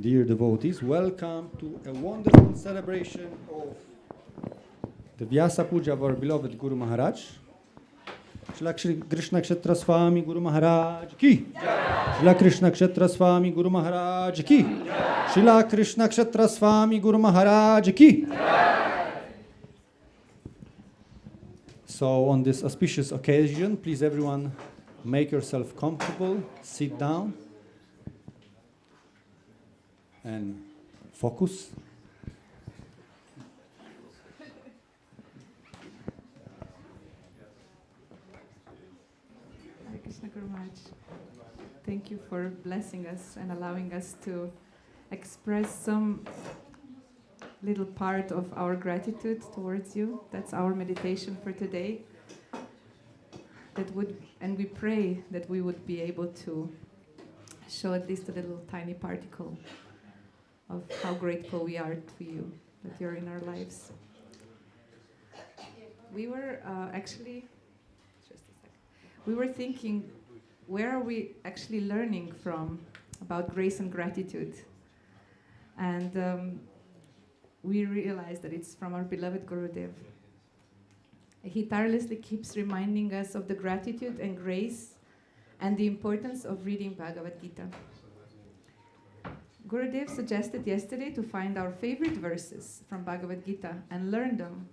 Dear devotees, welcome to a wonderful celebration of the Vyasa Puja of our beloved Guru Maharaj. Shri Krishna Ksetra Swami Guru Maharaj ki. Shri Krishna Ksetra Swami Guru Maharaj ki. Shri Krishna Ksetra Swami Guru Maharaj ki. So on this auspicious occasion, please everyone make yourself comfortable, sit down and focus. Hare Krishna Guru Maharaj. Thank you for blessing us and allowing us to express some little part of our gratitude towards you. That's our meditation for today. And we pray that we would be able to show at least a little tiny particle of how grateful we are to you, that you're in our lives. We were we were thinking, where are we actually learning from about grace and gratitude? And we realized that it's from our beloved Gurudev. He tirelessly keeps reminding us of the gratitude and grace and the importance of reading Bhagavad Gita. Gurudev suggested yesterday to find our favorite verses from Bhagavad Gita and learn them,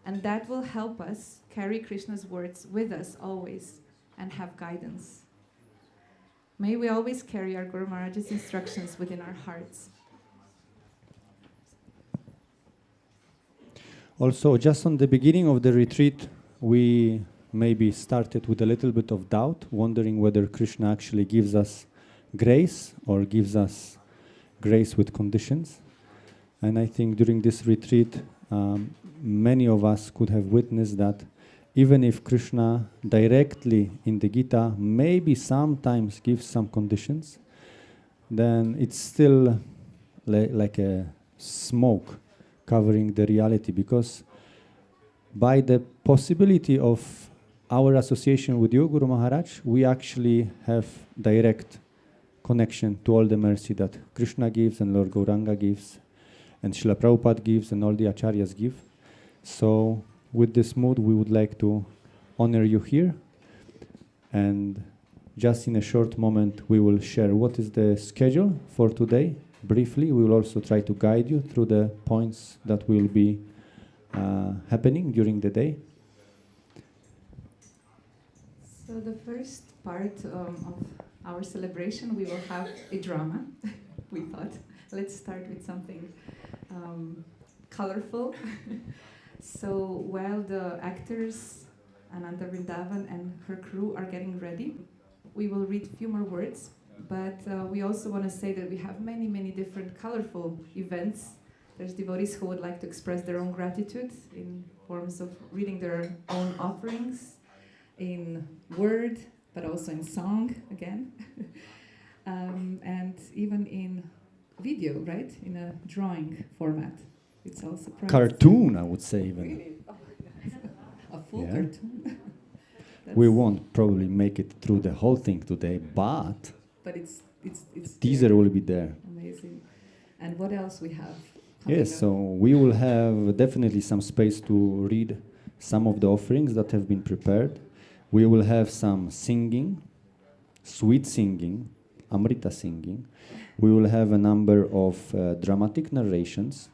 and that will help us carry Krishna's words with us always and have guidance. May we always carry our Guru Maharaj's instructions within our hearts. Also, just on the beginning of the retreat, we maybe started with a little bit of doubt, wondering whether Krishna actually gives us grace or gives us grace with conditions. And I think during this retreat, many of us could have witnessed that even if Krishna directly in the Gita maybe sometimes gives some conditions, then it's still like a smoke covering the reality, because by the possibility of our association with you, Guru Maharaj, we actually have direct connection to all the mercy that Krishna gives and Lord Gauranga gives and Srila Prabhupada gives and all the acharyas give. So with this mood, we would like to honor you here, and just in a short moment we will share what is the schedule for today briefly. We will also try to guide you through the points that will be happening during the day. So the first part of our celebration, we will have a drama. We thought, let's start with something colorful. So while the actors, Ananda Vrindavan and her crew are getting ready, we will read a few more words, but we also want to say that we have many, many different colorful events. There's devotees who would like to express their own gratitude in forms of reading their own offerings, in word, but also in song, again, and even in video, right? In a drawing format. It's also cartoon, I would say, even. Really? Oh, a full cartoon. We won't probably make it through the whole thing today, but it's teaser will be there. Amazing. And what else we have? Yes, so we will have definitely some space to read some of the offerings that have been prepared. We will have some singing, sweet singing, Amrita singing. We will have a number of dramatic narrations.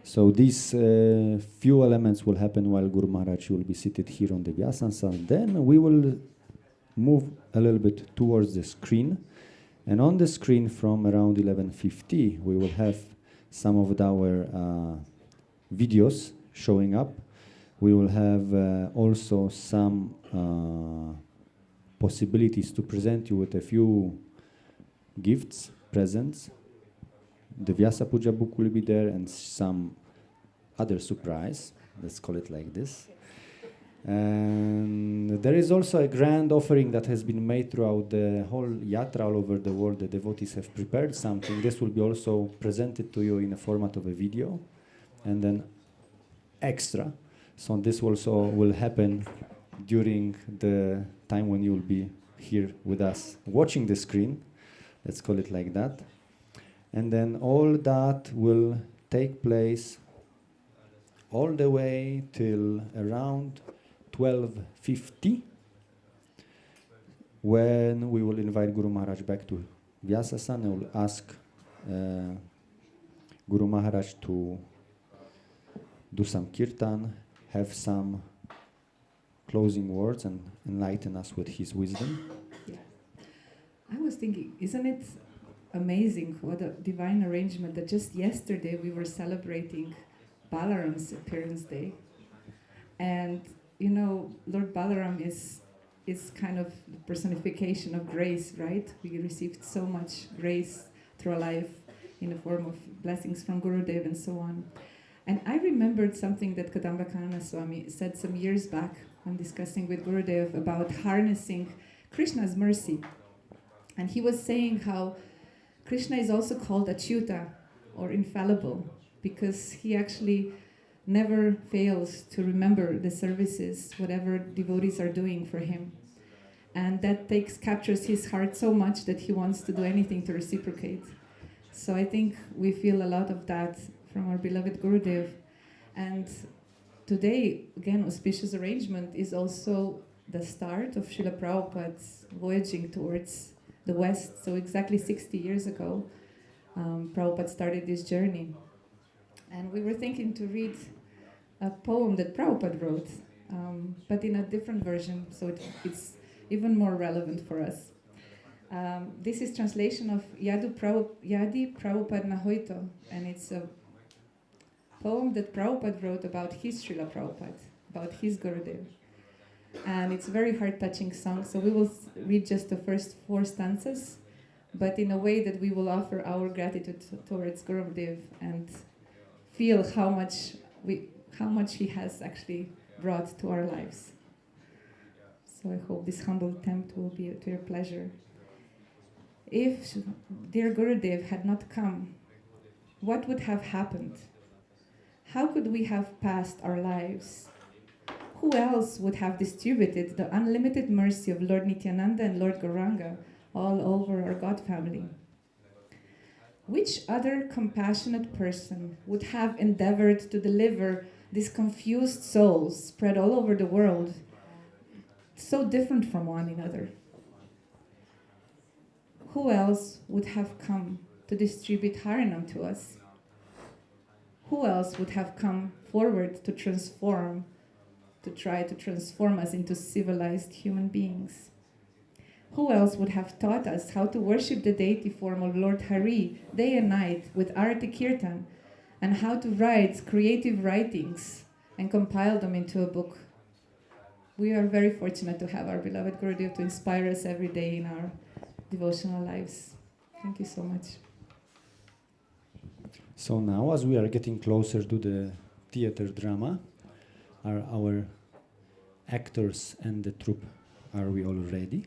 So these few elements will happen while Guru Maharaj will be seated here on the Vyasasana. Then we will move a little bit towards the screen. And on the screen from around 11:50, we will have some of our videos showing up. We will have also some possibilities to present you with a few gifts, presents. The Vyasa Puja book will be there and some other surprise, let's call it like this. And there is also a grand offering that has been made throughout the whole yatra all over the world. The devotees have prepared something. This will be also presented to you in a format of a video and then extra. So this also will happen during the time when you will be here with us watching the screen. Let's call it like that. And then all that will take place all the way till around 12:50, when we will invite Guru Maharaj back to Vyasasana and will ask Guru Maharaj to do some kirtan, have some closing words and enlighten us with his wisdom. Yeah. I was thinking, isn't it amazing what a divine arrangement that just yesterday we were celebrating Balaram's appearance day. And you know, Lord Balaram is kind of the personification of grace, right? We received so much grace through our life in the form of blessings from Gurudev and so on. And I remembered something that Krishna Swami said some years back when discussing with Gurudev about harnessing Krishna's mercy. And he was saying how Krishna is also called Achyuta, or infallible, because he actually never fails to remember the services, whatever devotees are doing for him. And that captures his heart so much that he wants to do anything to reciprocate. So I think we feel a lot of that from our beloved Gurudev. And today, again, auspicious arrangement is also the start of Srila Prabhupada's voyaging towards the West. So exactly 60 years ago, Prabhupada started this journey. And we were thinking to read a poem that Prabhupada wrote, but in a different version, so it's even more relevant for us. This is translation of Yadi Prabhupada Nahoito, and it's a poem that Prabhupada wrote about his Srila Prabhupada, about his Gurudev. And it's a very heart-touching song, so we will read just the first 4 stanzas, but in a way that we will offer our gratitude towards Gurudev and feel how much he has actually brought to our lives. So I hope this humble attempt will be to your pleasure. If dear Gurudev had not come, what would have happened? How could we have passed our lives? Who else would have distributed the unlimited mercy of Lord Nityananda and Lord Gauranga all over our God family? Which other compassionate person would have endeavored to deliver these confused souls spread all over the world, so different from one another? Who else would have come to distribute Harinam to us? Who else would have come forward to try to transform us into civilized human beings? Who else would have taught us how to worship the deity form of Lord Hari day and night with Arati Kirtan, and how to write creative writings and compile them into a book? We are very fortunate to have our beloved Gurudev to inspire us every day in our devotional lives. Thank you so much. So now, as we are getting closer to the theater drama, are our actors and the troupe, are we all ready?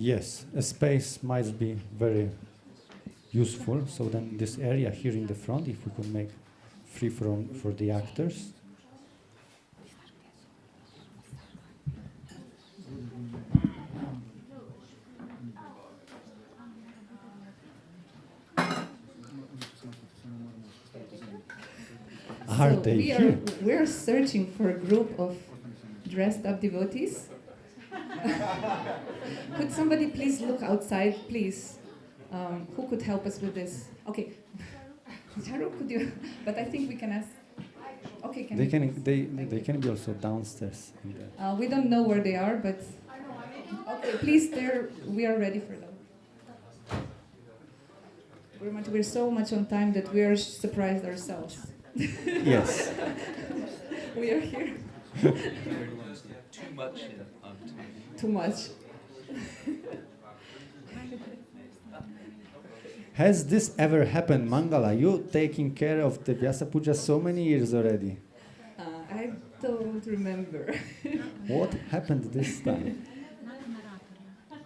Yes, a space might be very useful. So then this area here in the front, if we could make free for the actors. Are So they here? we're searching for a group of dressed up devotees. Could somebody please look outside, please? Who could help us with this? Okay, Charu, could you? But I think we can ask. Okay, They can be also downstairs. In the We don't know where they are, but okay, please, we are ready for them. We're so much on time that we are surprised ourselves. Yes. We are here. Too much on time. Too much. Has this ever happened, Mangala? You taking care of the Vyasa Puja so many years already. I don't remember. What happened this time?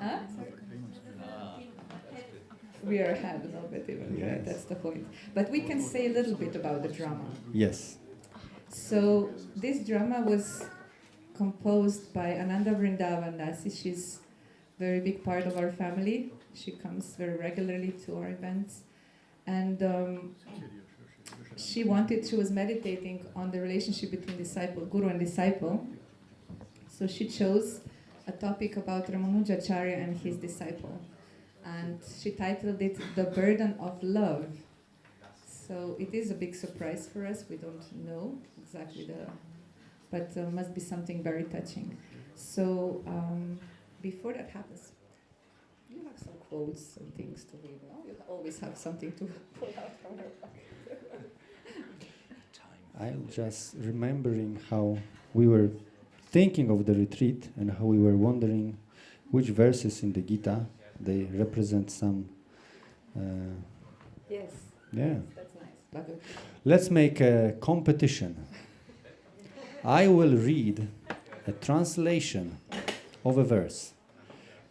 Huh? We are ahead a little bit even, Yes. right? That's the point. But we can say a little bit about the drama. Yes. So this drama was composed by Ananda Vrindavan Dasi. She's a very big part of our family. She comes very regularly to our events. And she was meditating on the relationship between guru and disciple. So she chose a topic about Ramanujacharya and his disciple. And she titled it The Burden of Love. So it is a big surprise for us. We don't know exactly but must be something very touching. So before that happens, you have some quotes and things to read, no? You always have something to pull out from her pocket. I'm just remembering how we were thinking of the retreat and how we were wondering which verses in the Gita they represent some. Yes. Yeah. That's nice. Let's make a competition. I will read a translation of a verse.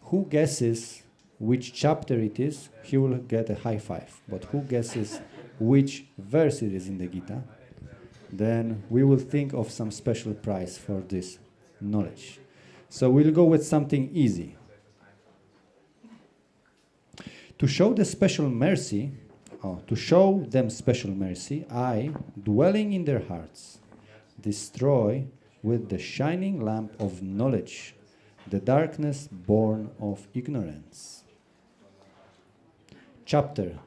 Who guesses which chapter it is, he will get a high five. But who guesses which verse it is in the Gita, then we will think of some special prize for this knowledge. So we'll go with something easy. To show them special mercy, I, dwelling in their hearts, destroy with the shining lamp of knowledge the darkness born of ignorance. Chapter,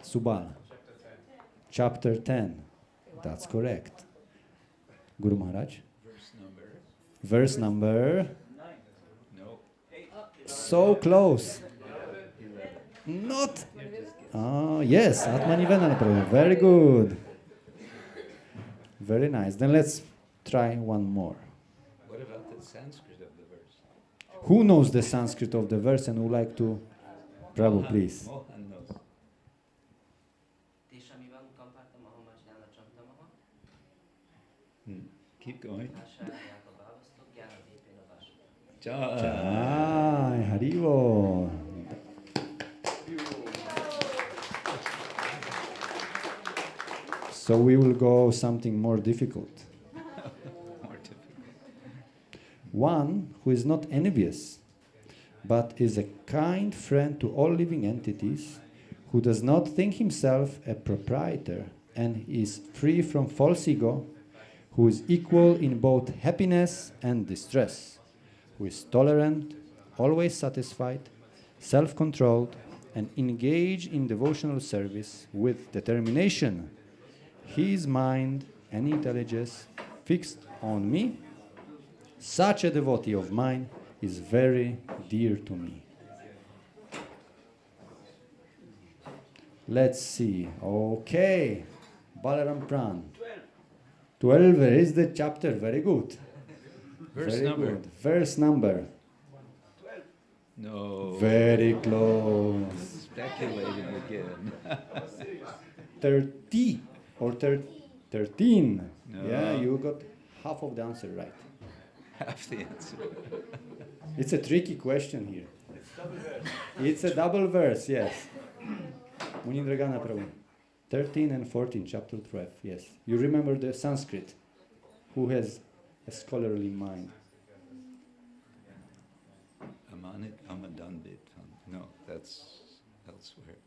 Subal. Chapter 10. That's correct. Guru Maharaj. Verse number 9. No. 8. So close. Not. Yes, Atmanivedana Prabhu. Very good. Very nice. Then let's try one more. What about the Sanskrit of the verse? Who knows the Sanskrit of the verse and would like to? Prabhu, please. Mohan knows. Keep going. Jai Haribo. So we will go something more difficult. More difficult. one who is not envious, but is a kind friend to all living entities, who does not think himself a proprietor and is free from false ego, who is equal in both happiness and distress, who is tolerant, always satisfied, self-controlled, and engaged in devotional service with determination, his mind and intelligence fixed on me, such a devotee of mine is very dear to me. Let's see. Okay. Balaram Pran. 12 is the chapter. Very good. Verse Very number. good. Verse number. No. Very close. Speculating again. 30 or 13. No. Yeah, you got half of the answer right. Half the answer. It's a tricky question here. It's a double verse, yes. Munindragana Prabhu. 13 and 14, chapter 12, yes. You remember the Sanskrit? Who has a scholarly mind? Amanit amadandit. No, that's elsewhere.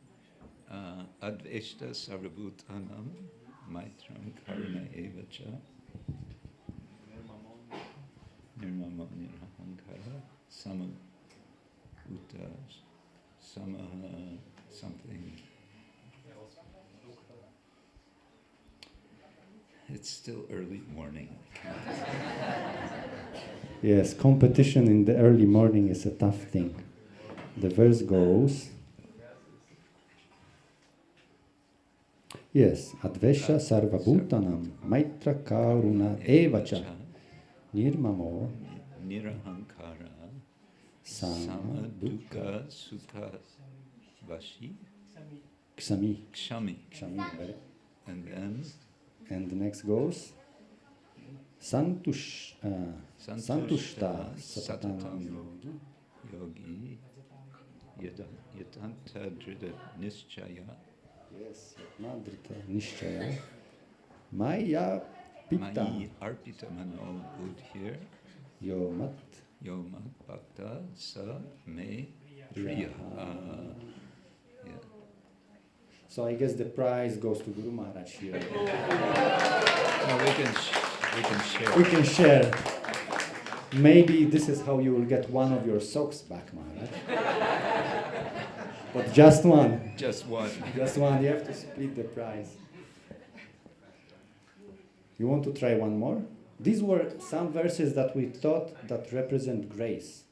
Adveshta sarvabhutanam maitram karuna evacha nirmamo nirahankara samabhuta samaha something. It's still early morning. Yes, competition in the early morning is a tough thing. The verse goes, yes, Advesha sarvabhutanam maitra karuna evacha nirmamo Nirahankara sama Samadukha Sukha Vashi ksami. Kshami. Ksami, right? And then And the next goes, santushta satatam Yogi Yatanta Drida Nischaya Yes, Madrita Nishchaya. Maya Pitta Mai Arpita Mano Budhir Yomat Yomat Bhakta Sa Me Priya. Yeah. So I guess the prize goes to Guru Maharaj here. No, we can share. We can share. Maybe this is how you will get one of your socks back, Maharaj. But just one. Just one. Just one. You have to split the prize. You want to try one more? These were some verses that we thought that represent grace.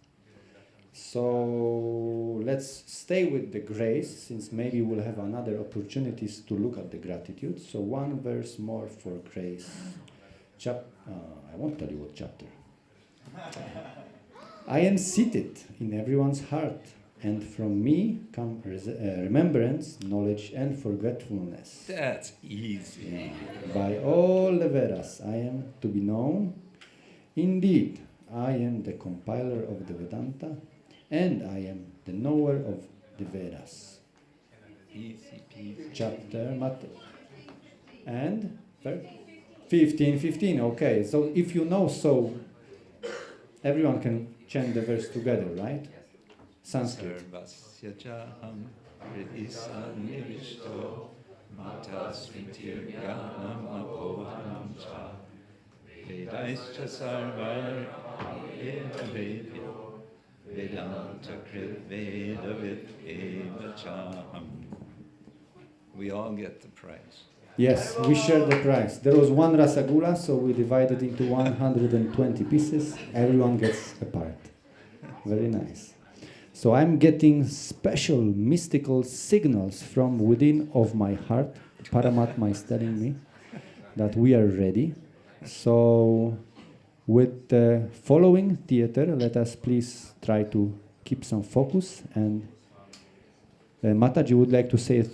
So let's stay with the grace, since maybe we'll have another opportunities to look at the gratitude. So one verse more for grace. I won't tell you what chapter. I am seated in everyone's heart, and from me come remembrance, knowledge, and forgetfulness. That's easy. By all the Vedas I am to be known. Indeed, I am the compiler of the Vedanta, and I am the knower of the Vedas. Easy peasy. Chapter Mata. And 15. Okay, so if you know, so everyone can chant the verse together, right? Sanskrit. Sarvasya jaham hridisa nivishto mata smitir gyanam apohanam cha vedaischa sarvar vedavedyo vedanta krit vedavid eva chaham. We all get the prize. Yes, we share the prize. There was one rasagula, so we divided into 120 pieces. Everyone gets a part. Very nice. So I'm getting special mystical signals from within of my heart. Paramatma is telling me that we are ready. So with the following theater, let us please try to keep some focus. And Mataji would like to say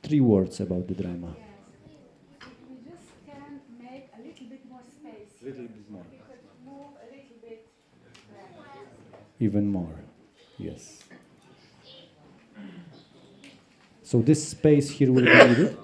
3 words about the drama. We just can make a little bit more space. Little bit more. We could move a little bit. Even more, yes. So this space here will be needed.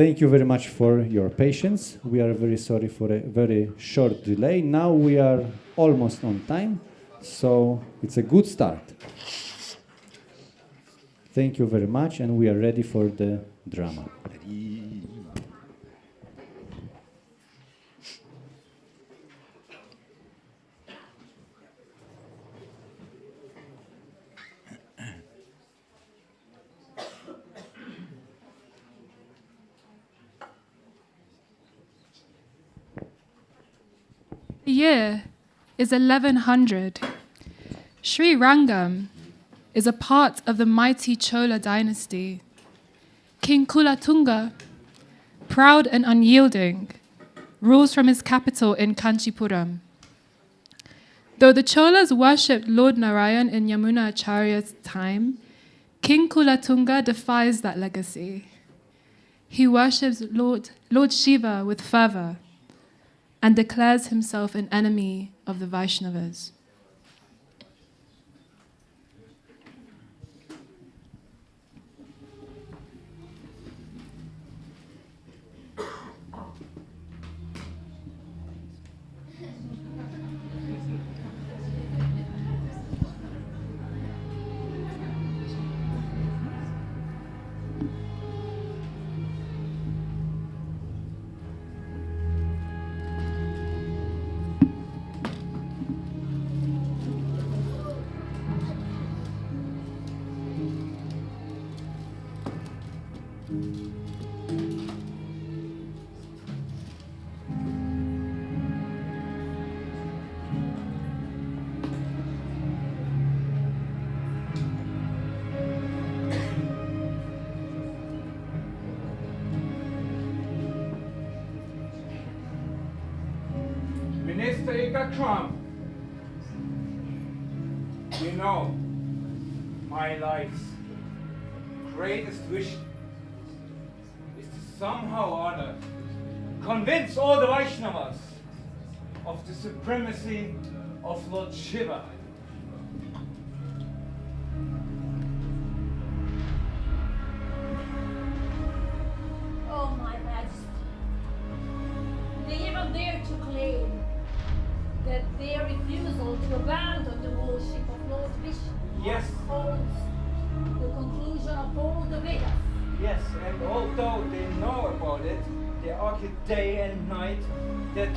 Thank you very much for your patience. We are very sorry for a very short delay. Now we are almost on time, so it's a good start. Thank you very much, and we are ready for the drama. The year is 1100. Sri Rangam is a part of the mighty Chola dynasty. King Kulatunga, proud and unyielding, rules from his capital in Kanchipuram. Though the Cholas worshipped Lord Narayan in Yamuna Acharya's time, King Kulatunga defies that legacy. He worships Lord Shiva with fervor and declares himself an enemy of the Vaishnavas. Minister Ika Trump, you know, my life's greatest wish is to somehow or other convince all the Vaishnavas of the supremacy of Lord Shiva. Oh, my Majesty, they even dare to claim that their refusal to abandon the worship of Lord Vishnu Yes. holds the conclusion of all the Vedas. Yes, and although they know about it, they argue day and night that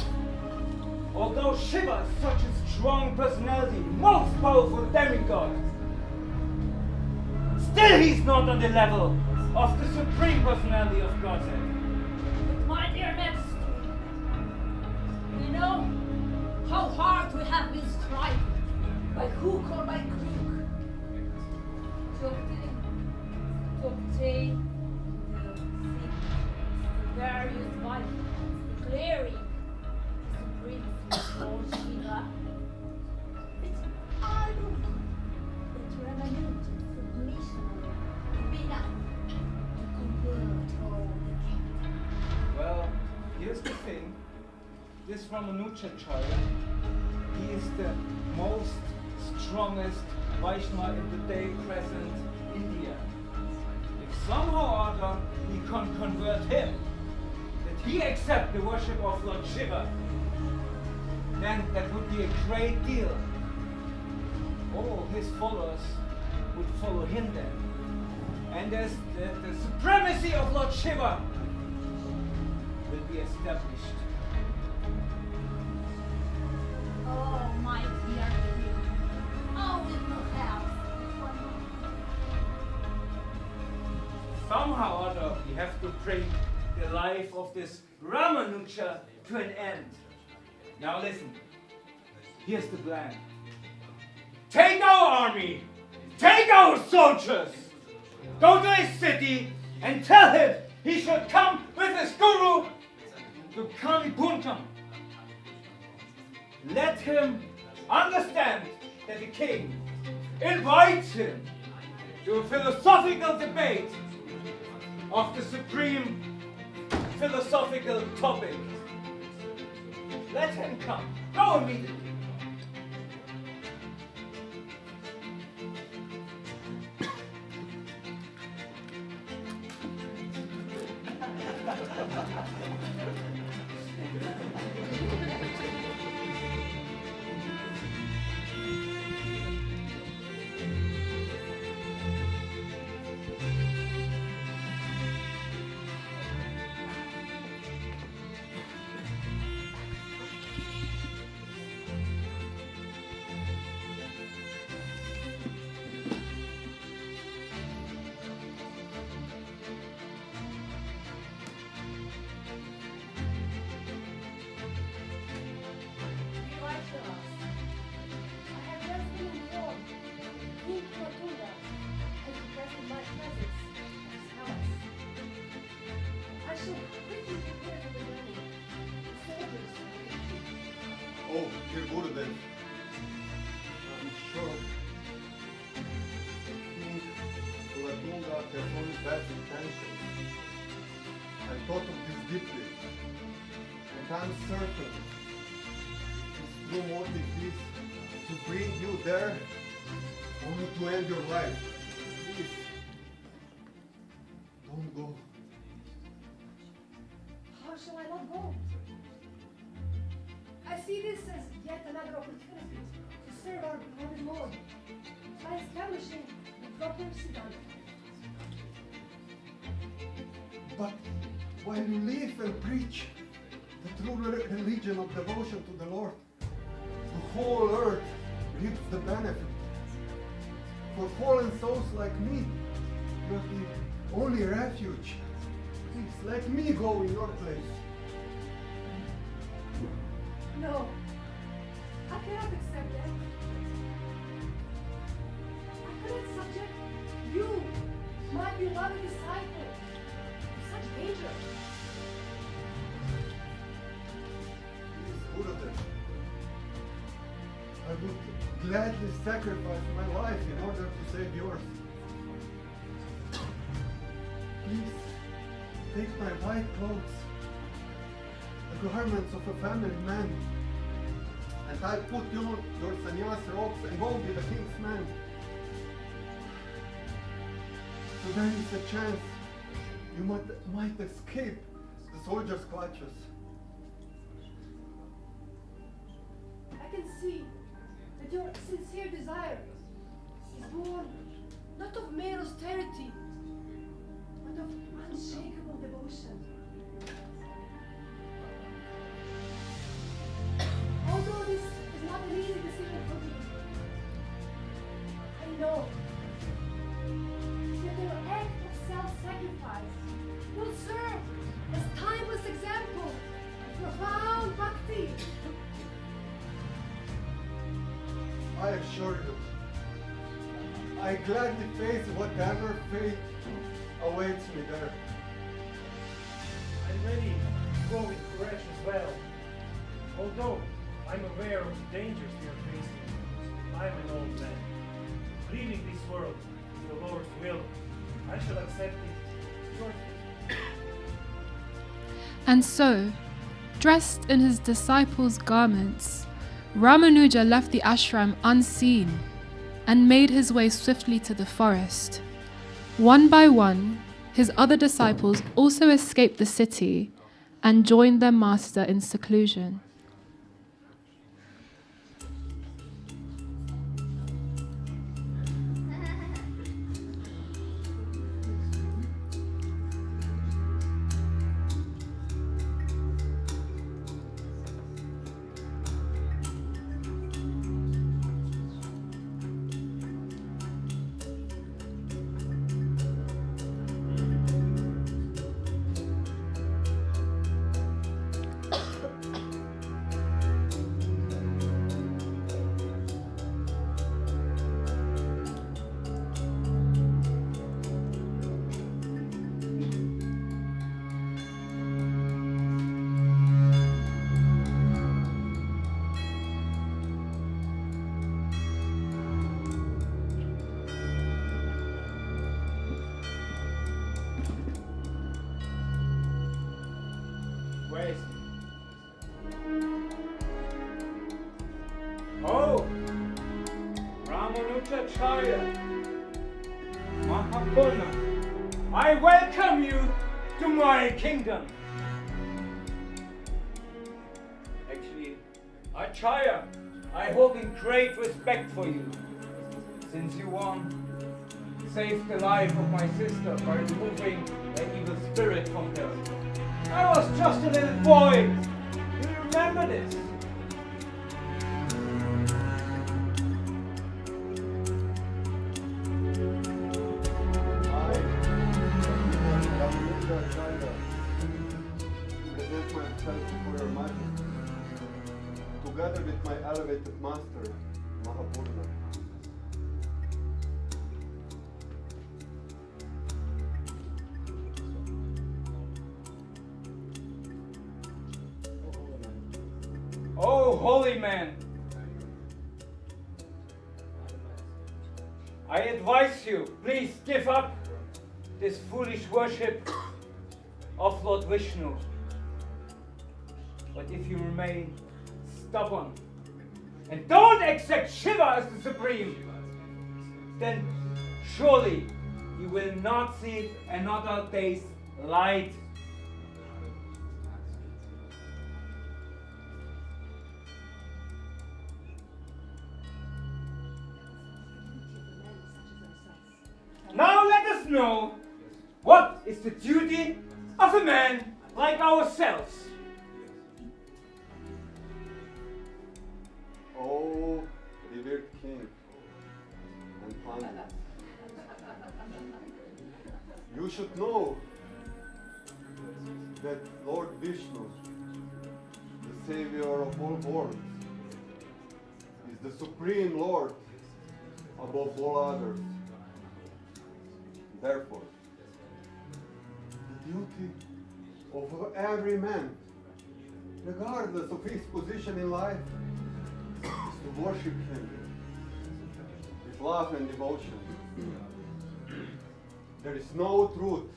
although Shiva is such a strong personality, most powerful demigod, still he's not on the level of the supreme personality of Godhead. But my dear Majesty, you know how hard we have been striving, by hook or by crook, to obtain the various vitamins, declaring the supremacy of Lord Shiva. But I don't think that Ramanuja's submission will be enough to convert all the kingdom. Well, here's the thing. This Ramanujacharya, he is the most strongest Vaishnava in the day present India. If somehow or other we can convert him, that he accept the worship of Lord Shiva, then that would be a great deal. All his followers would follow him then. And as the supremacy of Lord Shiva will be established. Oh, my dear king, how will you help? Somehow or other, we have to bring the life of this Ramanuja to an end. Now listen, here's the plan. Take our army, take our soldiers, go to his city and tell him he should come with his guru to Kalipuntam. Let him understand that the king invites him to a philosophical debate of the supreme philosophical topic. Let him come. Go immediately. Oh, dear Gurudev, I'm sure King Kulatunga has only bad intentions. I thought of this deeply, and I'm certain his true motive is to bring you there only to end your life. Please, don't go. How shall I not go? I see this as yet another opportunity to serve our beloved Lord by establishing the proper Siddhanta. But while you live and preach the true religion of devotion to the Lord, the whole earth reaps the benefit. For fallen souls like me, you are the only refuge. Please let me go in your place. No, I cannot accept that. I cannot subject you, my beloved disciple, to such danger. Gurudev, I would gladly sacrifice my life in order to save yours. Please, take my white clothes, the garments of a family man, and I'll put you on your sannyas robes and go be the king's man. So there is a chance you might escape the soldiers' clutches. I can see that your sincere desire is born not of mere austerity, but of unshakable devotion. Although this is not an easy decision for me, I know that your act of self-sacrifice will serve as timeless example of profound bhakti. I assure you, I gladly face whatever fate awaits me there. I'm ready to go with courage as well. Although I'm aware of the dangers we are facing, I'm an old man. Leaving this world is the Lord's will. I shall accept it joyfully. And so, dressed in his disciples' garments, Ramanuja left the ashram unseen and made his way swiftly to the forest. One by one, his other disciples also escaped the city and joined their master in seclusion. Where is he? Oh, Ramanujacharya, Mahapurna, I welcome you to my kingdom. Acharya, I hold in great respect for you, since you saved the life of my sister by removing an evil spirit from her. I was just a little boy. Do you remember this? Present myself before your Majesty, together with my elevated master, Mahapurna. Oh, holy man! I advise you, please give up this foolish worship of Lord Vishnu. But if you remain stubborn and don't accept Shiva as the supreme, then surely you will not see another day's light. Now let us know what is the duty of a man like ourselves. Oh, revered king and pandit, you should know that Lord Vishnu, the savior of all worlds, is the supreme Lord above all others. Therefore, the duty of every man, regardless of his position in life, is to worship him with love and devotion. There is no truth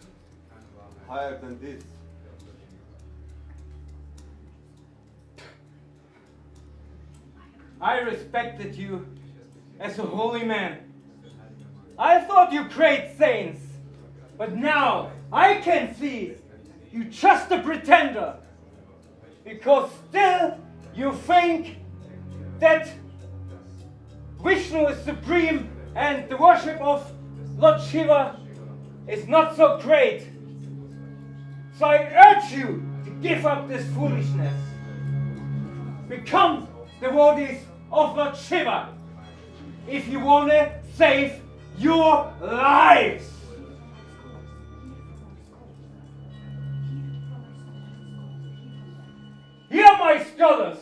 higher than this. I respected you as a holy man. I thought you great saints, but now I can see you just a pretender, because still you think that Vishnu is supreme and the worship of Lord Shiva is not so great. So I urge you to give up this foolishness. Become devotees of Lord Shiva if you want to save your lives. Here are my scholars.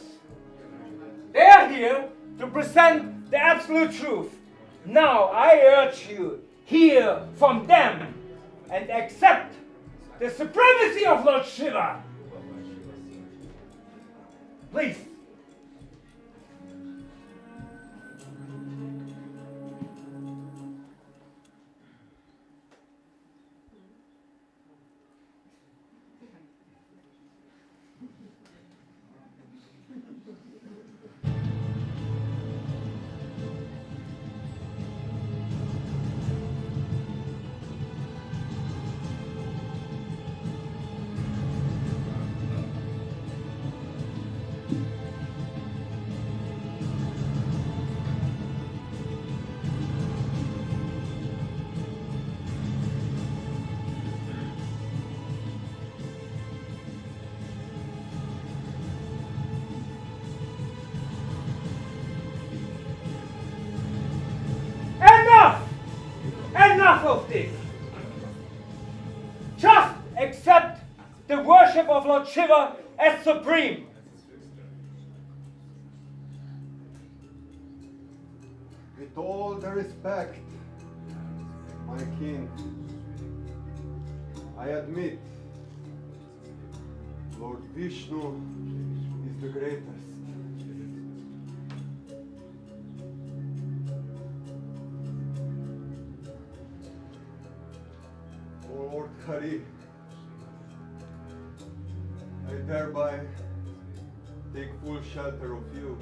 They are here to present the absolute truth. Now I urge you, hear from them and accept the supremacy of Lord Shiva. Please. Enough of this. Just accept the worship of Lord Shiva as supreme. With all the respect, my king, I admit Lord Vishnu is the greatest. O Lord Hari, I thereby take full shelter of you.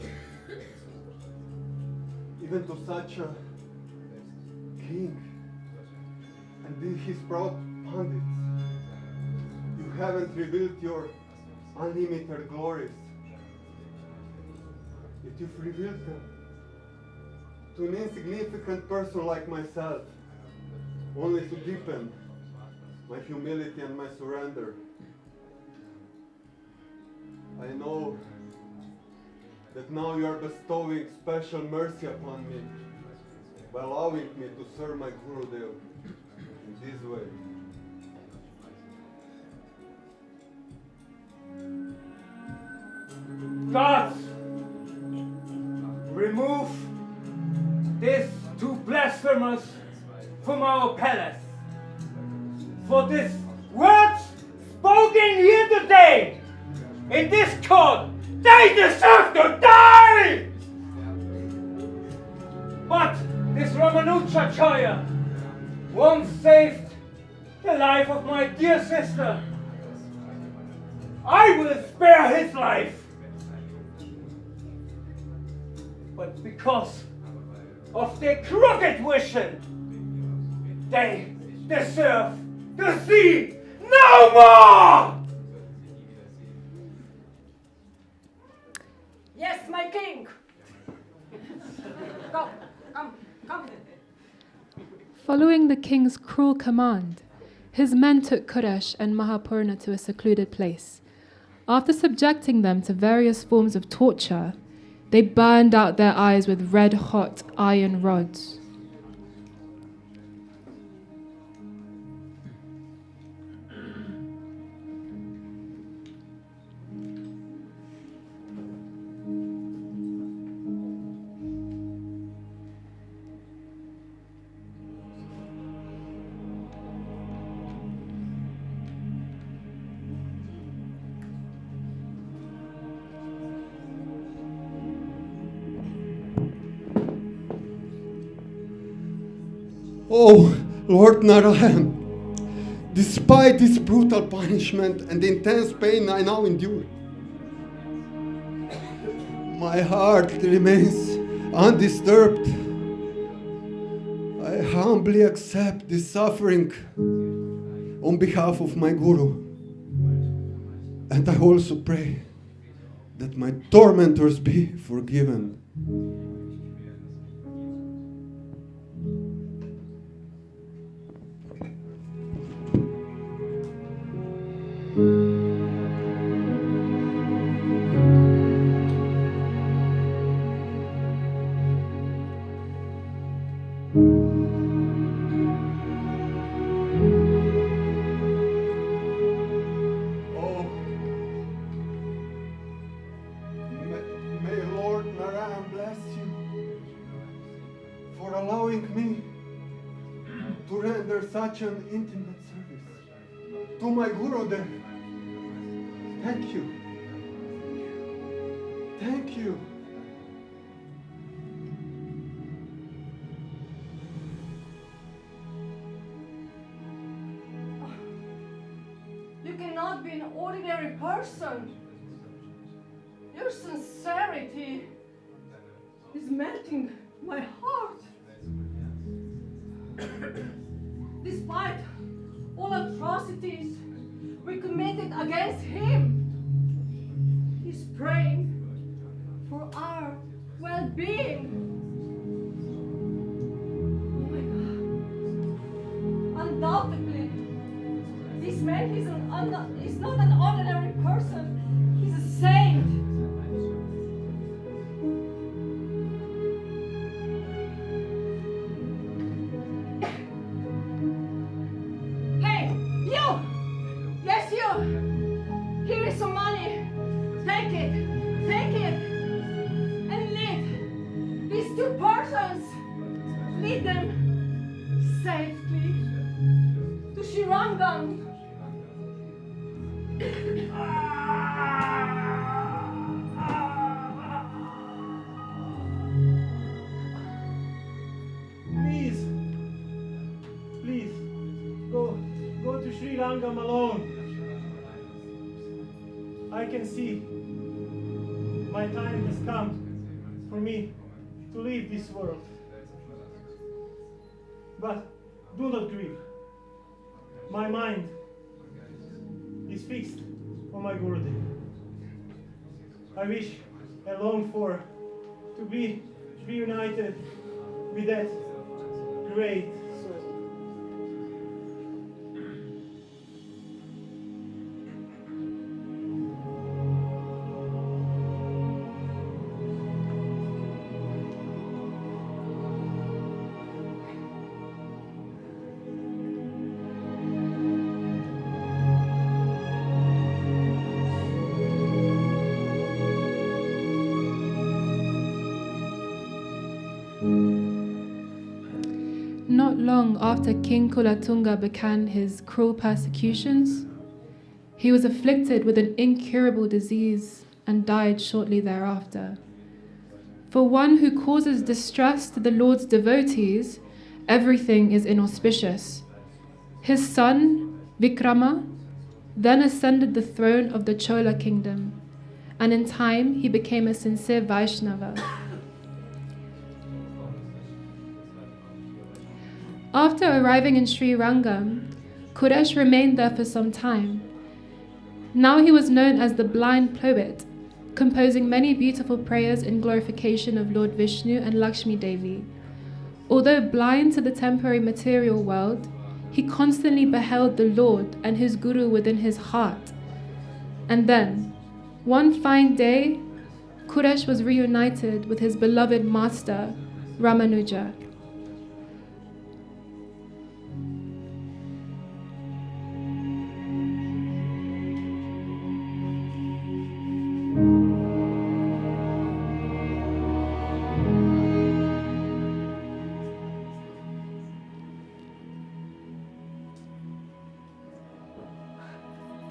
Even to such a king and his proud pandits, you haven't revealed your unlimited glories. that you've revealed them to an insignificant person like myself, only to deepen my humility and my surrender. I know that now you are bestowing special mercy upon me by allowing me to serve my Gurudev in this way. God, remove these two blasphemers from our palace. For these words spoken here today, in this court, they deserve to die! But this Ramanujacharya once saved the life of my dear sister. I will spare his life. But because of their crooked vision, they deserve to see no more! Yes, my king! Come, come, come. Following the king's cruel command, his men took Kuresh and Mahapurna to a secluded place. After subjecting them to various forms of torture, they burned out their eyes with red-hot iron rods. Oh, Lord Narayan, despite this brutal punishment and the intense pain I now endure, my heart remains undisturbed. I humbly accept this suffering on behalf of my Guru. And I also pray that my tormentors be forgiven. Such an intimate service to my Gurudev. Thank you. Thank you. You cannot be an ordinary person. Your sincerity is melting my heart. Despite all atrocities we committed against him, he's praying for our well-being. Oh my God. Undoubtedly, this man is not an ordinary person. He's a saint. Lead them safely to Shirangam. Please, go to Srirangam alone. I can see my time has come for me to leave this world. But do not grieve. My mind is fixed on my Gurudev. I wish and long for to be reunited with that great soul. Not long after King Kulatunga began his cruel persecutions, he was afflicted with an incurable disease and died shortly thereafter. For one who causes distress to the Lord's devotees, everything is inauspicious. His son, Vikrama, then ascended the throne of the Chola kingdom, and in time he became a sincere Vaishnava. After arriving in Sri Rangam, Kuresh remained there for some time. Now he was known as the blind poet, composing many beautiful prayers in glorification of Lord Vishnu and Lakshmi Devi. Although blind to the temporary material world, he constantly beheld the Lord and his Guru within his heart. And then, one fine day, Kuresh was reunited with his beloved master, Ramanuja.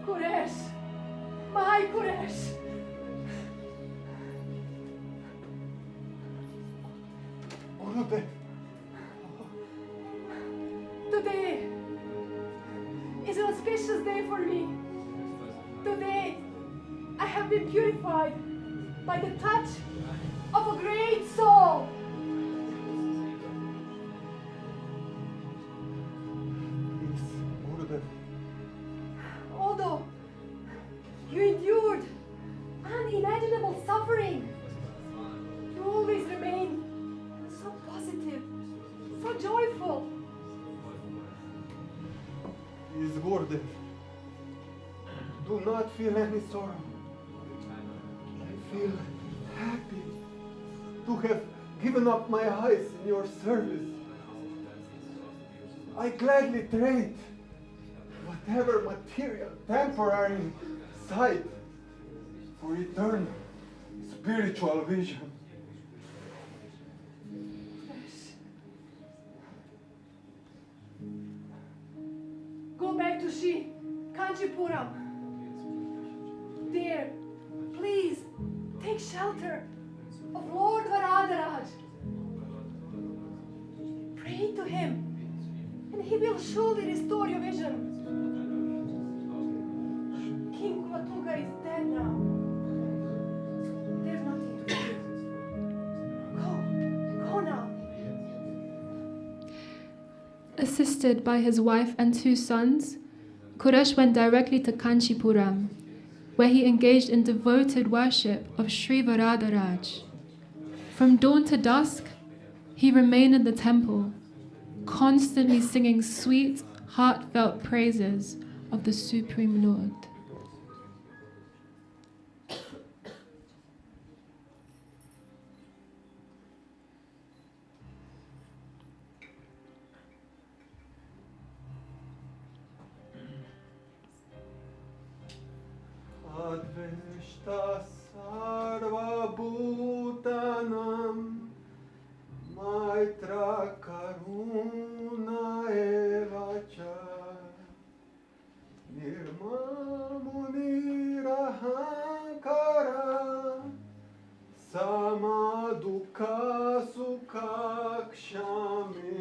Kuresh! My Kuresh! Gurudev, Today is an auspicious day for me. Today I have been purified by the touch of a great soul. please, Gurudev, Although you endured unimaginable suffering, you always remain so positive, so joyful. please, Gurudev, do not feel any sorrow. I feel happy to have given up my eyes in your service. I gladly trade whatever material, temporary sight for eternal spiritual vision. Go back to Kanchipuram. There, please take shelter of Lord Varadaraj. Pray to him, and he will surely restore your vision. King Kulatunga is dead now. There's nothing to do. Go now. Assisted by his wife and 2 sons, Kuresh went directly to Kanchipuram, where he engaged in devoted worship of Sri Varadaraj. From dawn to dusk, he remained in the temple, constantly singing sweet, heartfelt praises of the Supreme Lord. Adveshta sarva bhutanam maitra karuna evacha nirmamuni rahankara samadukha sukha kshami.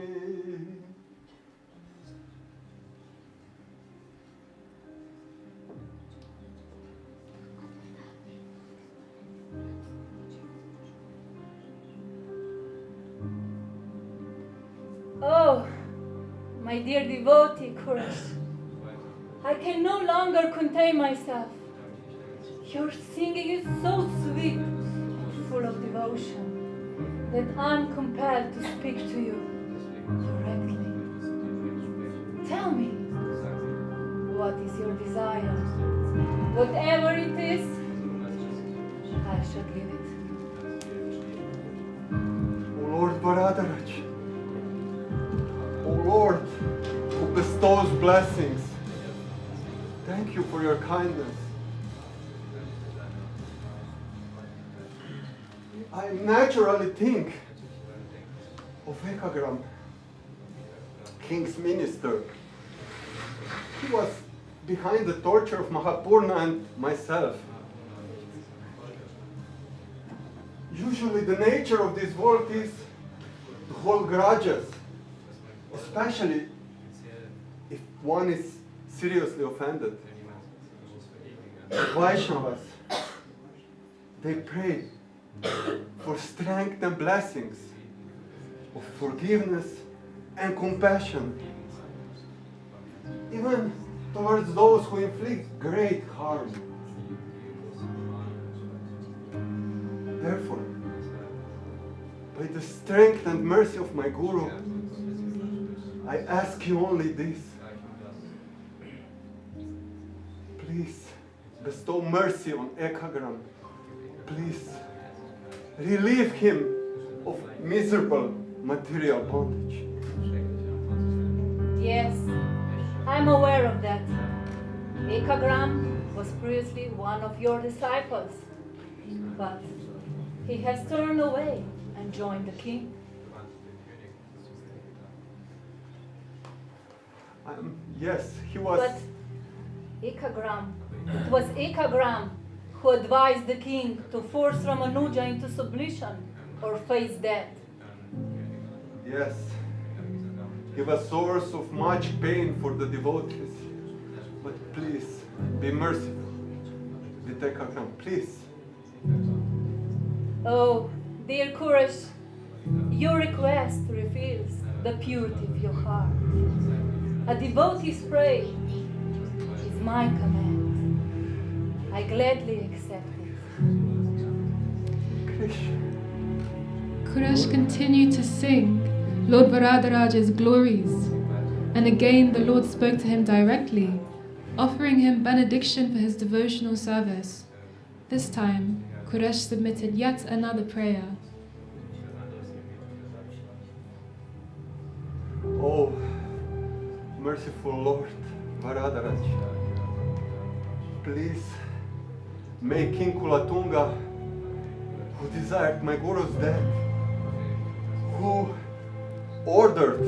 Oh, my dear devotee, Kuresh, I can no longer contain myself. Your singing is so sweet, full of devotion. that I'm compelled to speak to you directly. Tell me, what is your desire? Whatever it is, I shall give it. O Lord Varadaraj, O Lord who bestows blessings, thank you for your kindness. I naturally think of Ekagram, king's minister. He was behind the torture of Mahapurna and myself. Usually the nature of this world is to hold grudges, especially if one is seriously offended. The Vaishnavas, they pray for strength and blessings, of forgiveness and compassion, even towards those who inflict great harm. Therefore, by the strength and mercy of my Guru, I ask you only this. Please bestow mercy on Ekagram. Please relieve him of miserable material bondage. Yes, I'm aware of that. Ekagram was previously one of your disciples, but he has turned away and joined the king. Yes, he was. But it was Ekagram who advised the king to force Ramanuja into submission or face death. Yes, he was a source of much pain for the devotees. But please, be merciful with Ekagram, please. Oh, dear Kuresh, your request reveals the purity of your heart. A devotee's prayer is my command. I gladly accept it. Krishna. Kuresh continued to sing Lord Varadaraj's glories, and again the Lord spoke to him directly, offering him benediction for his devotional service. This time, Kuresh submitted yet another prayer. Oh, merciful Lord Varadaraj, please make King Kulatunga, who desired my Guru's death, who ordered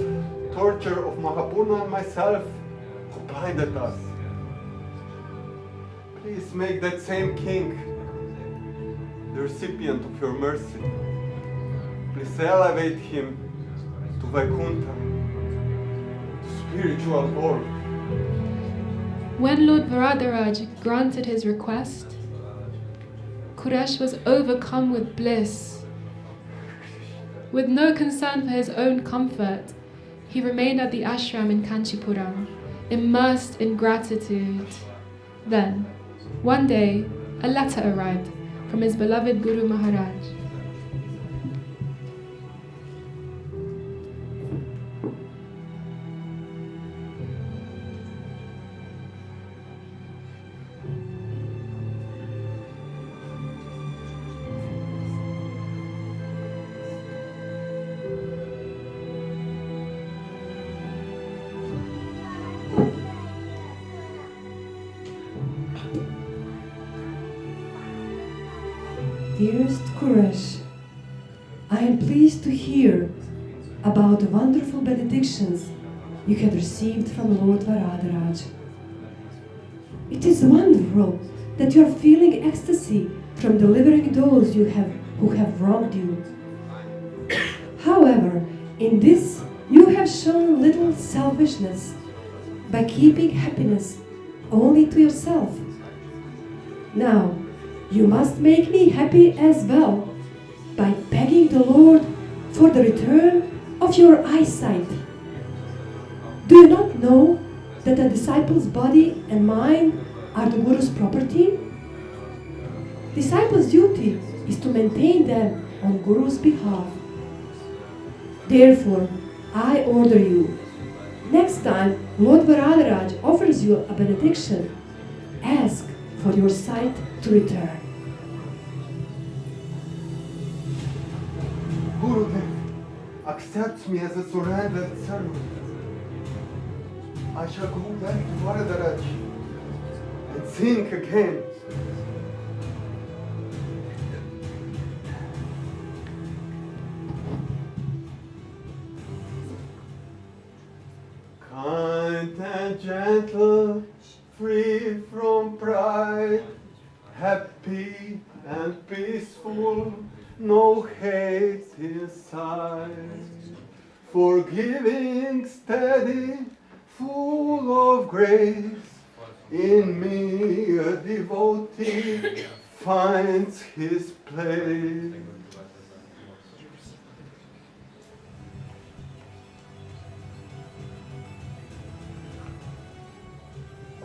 torture of Mahapurna and myself, who blinded us. Please make that same king the recipient of your mercy. Please elevate him to Vaikuntha, spiritual world. When Lord Varadaraj granted his request, Kuresh was overcome with bliss. With no concern for his own comfort, he remained at the ashram in Kanchipuram, immersed in gratitude. Then, one day, a letter arrived from his beloved Guru Maharaj. Dearest Kuresh, I am pleased to hear about the wonderful benedictions you have received from Lord Varadaraj. It is wonderful that you are feeling ecstasy from delivering those who have wronged you. However, in this you have shown little selfishness by keeping happiness only to yourself. Now, you must make me happy as well by begging the Lord for the return of your eyesight. Do you not know that a disciple's body and mind are the Guru's property? Disciple's duty is to maintain them on Guru's behalf. Therefore, I order you, next time Lord Varadaraj offers you a benediction, ask for your sight to return. Gurudev accepts me as a surrendered servant. I shall go back to Varadaraj and sing again. Kind and gentle, free from pride, happy and peaceful, no hate inside. Forgiving, steady, full of grace, in me a devotee finds his place.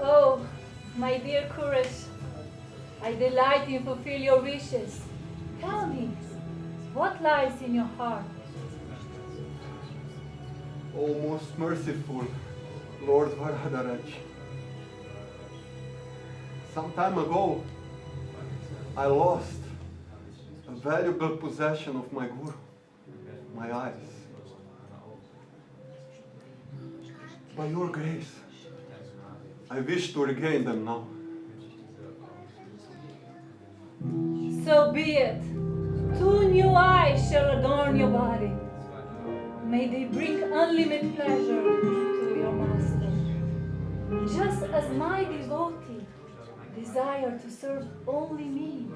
Oh, my dear courage, I delight in fulfill your wishes. Tell me, what lies in your heart? O most merciful Lord Varadaraj, some time ago I lost a valuable possession of my Guru, my eyes. By your grace, I wish to regain them now. So be it. 2 new eyes shall adorn your body. May they bring unlimited pleasure to your master. Just as my devotee desire to serve only me,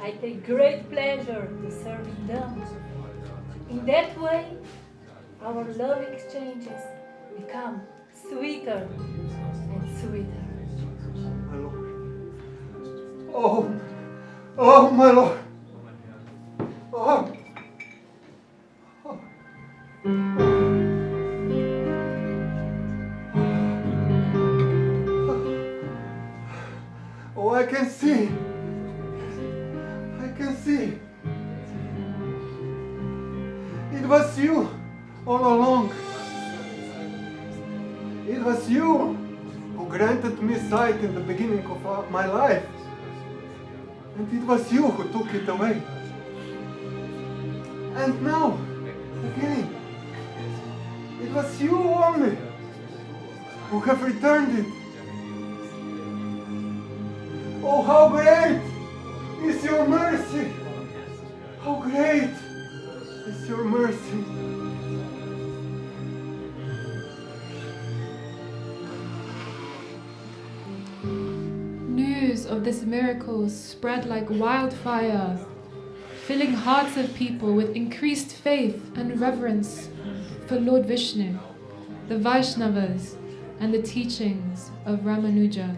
I take great pleasure to serving them. In that way, our love exchanges become sweeter and sweeter. My Lord. Oh, my Lord. Oh. Oh, I can see. I can see. It was you all along. It was you who granted me sight in the beginning of my life. And it was you who took it away. And now, again, it was you only who have returned it. Oh, how great is your mercy! How great is your mercy! News of this miracle spread like wildfire, filling hearts of people with increased faith and reverence for Lord Vishnu, the Vaishnavas, and the teachings of Ramanuja.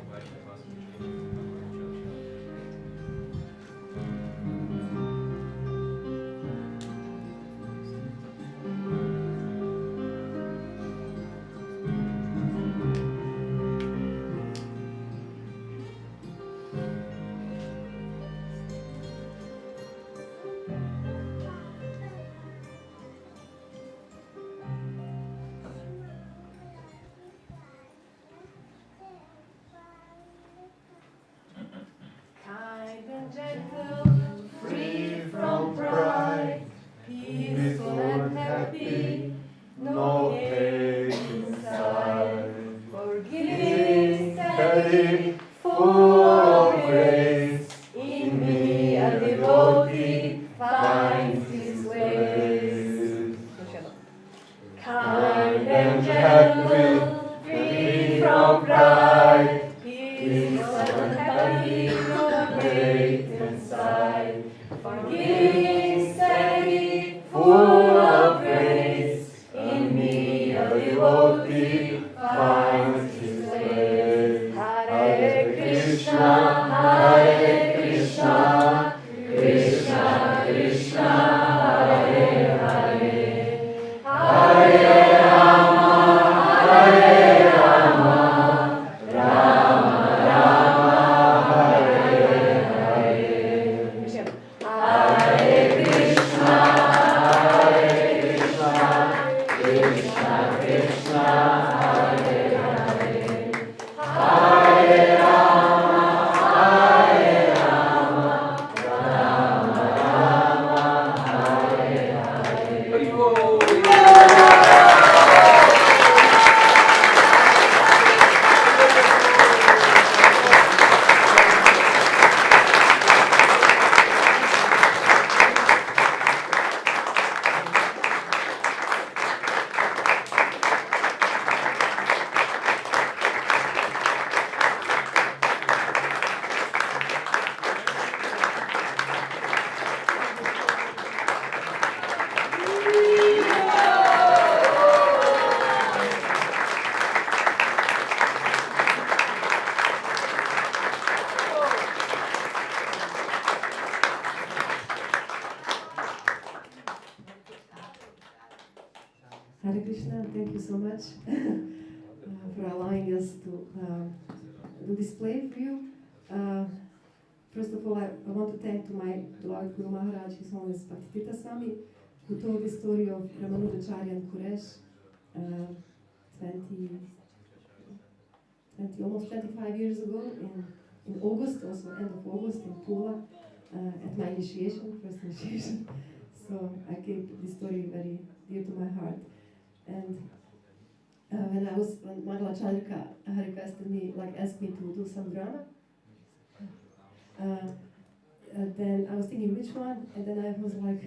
Hare Krishna, thank you so much for allowing us to do this play for you. First of all, I want to thank to my beloved Guru Maharaj, His Holiness Bhakti Tirtha Swami, who told the story of Ramanujacharya and Quresh almost 25 years ago in August, also end of August in Pula, at my initiation, first initiation. So I keep this story very dear to my heart. And when Mangala Chandrika requested me, asked me to do some drama, then I was thinking which one, and then I was like,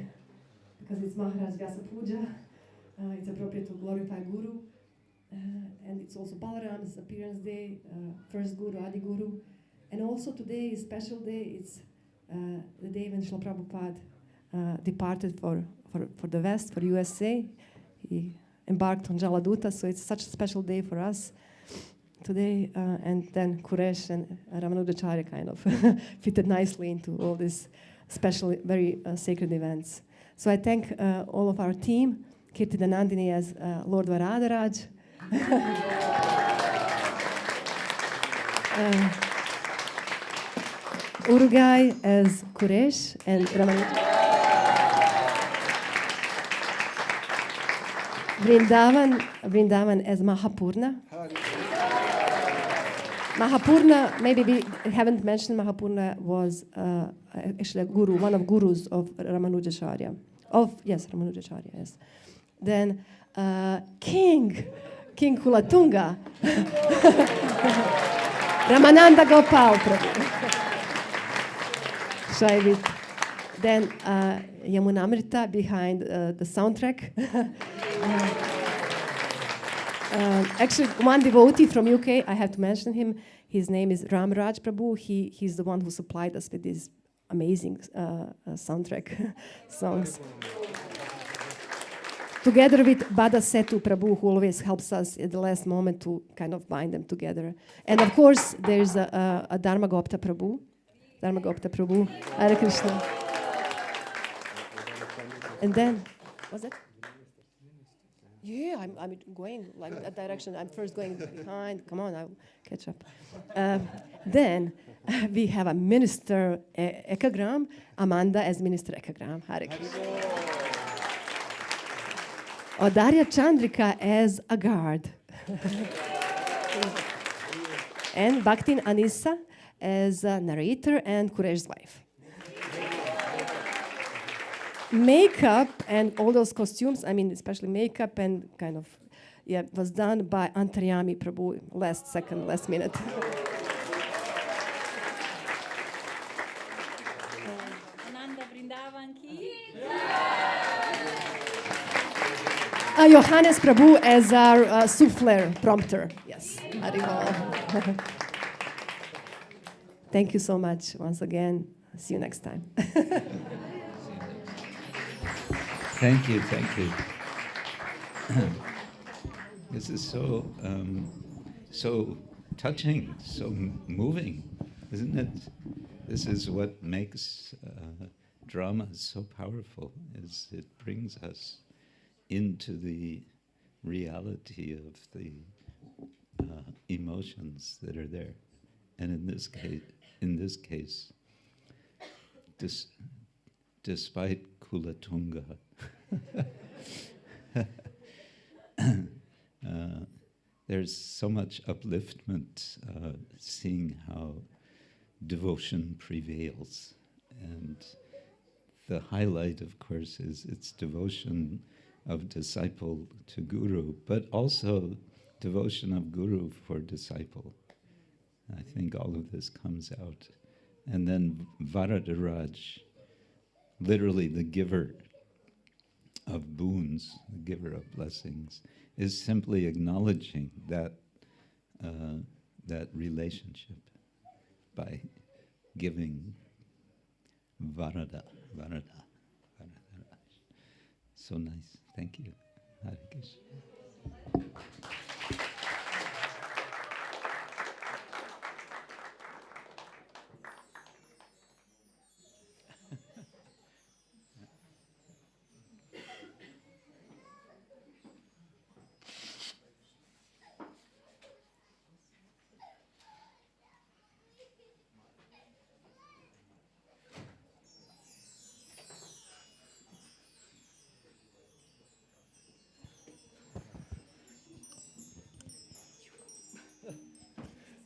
because it's Maharaj Vyasa Puja, it's appropriate to glorify Guru, and it's also Balaram's appearance day, first Guru, Adi Guru, and also today is special day. It's the day when Srila Prabhupada departed for the West, for USA. He embarked on Jaladuta, so it's such a special day for us today. And then Quresh and Ramanujacharya kind of fitted nicely into all these special, very sacred events. So I thank all of our team, Kirti Nandini as Lord Varadaraj, Urugai as Quresh, and Vrindavan as Mahapurna. Mahapurna, maybe we haven't mentioned, Mahapurna was actually a guru, one of gurus of Ramanujacharya. Ramanujacharya, yes. Then King Kulatunga, Ramananda Gopal Prabhu. Then Yamunamrita behind the soundtrack. Actually, one devotee from UK, I have to mention him. His name is Ramraj Prabhu. He's the one who supplied us with these amazing soundtrack songs. Together with Bada Setu Prabhu, who always helps us at the last moment to kind of bind them together. And of course, there's a Dharmagupta Prabhu. Hare Krishna. And then, what's that? Yeah, I'm going like that direction. I'm first going behind. Come on, I'll catch up. Then we have a minister Ekagram, Amanda as Minister Ekagram. Hare Krishna. Darya Chandrika as a guard. And Bhaktin Anissa as a narrator and Kuresh's wife. Makeup and all those costumes, especially makeup and was done by Antaryami Prabhu last minute. Ananda Vrindavan ki. Johannes Prabhu as our souffleur prompter. Yes. Haribol. Thank you so much once again. See you next time. Thank you. This is so touching, so moving, isn't it? This is what makes drama so powerful, is it brings us into the reality of the emotions that are there. And in this case, despite Kulatunga, there's so much upliftment seeing how devotion prevails. And the highlight, of course, is its devotion of disciple to Guru, but also devotion of Guru for disciple. I think all of this comes out. And then Varadaraj, literally the giver of boons, the giver of blessings, is simply acknowledging that relationship by giving Varada. So nice. Thank you. Hare Krishna.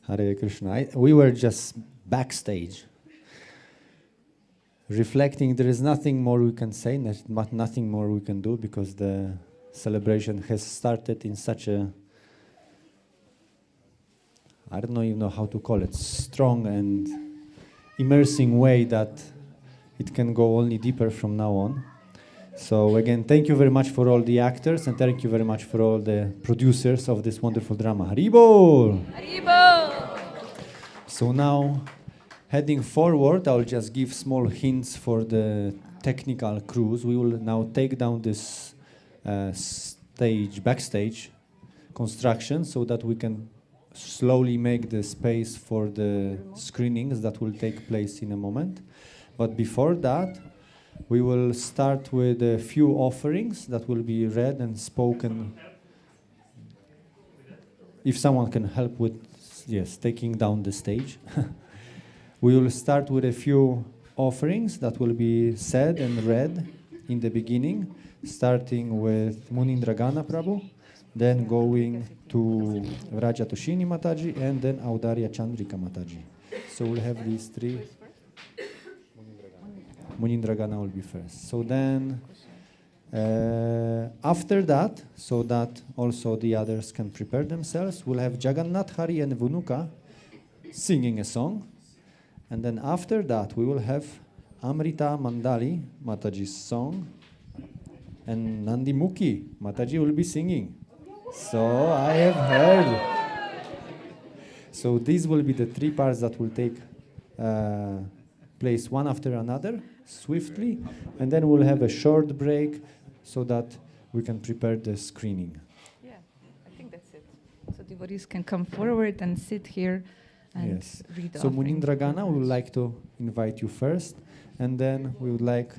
Hare Krishna. We were just backstage, reflecting. There is nothing more we can say, nothing more we can do, because the celebration has started in such a, I don't even know how to call it, strong and immersing way that it can go only deeper from now on. So again, thank you very much for all the actors, and thank you very much for all the producers of this wonderful drama. Haribol! Haribol! So now, heading forward, I'll just give small hints for the technical crews. We will now take down this backstage construction, so that we can slowly make the space for the screenings that will take place in a moment. But before that, we will start with a few offerings that will be read and spoken. If someone can help with, yes, taking down the stage. We will start with a few offerings that will be said and read in the beginning, starting with Munindragana Prabhu, then going to Vraja Toshini Mataji, and then Audarya Chandrika Mataji. So we'll have these three. Munindragana will be first. So then, after that, so that also the others can prepare themselves, we'll have Jagannath Hari and Vunuka singing a song. And then after that, we will have Amrita Mandali, Mataji's song, and Nandi Mukhi, Mataji will be singing. So I have heard. So these will be the three parts that will take place one after another, swiftly, and then we'll have a short break so that we can prepare the screening. Yeah, I think that's it. So devotees can come forward and sit here and read the So offering. Munindragana, we would like to invite you first, and then we would like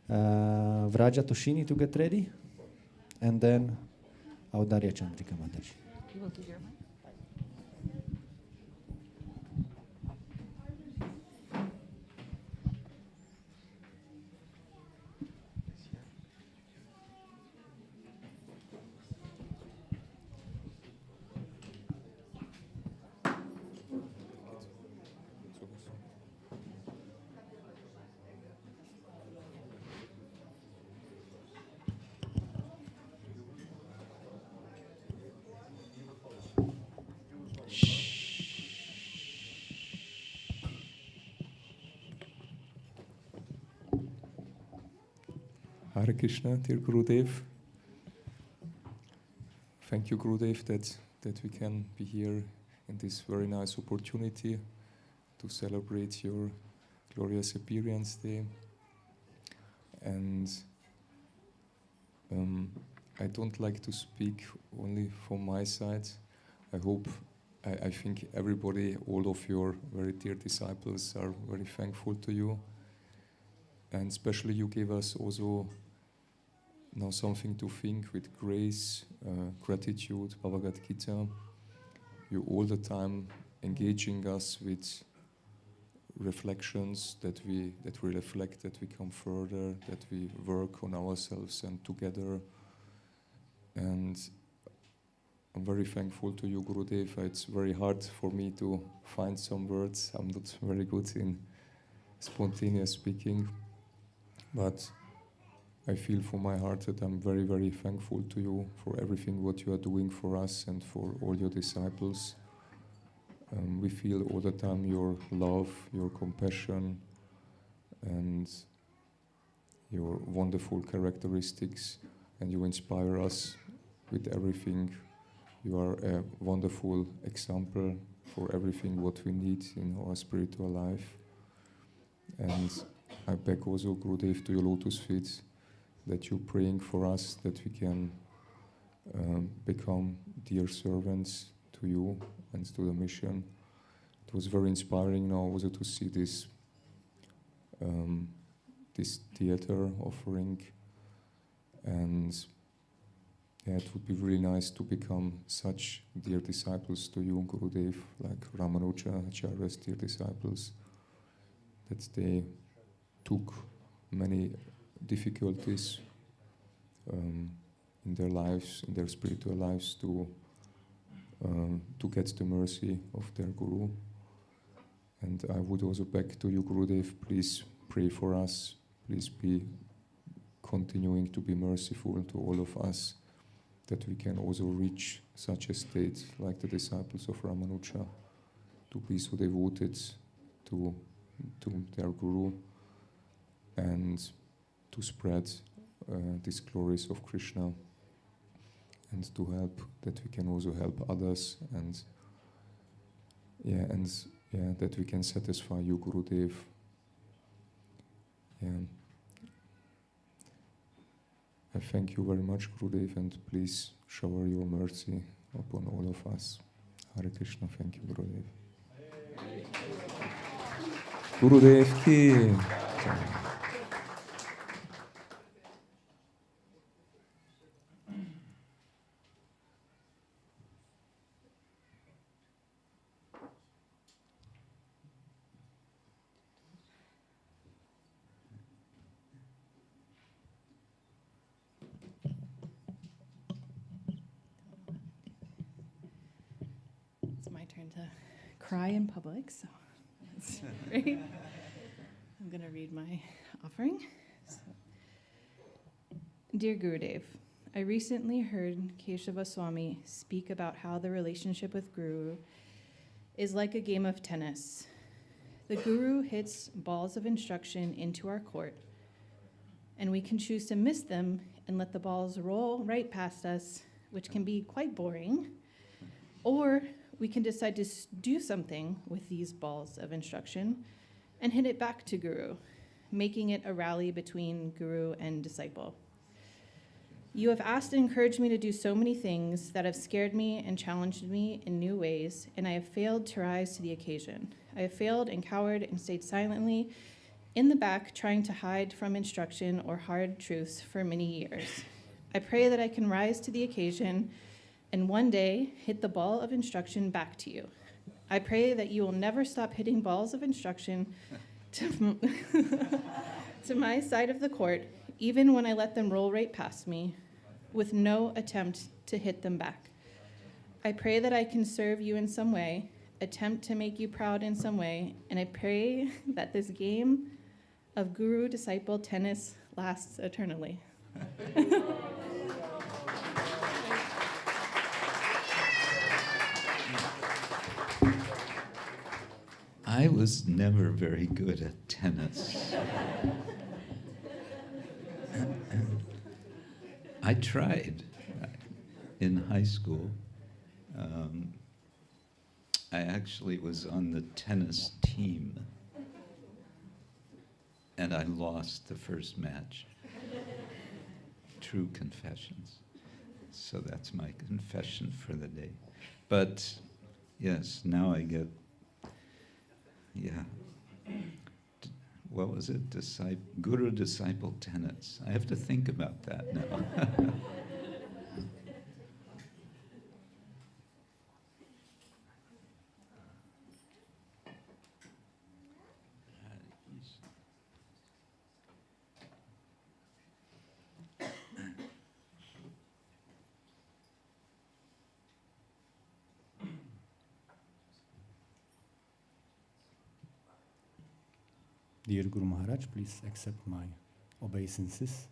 Vraja Toshini to get ready, and then Audarya Chandrika Mataji. You will give your mic? Hare Krishna, dear Gurudev. Thank you, Gurudev, that we can be here in this very nice opportunity to celebrate your glorious appearance day. And I don't like to speak only from my side. I think everybody, all of your very dear disciples are very thankful to you. And especially you gave us also now something to think with grace, gratitude, Bhagavad Gita. You all the time engaging us with reflections that we reflect, that we come further, that we work on ourselves and together. And I'm very thankful to you, Gurudev. It's very hard for me to find some words. I'm not very good in spontaneous speaking. But I feel from my heart that I'm very, very thankful to you for everything what you are doing for us and for all your disciples. We feel all the time your love, your compassion, and your wonderful characteristics, and you inspire us with everything. You are a wonderful example for everything what we need in our spiritual life. And I beg also, Gurudev, to your lotus feet, that you're praying for us, that we can become dear servants to you and to the mission. It was very inspiring now also to see this this theater offering, and yeah, it would be really nice to become such dear disciples to you, Gurudev, like Ramanuja Acharya's dear disciples, that they took many difficulties in their lives, in their spiritual lives, to to get the mercy of their Guru. And I would also beg to you, Gurudev, please pray for us. Please be continuing to be merciful to all of us, that we can also reach such a state like the disciples of Ramanuja, to be so devoted to their Guru and to spread these glories of Krishna, and to help, that we can also help others, and that we can satisfy you, Gurudev. I thank you very much, Gurudev, and please shower your mercy upon all of us. Hare Krishna. Thank you, Gurudev. Gurudev ki. To cry in public, so that's great. I'm going to read my offering. So. Dear Gurudev, I recently heard Keshava Swami speak about how the relationship with Guru is like a game of tennis. The Guru hits balls of instruction into our court, and we can choose to miss them and let the balls roll right past us, which can be quite boring, or we can decide to do something with these balls of instruction and hit it back to Guru, making it a rally between Guru and disciple. You have asked and encouraged me to do so many things that have scared me and challenged me in new ways, and I have failed to rise to the occasion. I have failed and cowered and stayed silently in the back, trying to hide from instruction or hard truths for many years. I pray that I can rise to the occasion and one day hit the ball of instruction back to you. I pray that you will never stop hitting balls of instruction to, to my side of the court, even when I let them roll right past me, with no attempt to hit them back. I pray that I can serve you in some way, attempt to make you proud in some way, and I pray that this game of guru-disciple tennis lasts eternally. I was never very good at tennis. I tried in high school. I actually was on the tennis team, and I lost the first match. True confessions. So that's my confession for the day. But yes, now I get, what was it? Guru-disciple tenets. I have to think about that now. Dear Guru Maharaj, please accept my obeisances.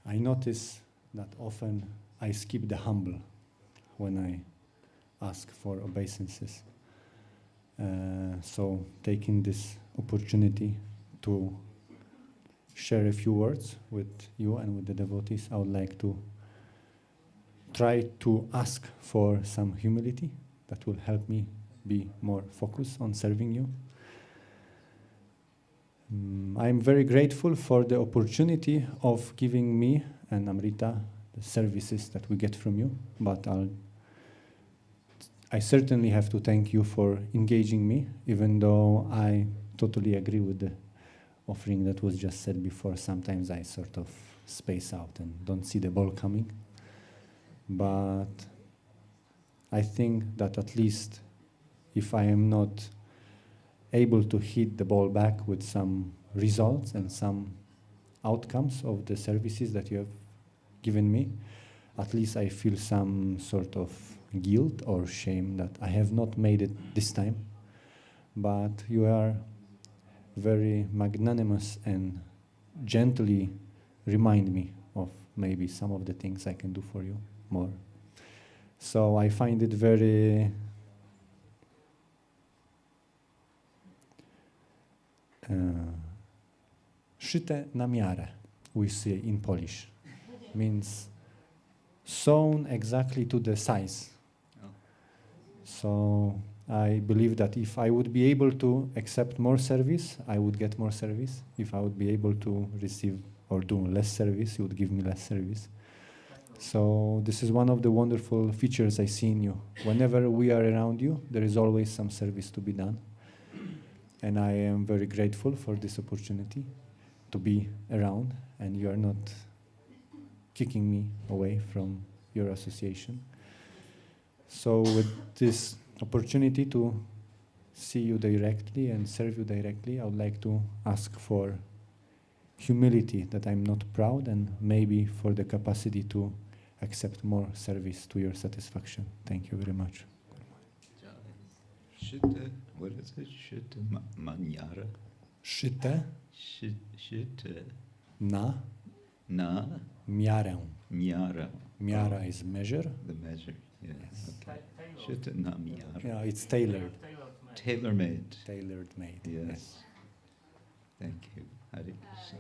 I notice that often I skip the humble when I ask for obeisances. So taking this opportunity to share a few words with you and with the devotees, I would like to try to ask for some humility that will help me be more focused on serving you. I'm very grateful for the opportunity of giving me and Amrita the services that we get from you, but I certainly have to thank you for engaging me, even though I totally agree with the offering that was just said before. Sometimes I sort of space out and don't see the ball coming. But I think that at least if I am not able to hit the ball back with some results and some outcomes of the services that you have given me, at least I feel some sort of guilt or shame that I have not made it this time. But you are very magnanimous and gently remind me of maybe some of the things I can do for you more. So I find it very szyte na miarę, we say in Polish. Means sewn exactly to the size. So I believe that if I would be able to accept more service, I would get more service. If I would be able to receive or do less service, you would give me less service. So this is one of the wonderful features I see in you. Whenever we are around you, there is always some service to be done. And I am very grateful for this opportunity to be around, and you are not kicking me away from your association. So with this opportunity to see you directly and serve you directly, I would like to ask for humility, that I'm not proud, and maybe for the capacity to accept more service to your satisfaction. Thank you very much. Szyte, what is it? Szyte maniara? Szyte Szyte na miarę. Miara. Miara is measure. The measure, yes. Okay. Szyte na miara. Yeah, it's tailored. Tailor-made. Tailor-made. Yes. Thank you. Hare Krishna.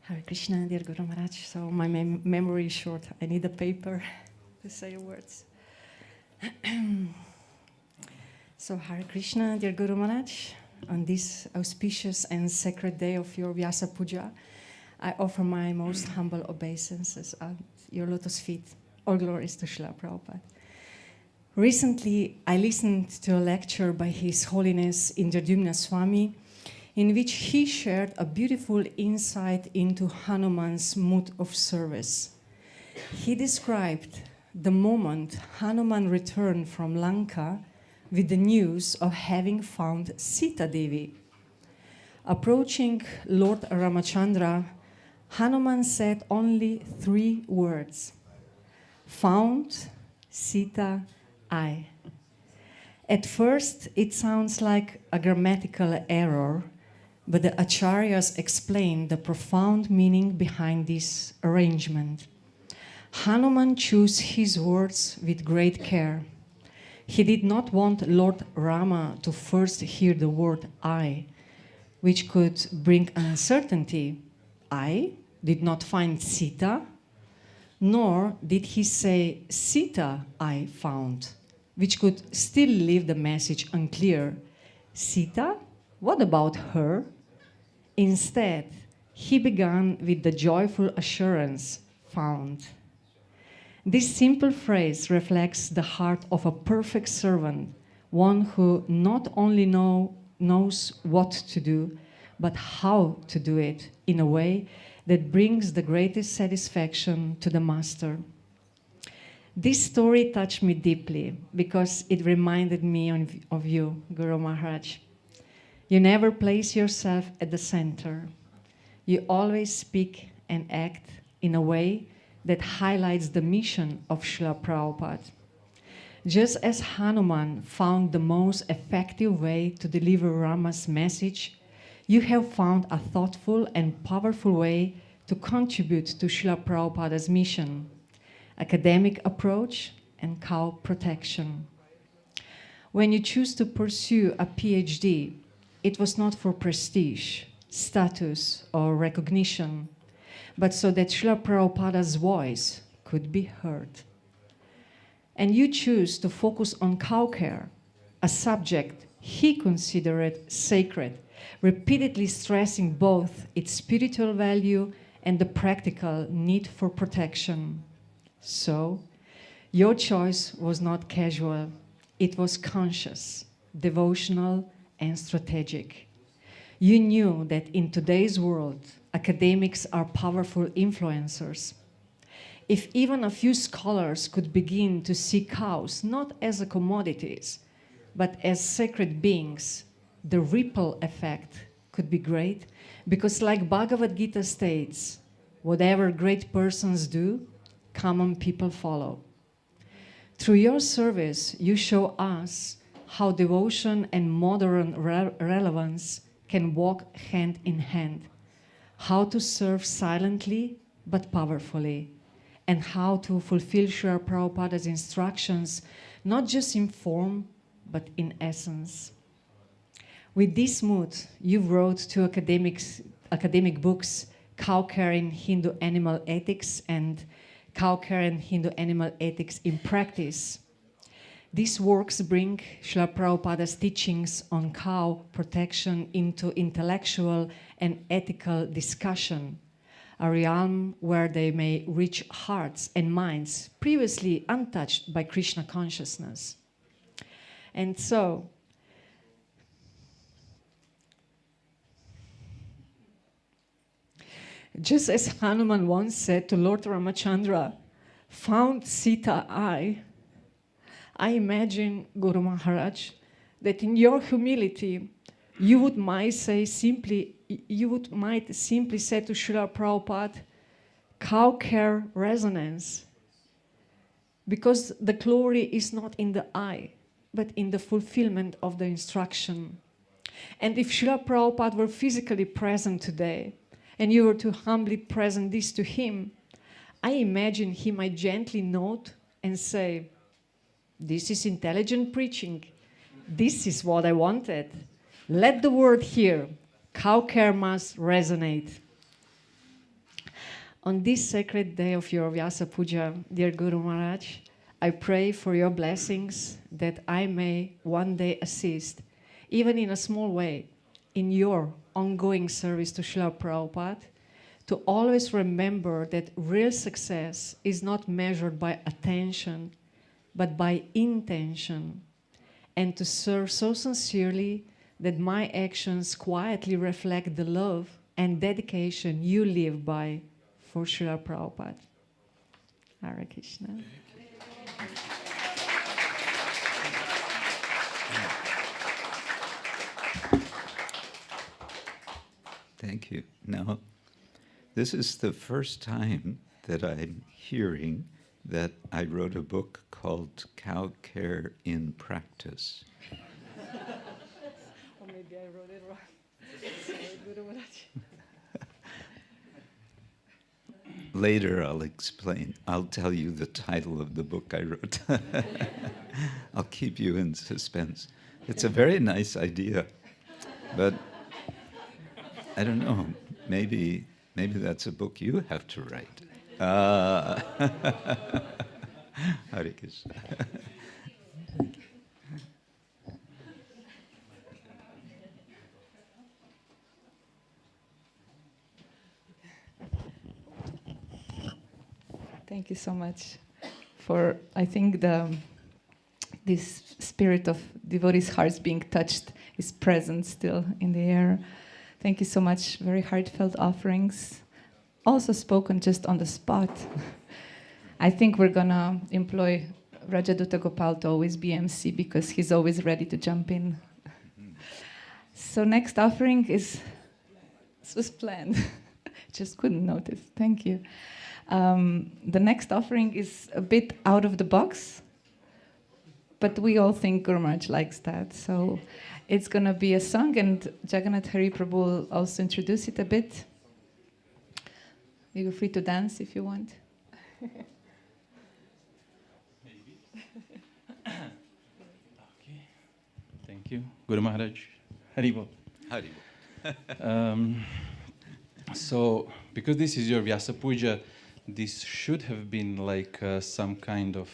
Hare Krishna, dear Guru Maharaj. So my memory is short. I need a paper to say words. So Hare Krishna, dear Guru Maharaj. On this auspicious and sacred day of your Vyasa Puja, I offer my most humble obeisances at your lotus feet. All glories to Srila Prabhupada. Recently, I listened to a lecture by His Holiness Jeden Swami, in which he shared a beautiful insight into Hanuman's mood of service. He described the moment Hanuman returned from Lanka with the news of having found Sita Devi. Approaching Lord Ramachandra, Hanuman said only 3 words: found, Sita, I. At first, it sounds like a grammatical error, but the Acharyas explain the profound meaning behind this arrangement. Hanuman chose his words with great care. He did not want Lord Rama to first hear the word I, which could bring uncertainty. I did not find Sita, nor did he say Sita I found, which could still leave the message unclear. Sita? What about her? Instead, he began with the joyful assurance, found. This simple phrase reflects the heart of a perfect servant, one who not only knows what to do, but how to do it in a way that brings the greatest satisfaction to the master. This story touched me deeply because it reminded me of you, Guru Maharaj. You never place yourself at the center. You always speak and act in a way that highlights the mission of Srila Prabhupada. Just as Hanuman found the most effective way to deliver Rama's message, you have found a thoughtful and powerful way to contribute to Srila Prabhupada's mission: academic approach and cow protection. When you choose to pursue a PhD, it was not for prestige, status, or recognition, but so that Srila Prabhupada's voice could be heard. And you choose to focus on cow care, a subject he considered sacred, repeatedly stressing both its spiritual value and the practical need for protection. So, your choice was not casual, it was conscious. devotional, and strategic. You knew that in today's world, academics are powerful influencers. If even a few scholars could begin to see cows not as a commodities, but as sacred beings, the ripple effect could be great, because like Bhagavad Gita states, whatever great persons do, common people follow. Through your service, you show us how devotion and modern relevance can walk hand in hand, how to serve silently but powerfully, and how to fulfill Srila Prabhupada's instructions, not just in form, but in essence. With this mood, you wrote two academic books, Cow Care in Hindu Animal Ethics and Cow Care and Hindu Animal Ethics in Practice. These works bring Srila Prabhupada's teachings on cow protection into intellectual and ethical discussion, a realm where they may reach hearts and minds previously untouched by Krishna consciousness. And so, just as Hanuman once said to Lord Ramachandra, "Found Sita I imagine, Guru Maharaj, that in your humility, you might simply say to Srila Prabhupada, cow care resonance, because the glory is not in the eye, but in the fulfillment of the instruction. And if Srila Prabhupada were physically present today, and you were to humbly present this to him, I imagine he might gently note and say, this is intelligent preaching. This is what I wanted. Let the word hear. Cow care must resonate. On this sacred day of your Vyasa Puja, dear Guru Maharaj, I pray for your blessings that I may one day assist, even in a small way, in your ongoing service to Srila Prabhupada, to always remember that real success is not measured by attention, but by intention, and to serve so sincerely that my actions quietly reflect the love and dedication you live by for Srila Prabhupada. Hare Krishna. Thank you. Now, this is the first time that I'm hearing that I wrote a book called Cow Care in Practice. Or maybe I wrote it wrong. Sorry, Guru Maharaj. Later I'll explain. I'll tell you the title of the book I wrote. I'll keep you in suspense. It's a very nice idea, but I don't know, maybe that's a book you have to write. Hare Krishna. Thank you so much for, I think, this spirit of devotees' hearts being touched is present still in the air. Thank you so much. Very heartfelt offerings. Also spoken just on the spot. I think we're going to employ Rajaduta Gopal to always be MC because he's always ready to jump in. So next offering is, this was planned. Just couldn't notice. Thank you. The next offering is a bit out of the box, but we all think Guru Maharaj likes that. So it's going to be a song, and Jagannath Hari Prabhu will also introduce it a bit. You're free to dance if you want. Maybe. Okay. Thank you. Guru Maharaj. Haribol. Haribol. So, because this is your Vyasa Puja, this should have been like some kind of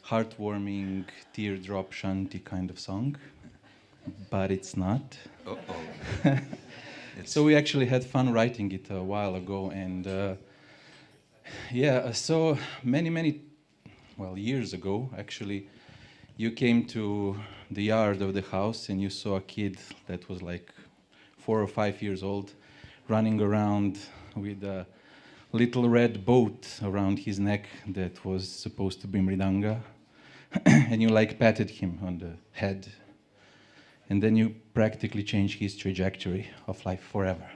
heartwarming, teardrop shanti kind of song, but it's not. Uh-oh. So we actually had fun writing it a while ago, and so many, years ago, actually, you came to the yard of the house and you saw a kid that was like 4 or 5 years old running around with a little red boat around his neck that was supposed to be mridanga. And you like patted him on the head. And then you practically changed his trajectory of life forever.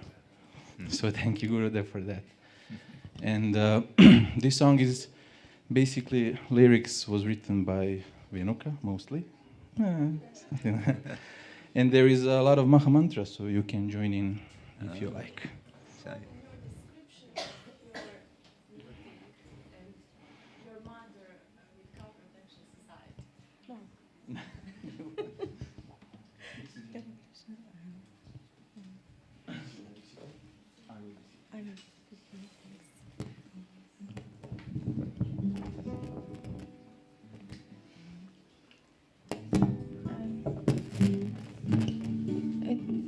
So thank you, Gurudev, for that. And this song is basically, lyrics was written by Venuka, mostly. And there is a lot of Maha Mantra, so you can join in if you like.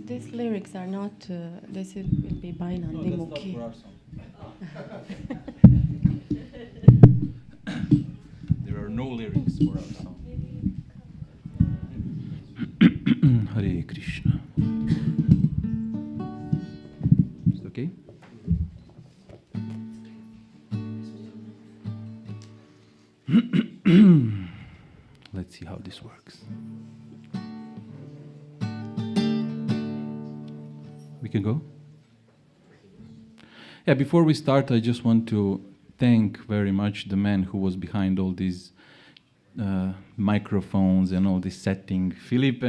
These lyrics are not, this will be Bainandi Mukhi. There are no lyrics for our song. Hare Krishna. Is it okay? Let's see how this works. We can go? Yeah, before we start, I just want to thank very much the man who was behind all these microphones and all this setting. Felipe,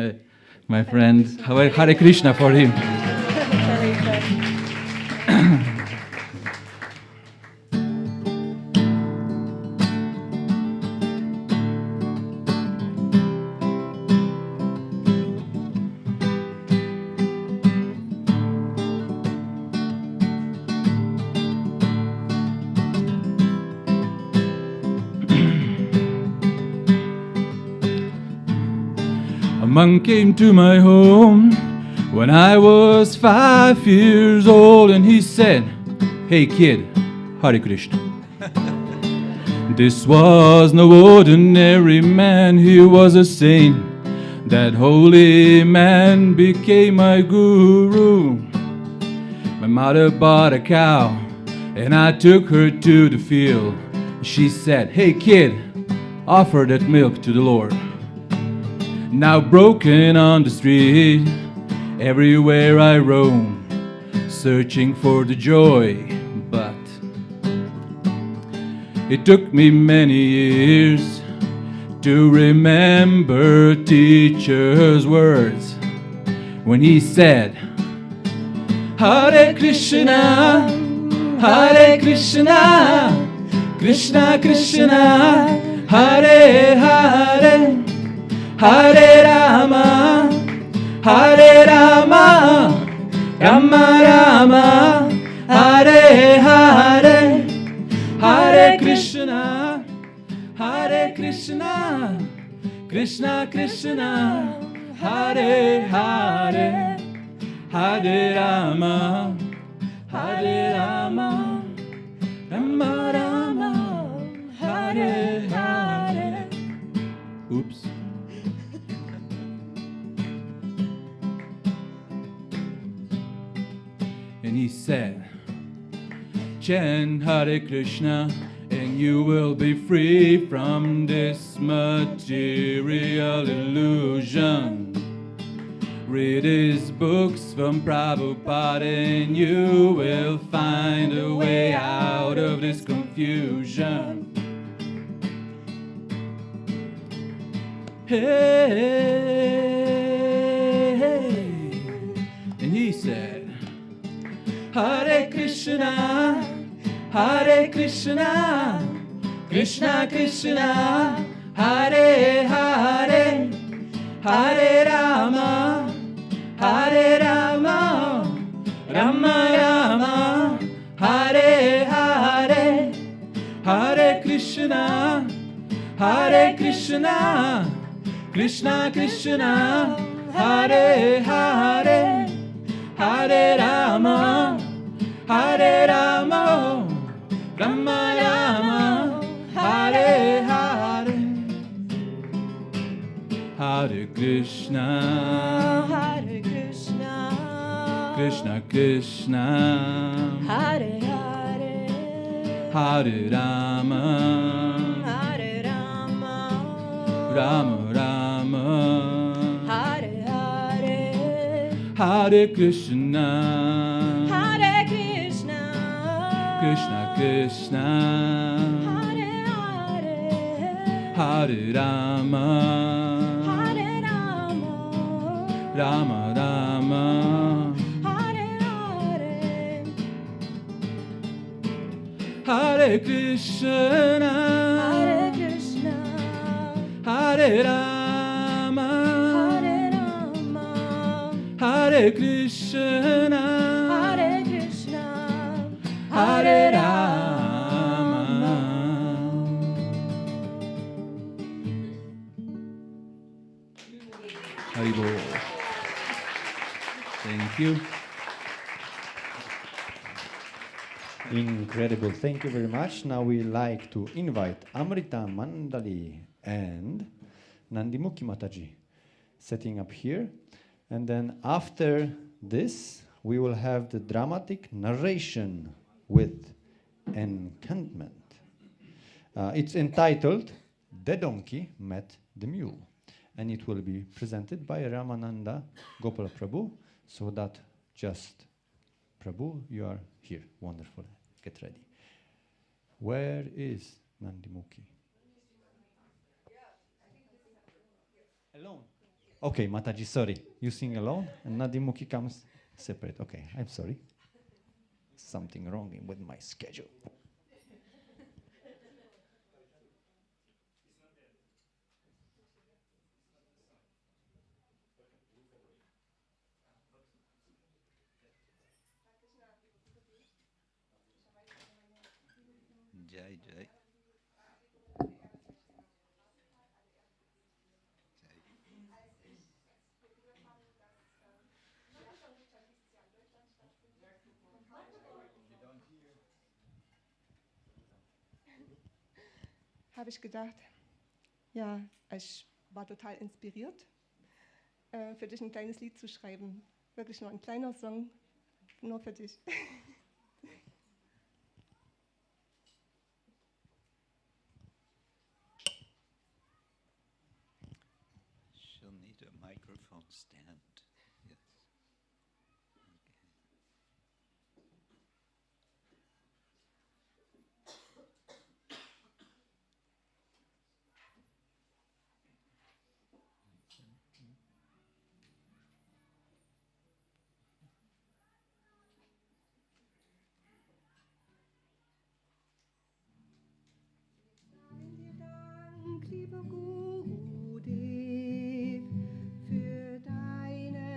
my friend, Hare Krishna for him. A monk came to my home when I was 5 years old, and he said, "Hey kid, Hare Krishna." This was no ordinary man, he was a saint. That holy man became my guru. My mother bought a cow and I took her to the field. She said, "Hey kid, offer that milk to the Lord." Now broken on the street, everywhere I roam, searching for the joy, but it took me many years to remember teacher's words when he said, "Hare Krishna, Hare Krishna, Krishna Krishna, Hare Hare, Hare Rama, Hare Rama, Rama Rama, Hare Hare, Hare Krishna, Hare Krishna, Krishna Krishna, Hare Hare, Hare Rama, Hare Rama, Rama Rama, Hare Hare." Oops. And he said, "Chant Hare Krishna and you will be free from this material illusion. Read his books from Prabhupada and you will find a way out of this confusion." Hey, and he said, "Hare Krishna, Hare Krishna, Krishna Krishna, Hare Hare, Hare Rama, Hare Rama, Rama Rama, Hare Hare, Hare Krishna, Hare Krishna, Krishna Krishna, Hare Hare, Hare Rama, Hare Rama, Rama Rama, Hare Hare." Hare Krishna, Hare Krishna, Krishna Krishna, Hare Hare, Hare Rama, Hare Rama, Rama Rama, Hare Hare, Hare Krishna, Hare Krishna, Krishna Krishna, Hare Hare, Hare Rama, Hare Rama, Rama Rama, Hare Hare, Hare Krishna, Hare Krishna, Hare Rama, Hare Rama, Hare Krishna, Hare Krishna, Hare Rama. Haribol. Thank you. Incredible. Thank you very much. Now we like to invite Amrita Mandali and Nandimukhi Mataji setting up here. And then after this, we will have the dramatic narration with enchantment. It's entitled The Donkey Met the Mule. And it will be presented by Ramananda Gopala Prabhu. So that just, Prabhu, you are here. Wonderful. Get ready. Where is Nandimukhi? Alone. Okay, Mataji, sorry. You sing alone and Nandimukhi comes separate. Okay, I'm sorry. Something wrong with my schedule. Jai Jai. Habe ich gedacht, ja, ich war total inspiriert, für dich ein kleines Lied zu schreiben. Wirklich nur ein kleiner Song, nur für dich. She'll need a microphone stand. Yes. Dank, lieber Gurudev, für deine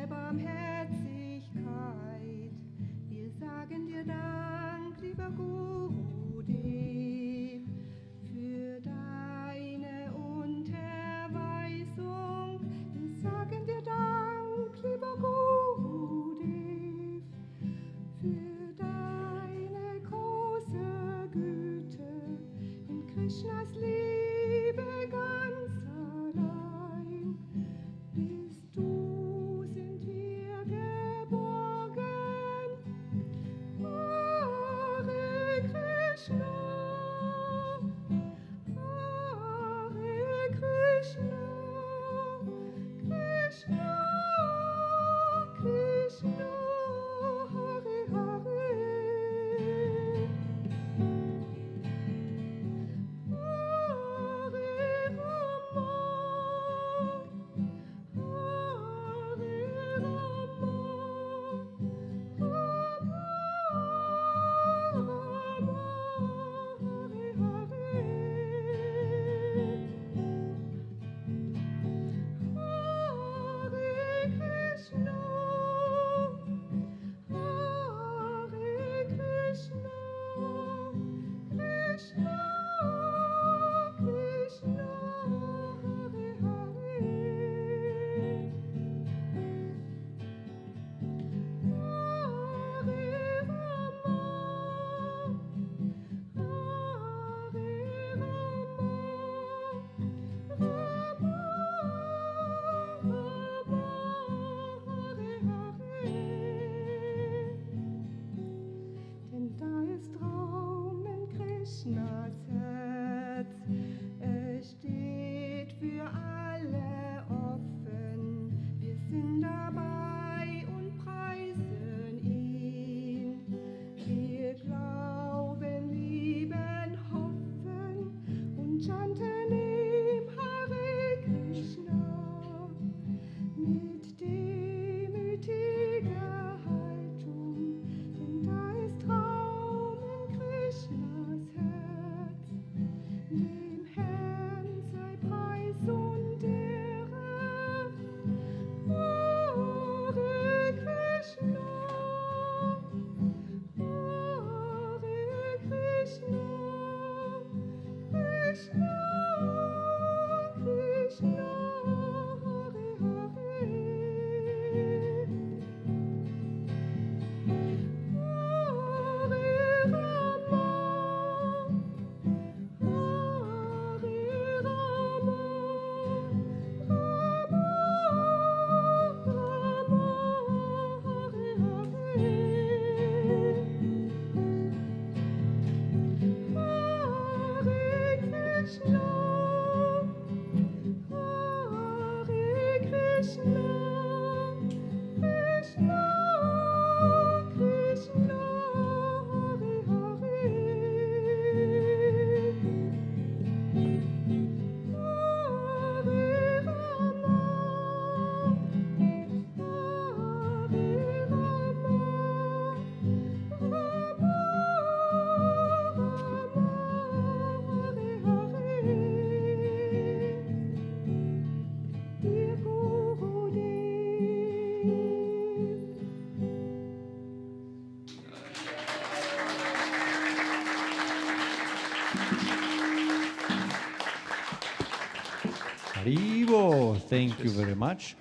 Haribo, thank you very much.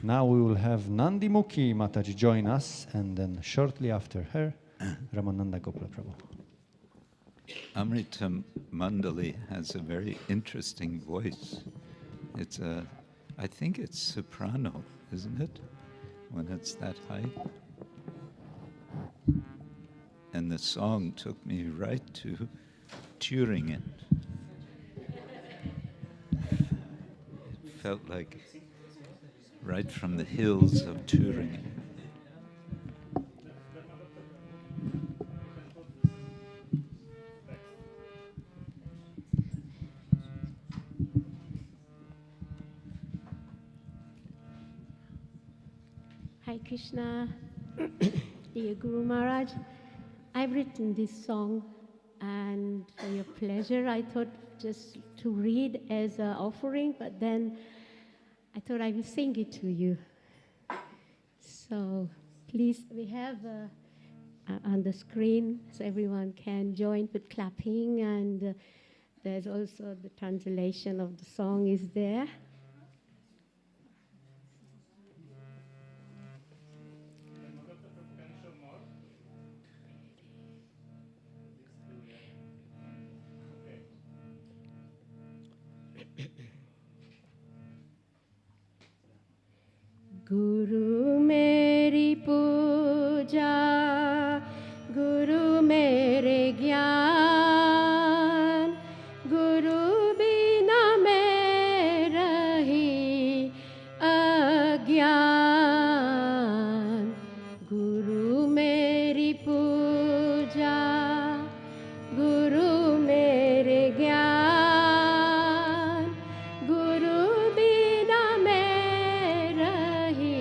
Now we will have Nandimukhi Mataji join us, and then shortly after her, Ramananda Gopala Prabhu. Amrita Mandali has a very interesting voice. It's I think it's soprano, isn't it? When it's that high. And the song took me right to Thüringen. It felt like right from the hills of Thüringen. Hi Krishna, dear Guru Maharaj. I've written this song, and for your pleasure, I thought just to read as an offering, but then I thought I will sing it to you. So please, we have on the screen, so everyone can join with clapping, and there's also the translation of the song is there. Guru meri puja, Guru mere gyan, Guru bina mein rahi agyan. Guru meri puja, Guru mere gyan, Guru bina mein rahi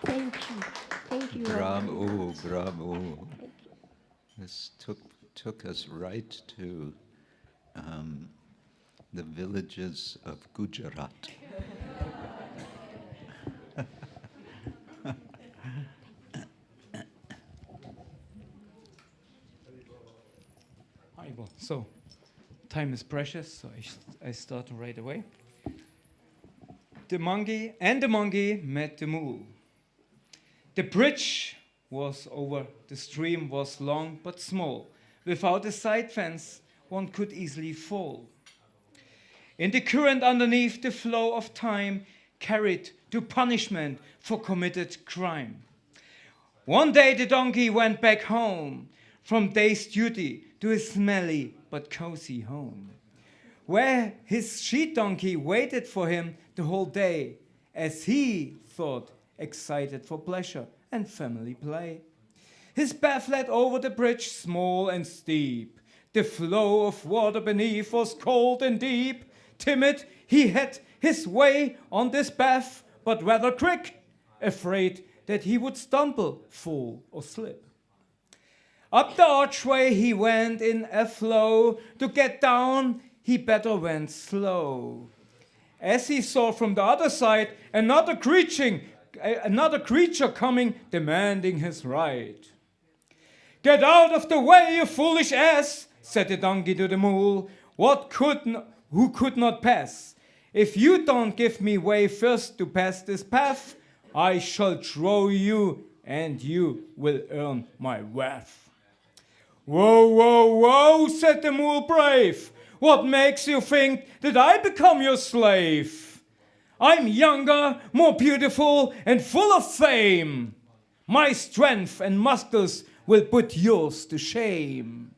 Thank you. Thank you. Bravo, bravo. This took us right to the villages of Gujarat. So, time is precious, so I start right away. The monkey met the mule. The bridge was over, the stream was long but small. Without a side fence, one could easily fall. In the current underneath, the flow of time carried to punishment for committed crime. One day the donkey went back home from day's duty to his smelly but cozy home, where his sheep-donkey waited for him the whole day, as he thought, excited for pleasure and family play. His path led over the bridge, small and steep. The flow of water beneath was cold and deep. Timid, he had his way on this path, but rather quick, afraid that he would stumble, fall, or slip. Up the archway he went in a flow. To get down, he better went slow. As he saw from the other side another creature coming, demanding his right. "Get out of the way, you foolish ass," said the donkey to the mule, who could not pass. "If you don't give me way first to pass this path, I shall throw you, and you will earn my wrath." "Whoa, whoa, whoa," said the mule brave. "What makes you think that I become your slave? I'm younger, more beautiful, and full of fame. My strength and muscles will put yours to shame."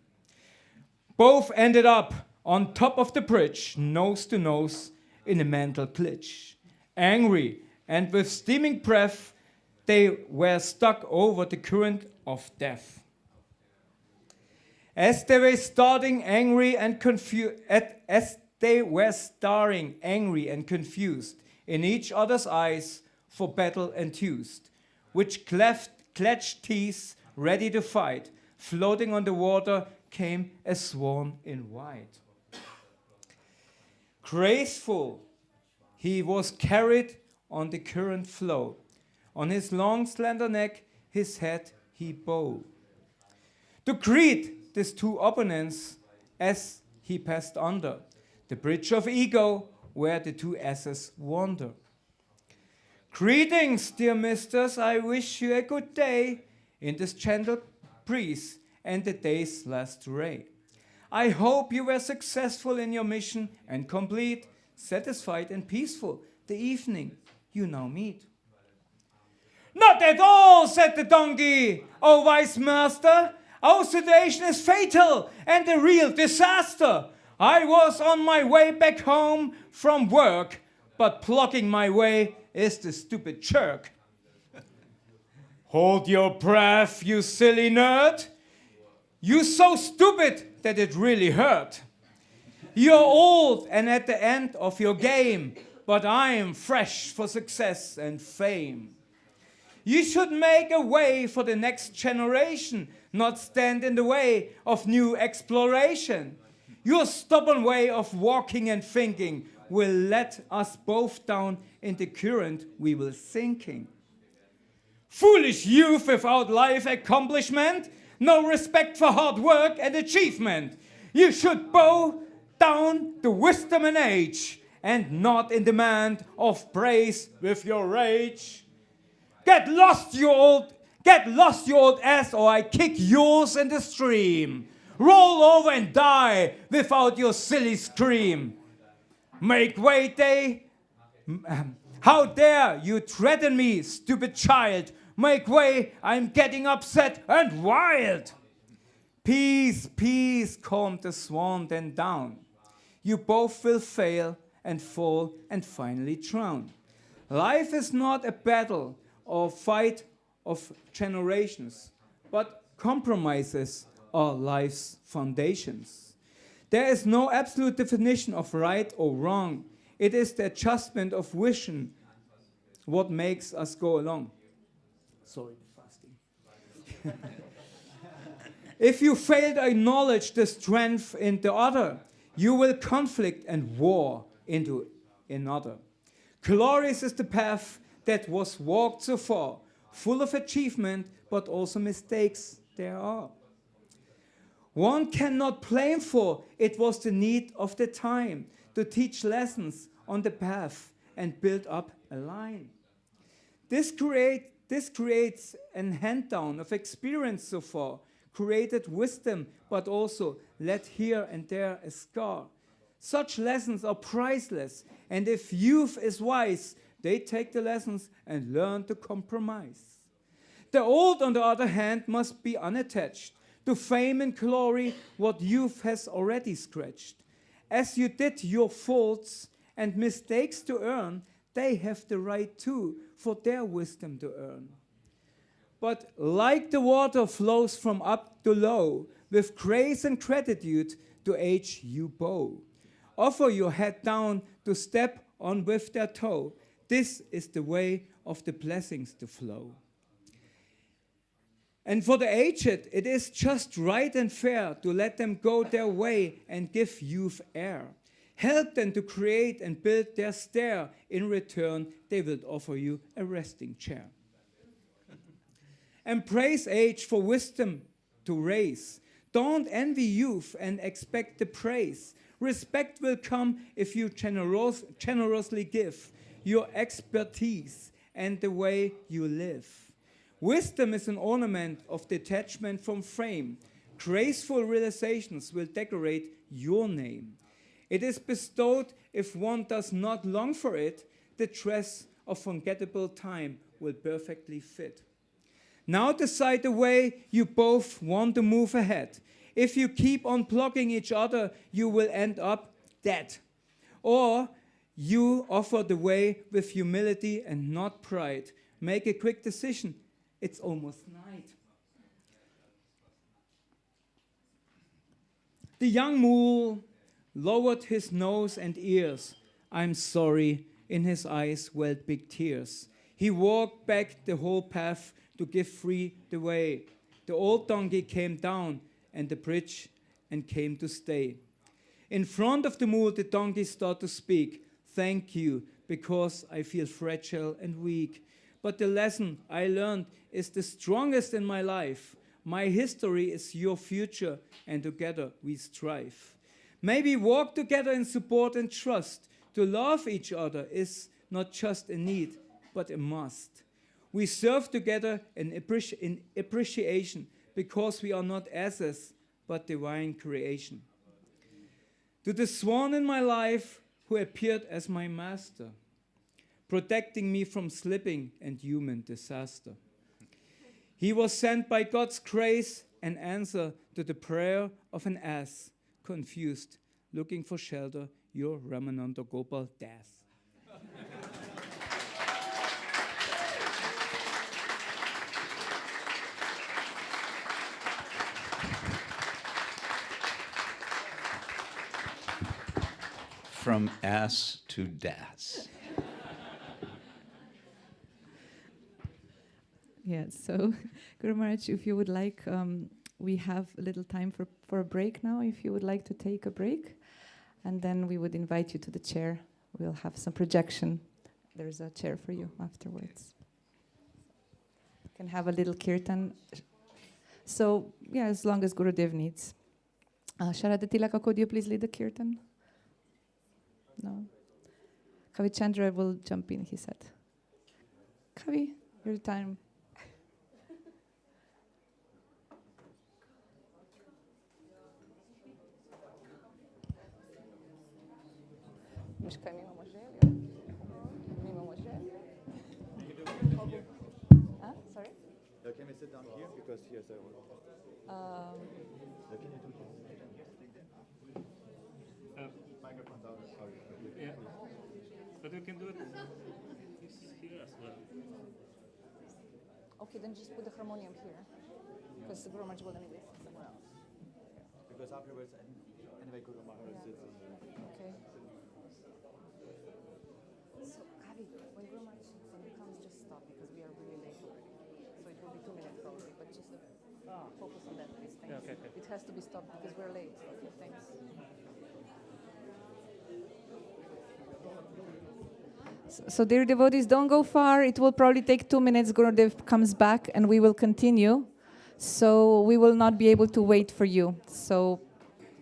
Both ended up on top of the bridge, nose to nose, in a mental glitch. Angry and with steaming breath, they were stuck over the current of death. As they were staring angry and confused in each other's eyes, for battle enthused, which clenched teeth ready to fight, floating on the water came a swan in white. Graceful, he was carried on the current flow. On his long slender neck, his head he bowed. To greet these two opponents as he passed under the bridge of ego, where the two asses wander. "Greetings, dear misters, I wish you a good day in this gentle breeze and the day's last ray. I hope you were successful in your mission and complete, satisfied and peaceful the evening you now meet." "Not at all," said the donkey, "O wise master. Our situation is fatal and a real disaster. I was on my way back home from work, but blocking my way is the stupid jerk." "Hold your breath, you silly nerd. You're so stupid that it really hurt. You're old and at the end of your game, but I am fresh for success and fame. You should make a way for the next generation, not stand in the way of new exploration. Your stubborn way of walking and thinking will let us both down in the current we will sinking. Foolish youth without life accomplishment, no respect for hard work and achievement. You should bow down to wisdom and age, and not in demand of praise with your rage. Get lost, you old ass, or I kick yours in the stream. Roll over and die without your silly scream. Make way, how dare you threaten me, stupid child? Make way, I'm getting upset and wild." "Peace, peace," calmed the swan then down. "You both will fail and fall and finally drown. Life is not a battle or fight of generations, but compromises are life's foundations. There is no absolute definition of right or wrong. It is the adjustment of vision what makes us go along. Sorry, the fasting. If you fail to acknowledge the strength in the other, you will conflict and war into another. Glorious is the path that was walked so far, full of achievement, but also mistakes there are. One cannot blame for it was the need of the time to teach lessons on the path and build up a line. This creates a hand-down of experience so far, created wisdom, but also led here and there a scar. Such lessons are priceless, and if youth is wise, they take the lessons and learn to compromise. The old, on the other hand, must be unattached to fame and glory what youth has already scratched. As you did your faults and mistakes to earn, they have the right too for their wisdom to earn. But like the water flows from up to low, with grace and gratitude to age you bow. Offer your head down to step on with their toe. This is the way of the blessings to flow. And for the aged, it is just right and fair to let them go their way and give youth air. Help them to create and build their stair. In return, they will offer you a resting chair. And praise age for wisdom to raise. Don't envy youth and expect the praise. Respect will come if you generously give your expertise and the way you live. Wisdom is an ornament of detachment from fame. Graceful realizations will decorate your name. It is bestowed if one does not long for it. The dress of forgettable time will perfectly fit. Now decide the way you both want to move ahead. If you keep on blocking each other, you will end up dead. Or you offer the way with humility and not pride. Make a quick decision. It's almost night. The young mule lowered his nose and ears. I'm sorry, in his eyes welled big tears. He walked back the whole path to give free the way. The old donkey came down and the bridge and came to stay. In front of the mule, the donkey started to speak. Thank you, because I feel fragile and weak. But the lesson I learned is the strongest in my life. My history is your future, and together we strive. Maybe walk together in support and trust. To love each other is not just a need, but a must. We serve together in appreciation, because we are not asses, but divine creation. To the swan in my life who appeared as my master, protecting me from slipping and human disaster. He was sent by God's grace, an answer to the prayer of an ass, confused, looking for shelter, your Ramananda Gopal Das. From ass to das. Yeah, so Guru Maharaj, if you would like, we have a little time for a break now, if you would like to take a break. And then we would invite you to the chair. We'll have some projection. There's a chair for you afterwards. You can have a little kirtan. So, yeah, as long as Gurudev needs. Sharada Tilaka, could you please lead the kirtan? No? Kavi Chandra will jump in, he said. Kavi, your time. Sorry? Can we sit down here? Because here's a... Microphone's out. Yeah. But we can do it here as well. Okay, then just put the harmonium here. Because the Guru Maharaj will anyway sit somewhere else. Because afterwards, anyway, Guru Maharaj sits in the... Okay. So, Kavi, when Guru Maharaj comes, just stop because we are really late already. but just focus on that, please. Thanks. Yeah, okay. It has to be stopped because we're late. Okay, thanks. So dear devotees, don't go far. It will probably take 2 minutes. Gurudev comes back and we will continue. So we will not be able to wait for you. So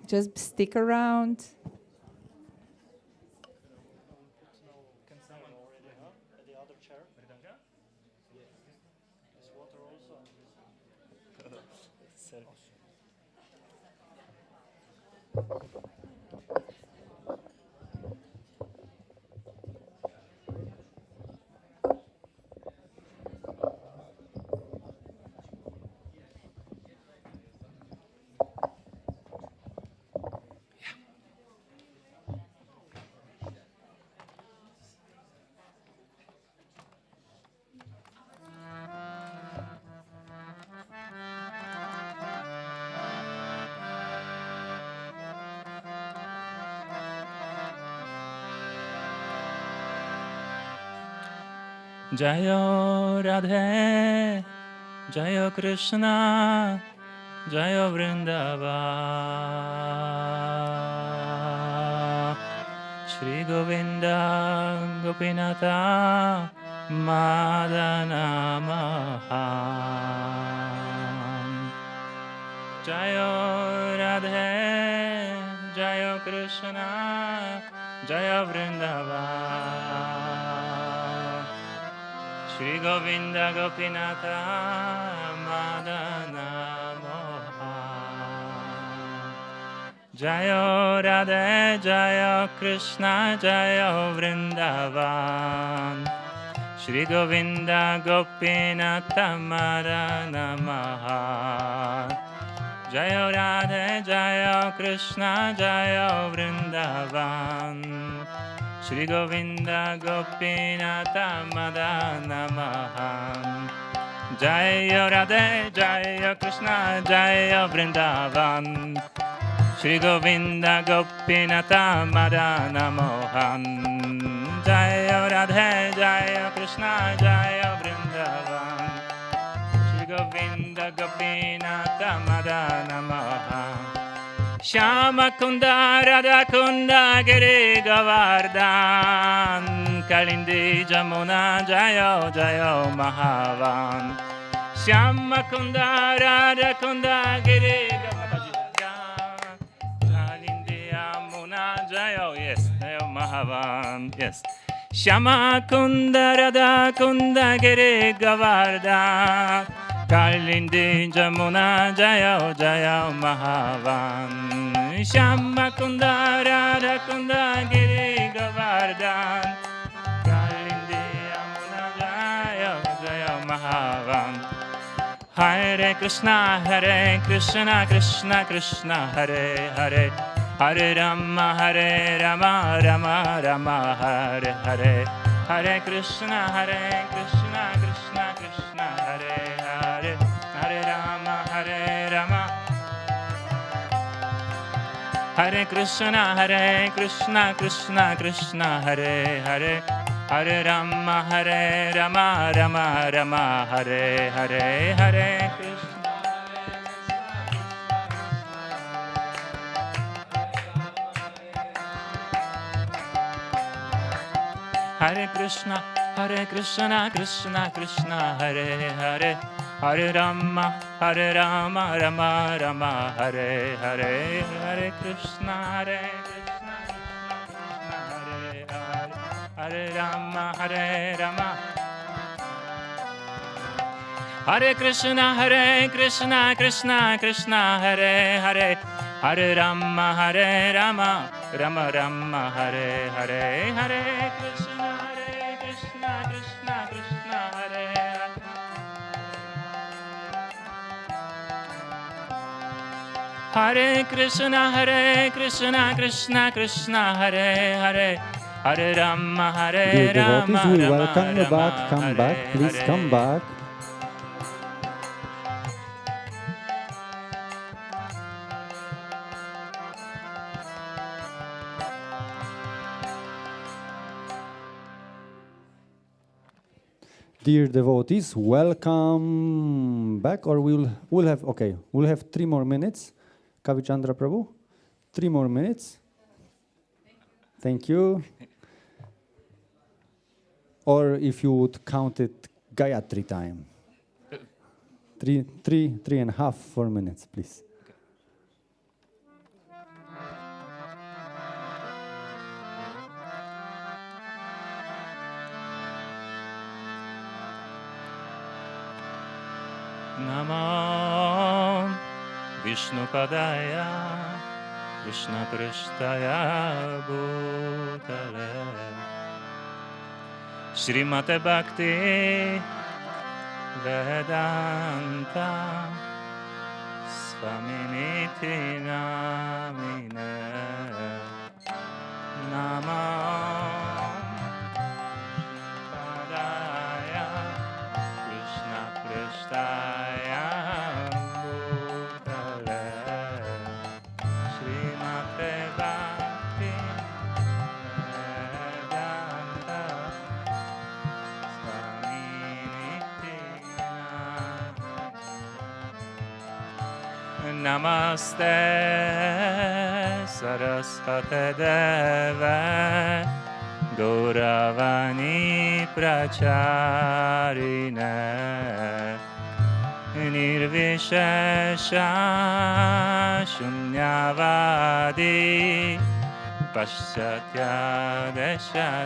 just stick around. Jayo Radhe, Jayo Krishna, Jayo Vrindavan, Shri Govinda Gopinatha Madana Mahan. Jayo Radhe, Jayo Krishna, Jayo Vrindavan, Shri Govinda Gopinatha Madana Mohan. Jayo Radhe, Jayo Krishna, Jayo Vrindavan, Shri Govinda Gopinatha Madana Mohan. Jayo Radhe, Jayo Krishna, Jayo Vrindavan, Shri Govinda Gopinatha Madana Mahan. Jayo Radhe, Jayo Krishna, Jayo Vrindavan, Shri Govinda Gopinatha Madana Mohan. Jayo Radhe, Jayo Krishna, Jayo Vrindavan, Shri Govinda Gopinatha Madana Mohan. Shama Kunda Radha Kunda Giri Govardhan, Kalindi Jamuna Jayo Jayo Mahavan. Shama Kunda Radha Kunda Giri Govardhan, Kalindi Jamuna Jayo, yes, Jayo Mahavan, yes. Shama Kunda Radha Kunda Giri Govardhan, Kalindi Jamuna Jayo Jayo Mahavan. Shama Kunda Radha Kunda Giri Govardhan, Kalindi Jamuna Jayo Jayo Mahavan. Hare Krishna, Krishna Krishna, Hare Hare, Hare Rama, Rama Rama, Hare Hare. Hare Krishna, Krishna Krishna, Hare Hare, Hare Rama, Hare Krishna, Krishna, Hare Hare, Hare Rama, Rama, Hare Hare, Hare Krishna. Hare Krishna, Krishna Krishna, Hare Hare, Hare Rama, Rama, Hare Hare, Hare Krishna, Krishna, Hare Hare, Hare Rama, Hare Krishna, Krishna, Hare Hare, Hare Rama, Rama, Hare Hare, Hare Krishna, Krishna, Hare Hare. Hare Krishna, Krishna, Hare Hare, Hare Rama, Dear devotees, we welcome you back. Come Hare back, please Hare. come back. Dear devotees, welcome back, or we'll have 3 more minutes. Kavichandra Prabhu, 3 more minutes. Thank you. Or if you would count it Gayatri time. 3.5, 4 minutes, please. Namo Vishnu Padaya Krishna Prishtaya Bhutale Srimate Bhakti Vedanta Svaminiti Namine Namo Padaya Krishna Prishtaya Bhutale Srimate Bhakti Vedanta Namaste Sarasvate Deve Gauravani Pracharine Nirvishesha Shunyavadi Paschatya Deshatarine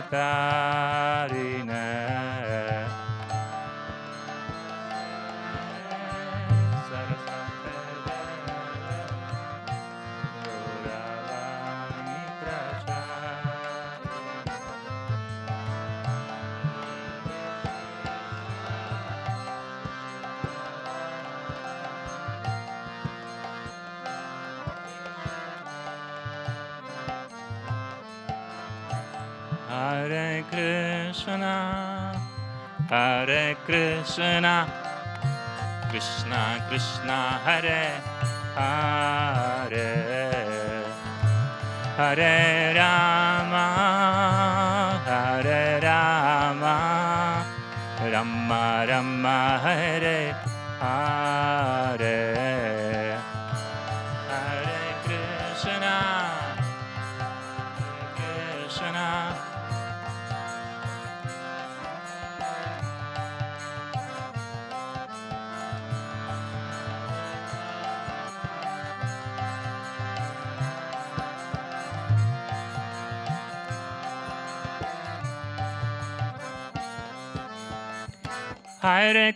Hare Krishna, Krishna Krishna, Hare Hare, Hare Rama, Rama Rama, Hare Hare, Hare Krishna, Krishna. Hare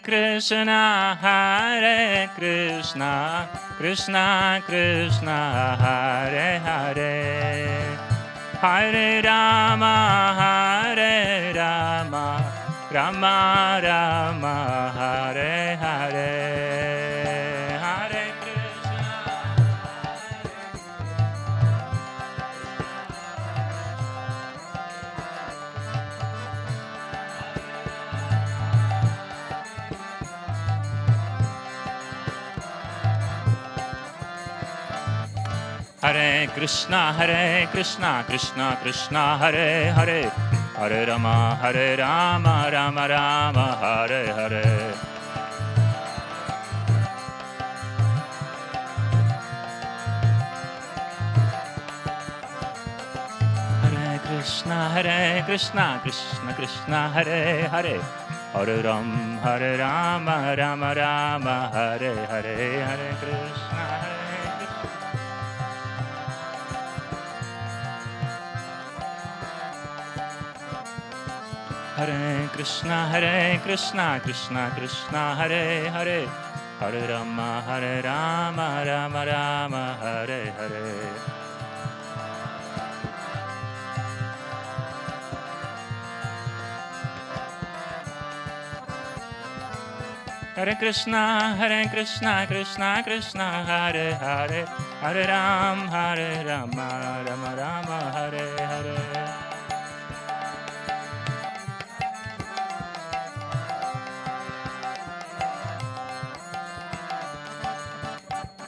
Krishna, Krishna Krishna, Hare Hare, Hare Rama, Rama Rama, Hare Hare, Hare Krishna. Hare Krishna, Krishna Krishna, Hare Hare, Hare Rama, Rama Rama, Hare Hare. Hare Krishna, Krishna Krishna, Hare Hare, Hare Rama, Rama Rama, Hare Hare, Hare Krishna, Hare Krishna, Krishna Krishna, Hare Hare, Hare Rama, Rama Rama, Hare Hare. Hare Krishna, Krishna Krishna, Hare Hare, Hare Rama, Rama Rama, Hare Hare.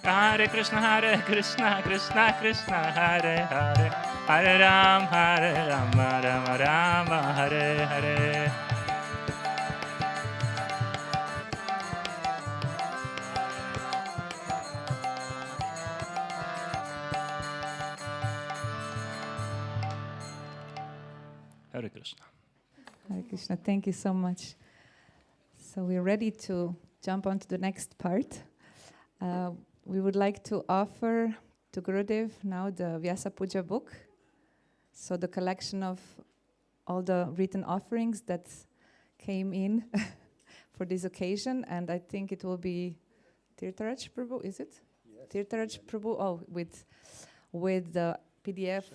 Hare Krishna, Krishna Hare Hare, Hare Rama, Rama Rama, Hare Hare. Hare Krishna. Hare Krishna, thank you so much. So we're ready to jump on to the next part. We would like to offer to Gurudev now the Vyasa Puja book. So the collection of all the written offerings that came in for this occasion. And I think it will be Tirtharaj Prabhu, is it? Yes. Tirtharaj Prabhu, with the PDF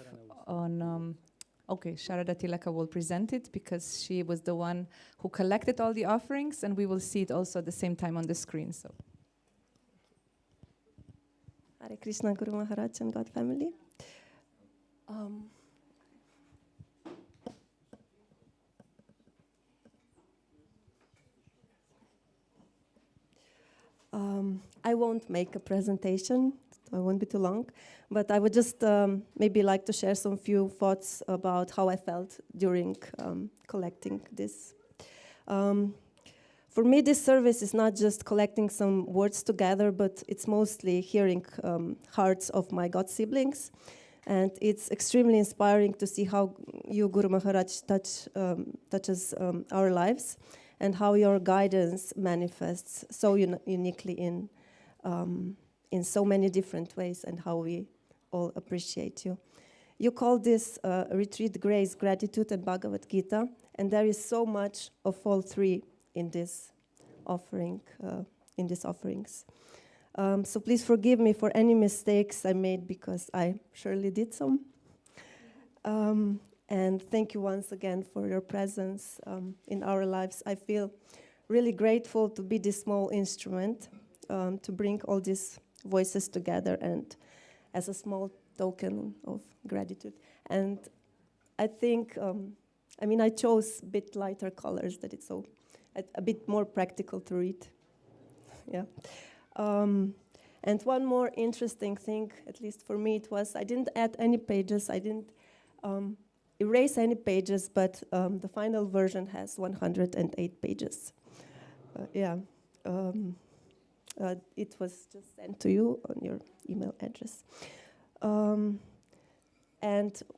on... Okay, Sharada Tilaka will present it because she was the one who collected all the offerings, and we will see it also at the same time on the screen. So, Hare Krishna, Guru Maharaj and God family. I won't make a presentation. I won't be too long, but I would just maybe like to share some few thoughts about how I felt during collecting this. For me, this service is not just collecting some words together, but it's mostly hearing hearts of my God siblings. And it's extremely inspiring to see how you, Guru Maharaj, touches our lives and how your guidance manifests so uniquely in so many different ways, and how we all appreciate you. You call this retreat grace, gratitude, and Bhagavad Gita, and there is so much of all three in this offering, in these offerings. So please forgive me for any mistakes I made, because I surely did some. And thank you once again for your presence in our lives. I feel really grateful to be this small instrument, to bring all these voices together, and as a small token of gratitude. And I think, I chose a bit lighter colors, that it's so a bit more practical to read. Yeah. And one more interesting thing, at least for me, it was I didn't add any pages, I didn't erase any pages, but the final version has 108 pages. It was just sent to you on your email address. And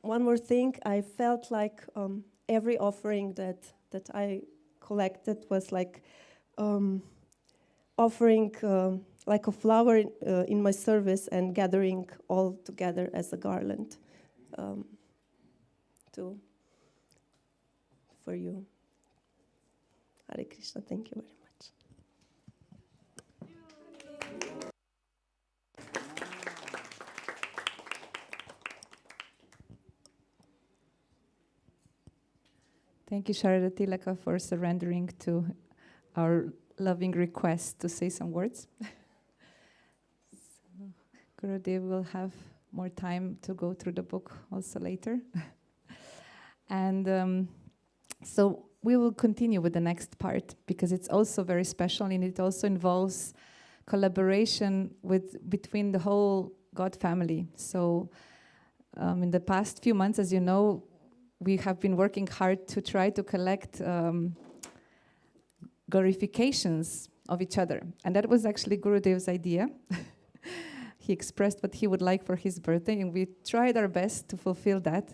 one more thing, I felt like every offering that I collected was like offering like a flower in my service and gathering all together as a garland for you. Hare Krishna, thank you very much. thank you, Sharada Tilaka, for surrendering to our loving request to say some words. So, Gurudev will have more time to go through the book also later. And so we will continue with the next part, because it's also very special, and it also involves collaboration between the whole God family. So in the past few months, as you know, we have been working hard to try to collect glorifications of each other. And that was actually Gurudev's idea. He expressed what he would like for his birthday, and we tried our best to fulfill that.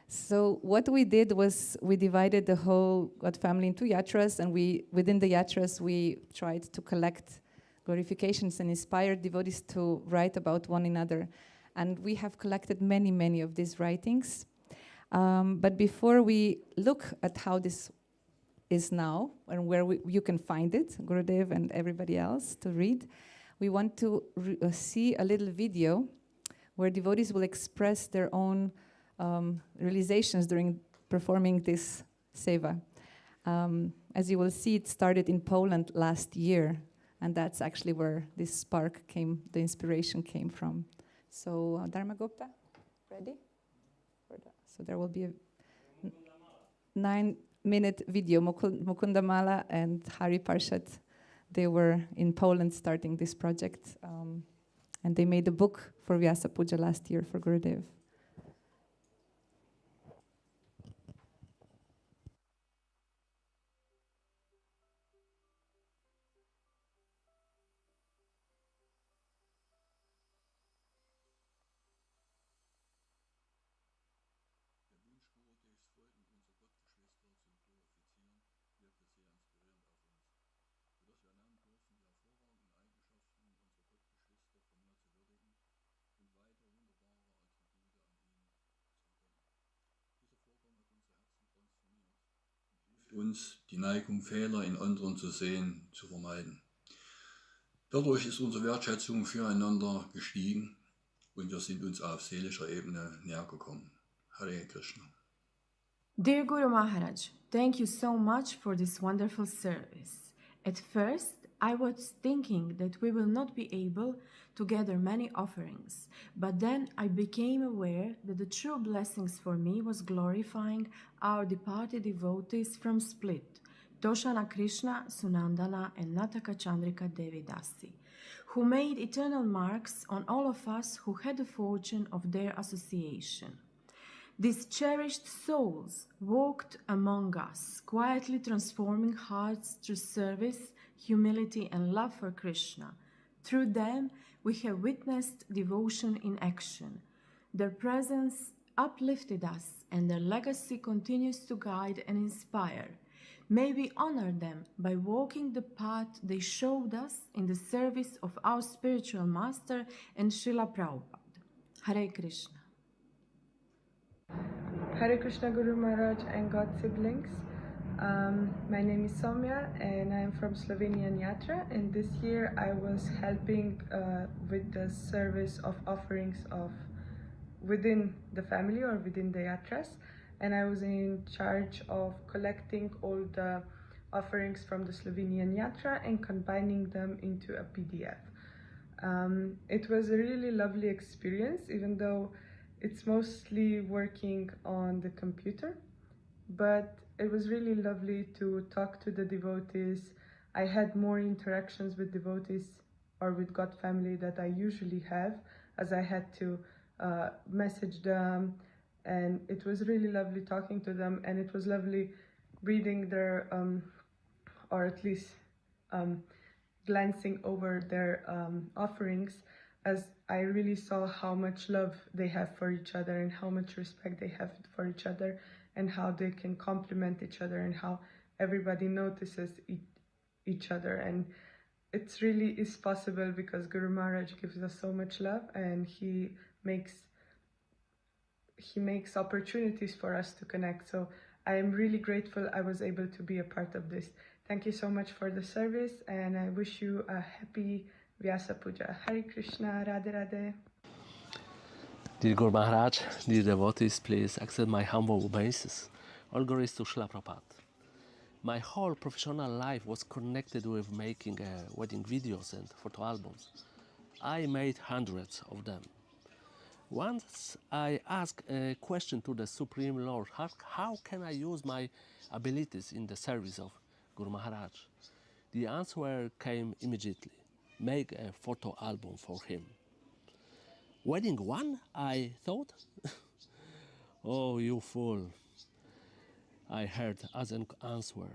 So what we did was we divided the whole God family into yatras, and within the yatras we tried to collect glorifications and inspire devotees to write about one another. And we have collected many, many of these writings. But before we look at how this is now and where you can find it, Gurudev and everybody else, to read, we want to see a little video where devotees will express their own realizations during performing this seva. As you will see, it started in Poland last year, and that's actually where this spark came, the inspiration came from. So, Dharma Gupta, ready? So there will be a 9-minute video. Mukunda Mala and Hari Parshad, they were in Poland starting this project, and they made a book for Vyasa Puja last year for Gurudev. Der Wunsch Gottes folgen unser Gott uns die Neigung, Fehler in anderen zu sehen, zu vermeiden. Dadurch ist unsere Wertschätzung füreinander gestiegen und wir sind uns auf seelischer Ebene näher gekommen. Hare Krishna. Dear Guru Maharaj, thank you so much for this wonderful service. At first, I was thinking that we will not be able to gather many offerings, but then I became aware that the true blessings for me was glorifying our departed devotees from Split, Toshana Krishna, Sunandana, and Nataka Chandrika Devi Dasi, who made eternal marks on all of us who had the fortune of their association. These cherished souls walked among us, quietly transforming hearts through service, humility, and love for Krishna. Through them, we have witnessed devotion in action. Their presence uplifted us, and their legacy continues to guide and inspire. May we honor them by walking the path they showed us in the service of our spiritual master and Srila Prabhupada. Hare Krishna. Hare Krishna Guru Maharaj and God siblings. My name is Somya and I am from Slovenian Yatra, and this year I was helping with the service of offerings of within the family or within the Yatras, and I was in charge of collecting all the offerings from the Slovenian Yatra and combining them into a PDF. It was a really lovely experience, even though it's mostly working on the computer, but it was really lovely to talk to the devotees. I had more interactions with devotees or with God family that I usually have, as I had to message them, and it was really lovely talking to them, and it was lovely reading their, or at least glancing over their offerings, as I really saw how much love they have for each other and how much respect they have for each other and how they can complement each other and how everybody notices each other. And it really is possible because Guru Maharaj gives us so much love, and he makes opportunities for us to connect. So I am really grateful I was able to be a part of this. Thank you so much for the service, and I wish you a happy Vyasa Puja. Hare Krishna, Radhe Radhe. Dear Guru Maharaj, dear devotees, please accept my humble obeisances. All glories to Srila Prabhupada. My whole professional life was connected with making wedding videos and photo albums. I made hundreds of them. Once I asked a question to the Supreme Lord, how can I use my abilities in the service of Guru Maharaj? The answer came immediately. Make a photo album for him. Wedding one, I thought? Oh, you fool, I heard as an answer.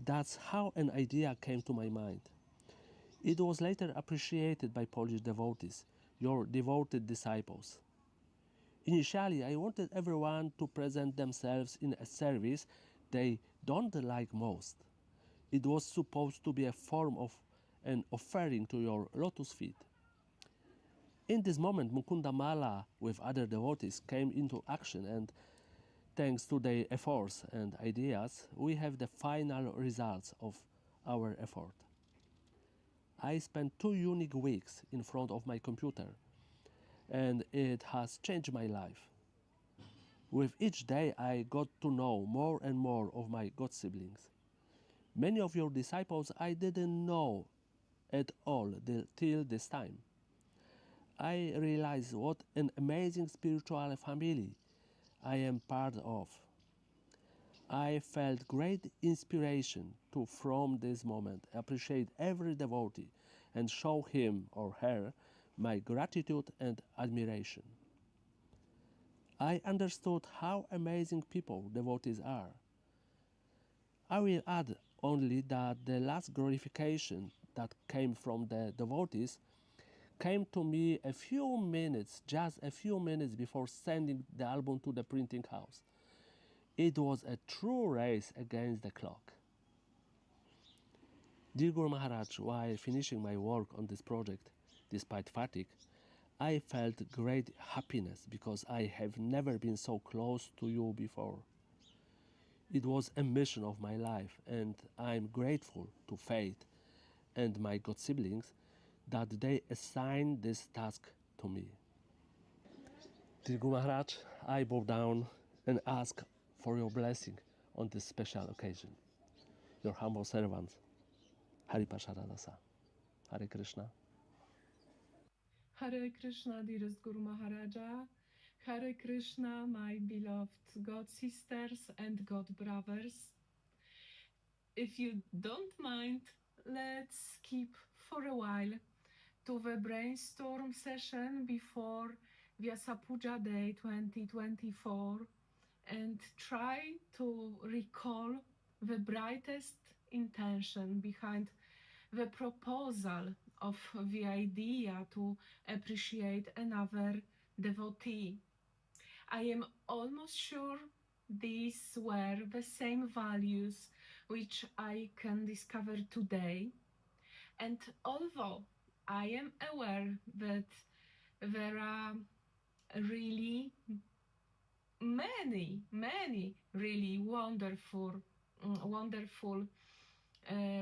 That's how an idea came to my mind. It was later appreciated by Polish devotees, your devoted disciples. Initially, I wanted everyone to present themselves in a service they don't like most. It was supposed to be a form of an offering to your lotus feet. In this moment, Mukunda Mala with other devotees came into action, and thanks to their efforts and ideas, we have the final results of our effort. I spent 2 unique weeks in front of my computer, and it has changed my life. With each day, I got to know more and more of my God siblings. Many of your disciples I didn't know at all till this time. I realized what an amazing spiritual family I am part of. I felt great inspiration to, from this moment, appreciate every devotee and show him or her my gratitude and admiration. I understood how amazing people devotees are. I will add only that the last glorification that came from the devotees came to me just a few minutes before sending the album to the printing house. It was a true race against the clock. Dear Guru Maharaj, while finishing my work on this project, despite fatigue, I felt great happiness because I have never been so close to you before. It was a mission of my life, and I'm grateful to Faith and my god siblings that they assigned this task to me. Dear Guru Maharaj, I bow down and ask for your blessing on this special occasion. Your humble servant, Haripasharadasa. Hare Krishna. Hare Krishna, dearest Guru Maharaja. Hare Krishna, my beloved God sisters and God brothers. If you don't mind, let's keep for a while to the brainstorm session before Vyasa Puja Day 2024 and try to recall the brightest intention behind the proposal of the idea to appreciate another devotee. I am almost sure these were the same values which I can discover today. And although I am aware that there are really many really wonderful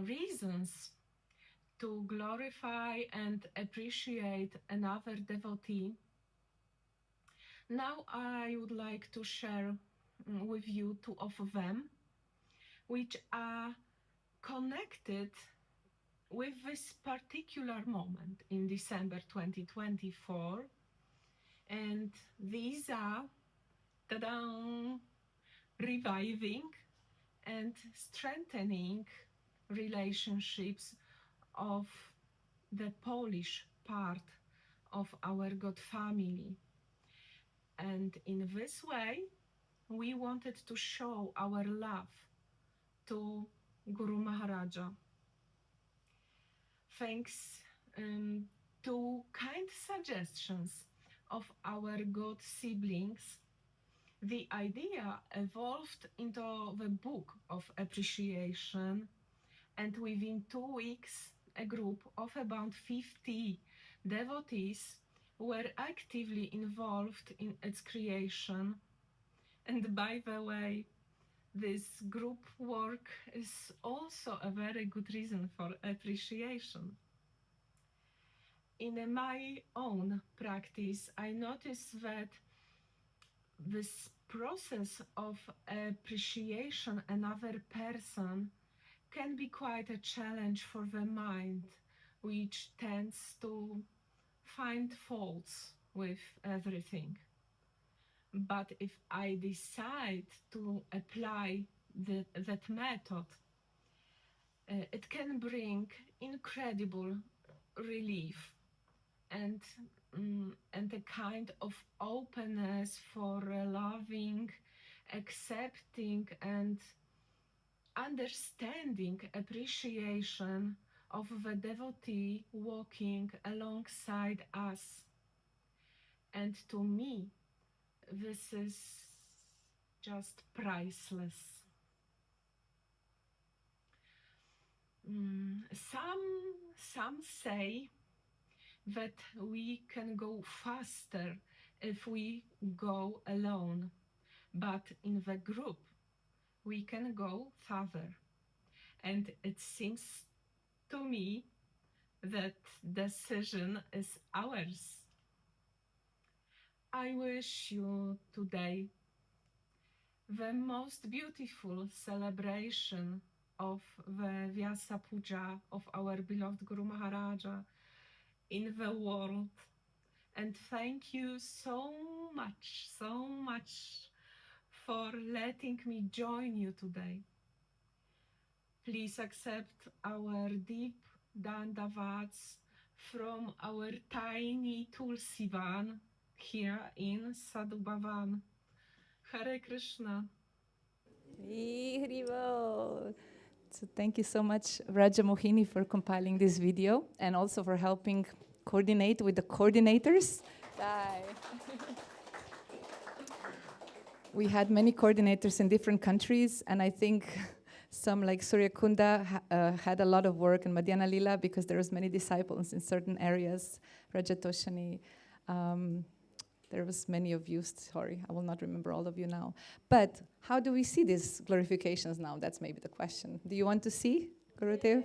reasons to glorify and appreciate another devotee, now I would like to share with you two of them, which are connected with this particular moment in December 2024. And these are reviving and strengthening relationships of the Polish part of our God family. And in this way, we wanted to show our love to Guru Maharaja. Thanks to kind suggestions of our God siblings, the idea evolved into the book of appreciation, and within 2 weeks, a group of about 50 devotees were actively involved in its creation. And by the way, this group work is also a very good reason for appreciation. In my own practice, I noticed that this process of appreciation another person can be quite a challenge for the mind, which tends to find faults with everything. But if I decide to apply that method, it can bring incredible relief and a kind of openness for loving, accepting, and understanding appreciation of the devotee walking alongside us. And to me, this is just priceless. Some say that we can go faster if we go alone, but in the group we can go further. And it seems to me that decision is ours. I wish you today the most beautiful celebration of the Vyasa Puja of our beloved Guru Maharaja in the world. And thank you so much for letting me join you today. Please accept our deep dandavats from our tiny Tulsi van here in Sadhu Bhavan. Hare Krishna. So thank you so much, Raja Mohini, for compiling this video and also for helping coordinate with the coordinators. Bye. We had many coordinators in different countries, and I think some like Surya Kunda had a lot of work in Madhyana Lila because there was many disciples in certain areas, Rajatoshani. There was many of you, sorry, I will not remember all of you now. But how do we see these glorifications now? That's maybe the question. Do you want to see, Gurudev?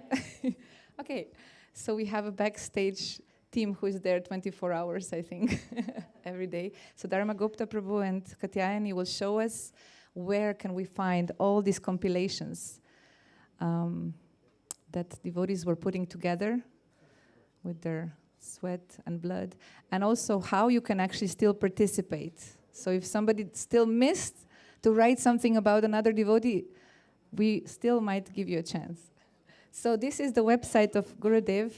Okay, so we have a backstage team who is there 24 hours, I think, every day. So Dharma Gupta Prabhu and Katyayani will show us where can we find all these compilations that devotees were putting together with their sweat and blood, and also how you can actually still participate. So if somebody still missed to write something about another devotee, we still might give you a chance. So this is the website of Gurudev,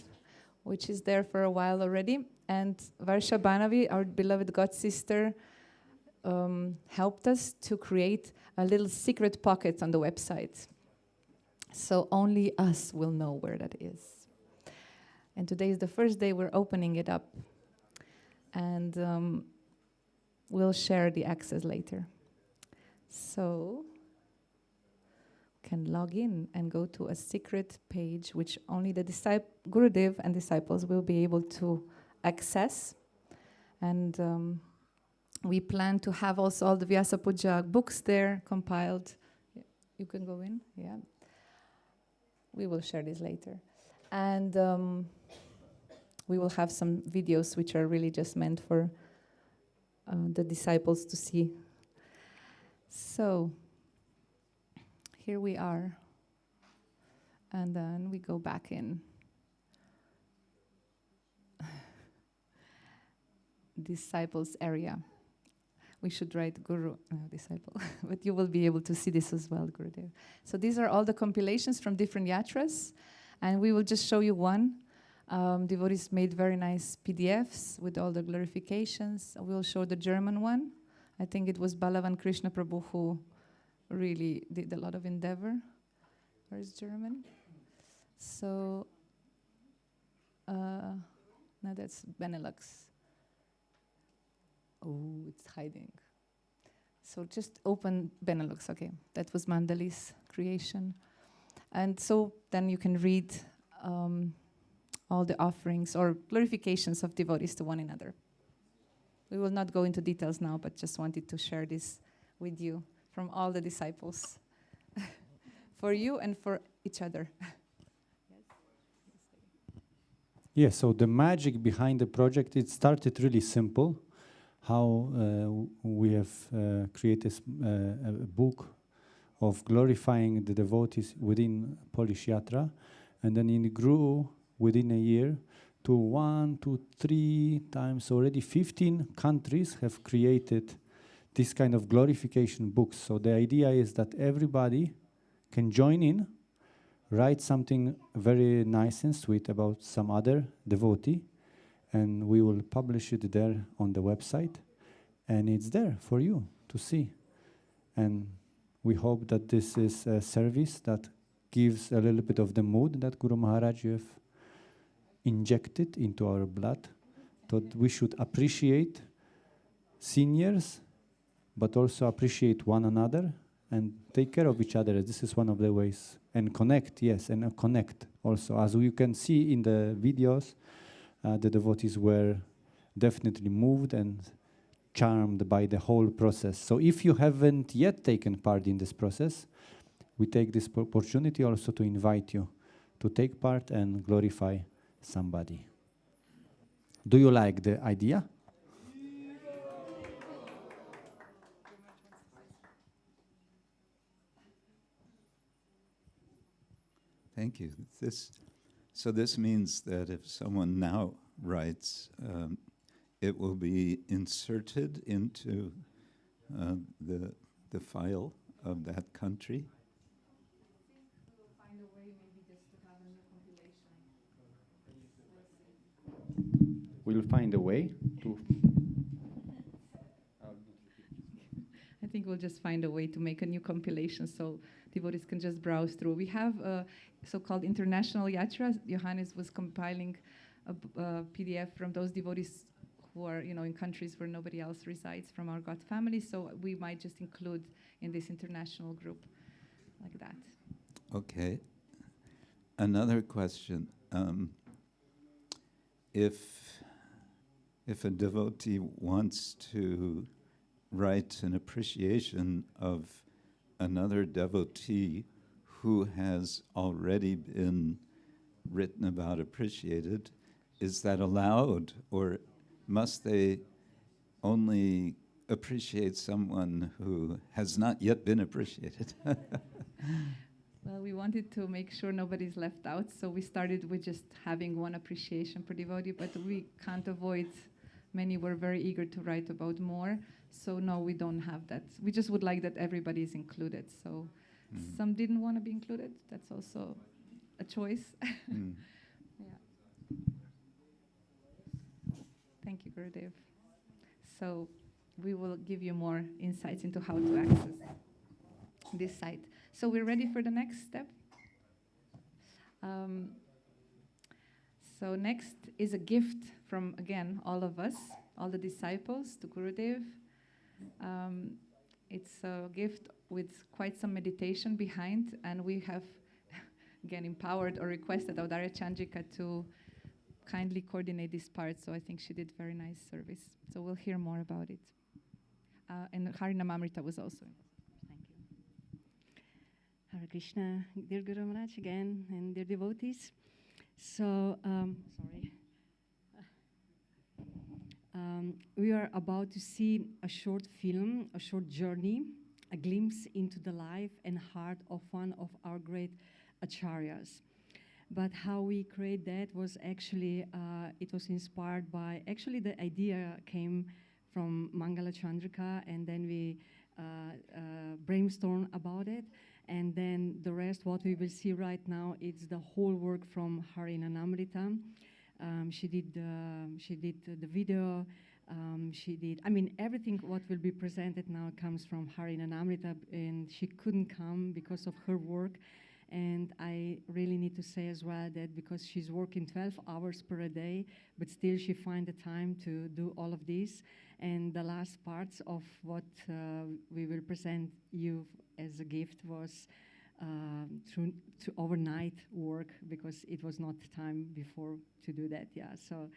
which is there for a while already, and Varsha Banavi, our beloved god sister, helped us to create a little secret pocket on the website. So only us will know where that is. And today is the first day we're opening it up. And we'll share the access later. So can log in and go to a secret page which only the Gurudev and disciples will be able to access. And we plan to have also all the Vyasa Puja books there compiled. You can go in, yeah. We will share this later. And we will have some videos which are really just meant for the disciples to see. So here we are. And then we go back in. Disciples area. We should write Guru, disciple, but you will be able to see this as well, Gurudev. So these are all the compilations from different yatras, and we will just show you one. Devotees made very nice PDFs with all the glorifications. We'll show the German one. I think it was Balavan Krishna Prabhu who really did a lot of endeavor. Where is German? So, now that's Benelux. Oh, it's hiding. So just open Benelux, okay. That was Mandali's creation. And so then you can read all the offerings or glorifications of devotees to one another. We will not go into details now, but just wanted to share this with you from all the disciples. For you and for each other. Yeah, so the magic behind the project, it started really simple. How we have created a book of glorifying the devotees within Polish Yatra, and then it grew within a year to 1 to 3 times already 15 countries have created this kind of glorification books. So the idea is that everybody can join in, write something very nice and sweet about some other devotee, and we will publish it there on the website, and it's there for you to see. And we hope that this is a service that gives a little bit of the mood that Guru Maharaj you have injected into our blood, that we should appreciate seniors, but also appreciate one another and take care of each other. This is one of the ways. And connect, yes, and connect also. As you can see in the videos, the devotees were definitely moved and charmed by the whole process. So if you haven't yet taken part in this process, we take this opportunity also to invite you to take part and glorify somebody. Do you like the idea? Thank you. So this means that if someone now writes, it will be inserted into the file of that country. We'll find a way to. I think we'll just find a way to make a new compilation so devotees can just browse through. We have a so-called international yatra. Johannes was compiling a PDF from those devotees who are, in countries where nobody else resides from our God family. So we might just include in this international group like that. Okay. Another question. If if a devotee wants to write an appreciation of another devotee who has already been written about, appreciated, is that allowed, or must they only appreciate someone who has not yet been appreciated? Well, we wanted to make sure nobody's left out, so we started with just having one appreciation per devotee, but we can't avoid, many were very eager to write about more, so no, we don't have that. We just would like that everybody is included, so some didn't want to be included, that's also a choice. Yeah. Thank you, Gurudev. So we will give you more insights into how to access this site. So we're ready for the next step. So next is a gift from, again, all of us, all the disciples to Gurudev. It's a gift with quite some meditation behind, and we have, again, empowered or requested Audarya Chandrika to kindly coordinate this part, so I think she did very nice service. So we'll hear more about it. And Harinamamrita was also. Thank you. Hare Krishna, dear Guru Maharaj again, and dear devotees. So, we are about to see a short film, a short journey, a glimpse into the life and heart of one of our great acharyas. But how we create that was actually, it was inspired by, actually the idea came from Mangala Chandrika, and then we brainstormed about it. And then the rest, what we will see right now, it's the whole work from Harina Namrita. She did the video. She did, I mean, everything what will be presented now comes from Harina Namrita, and she couldn't come because of her work. And I really need to say as well that because she's working 12 hours per day, but still she finds the time to do all of this. And the last parts of what we will present you as a gift was through overnight work, because it was not time before to do that. Yeah, so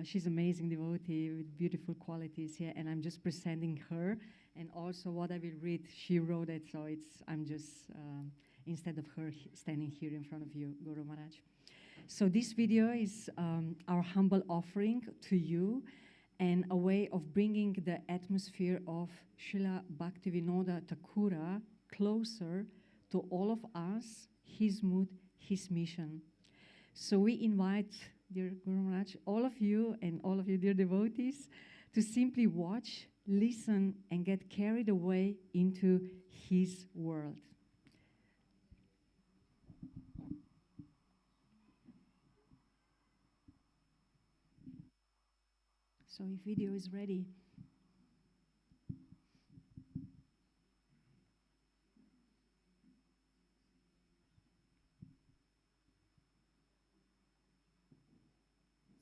she's amazing devotee with beautiful qualities here, and I'm just presenting her. And also what I will read, she wrote it, so I'm just instead of her standing here in front of you, Guru Maharaj. So this video is our humble offering to you, and a way of bringing the atmosphere of Srila Bhaktivinoda Thakura closer to all of us, his mood, his mission. So we invite, dear Guru Maharaj, all of you and all of you, dear devotees, to simply watch, listen, and get carried away into his world. So if video is ready.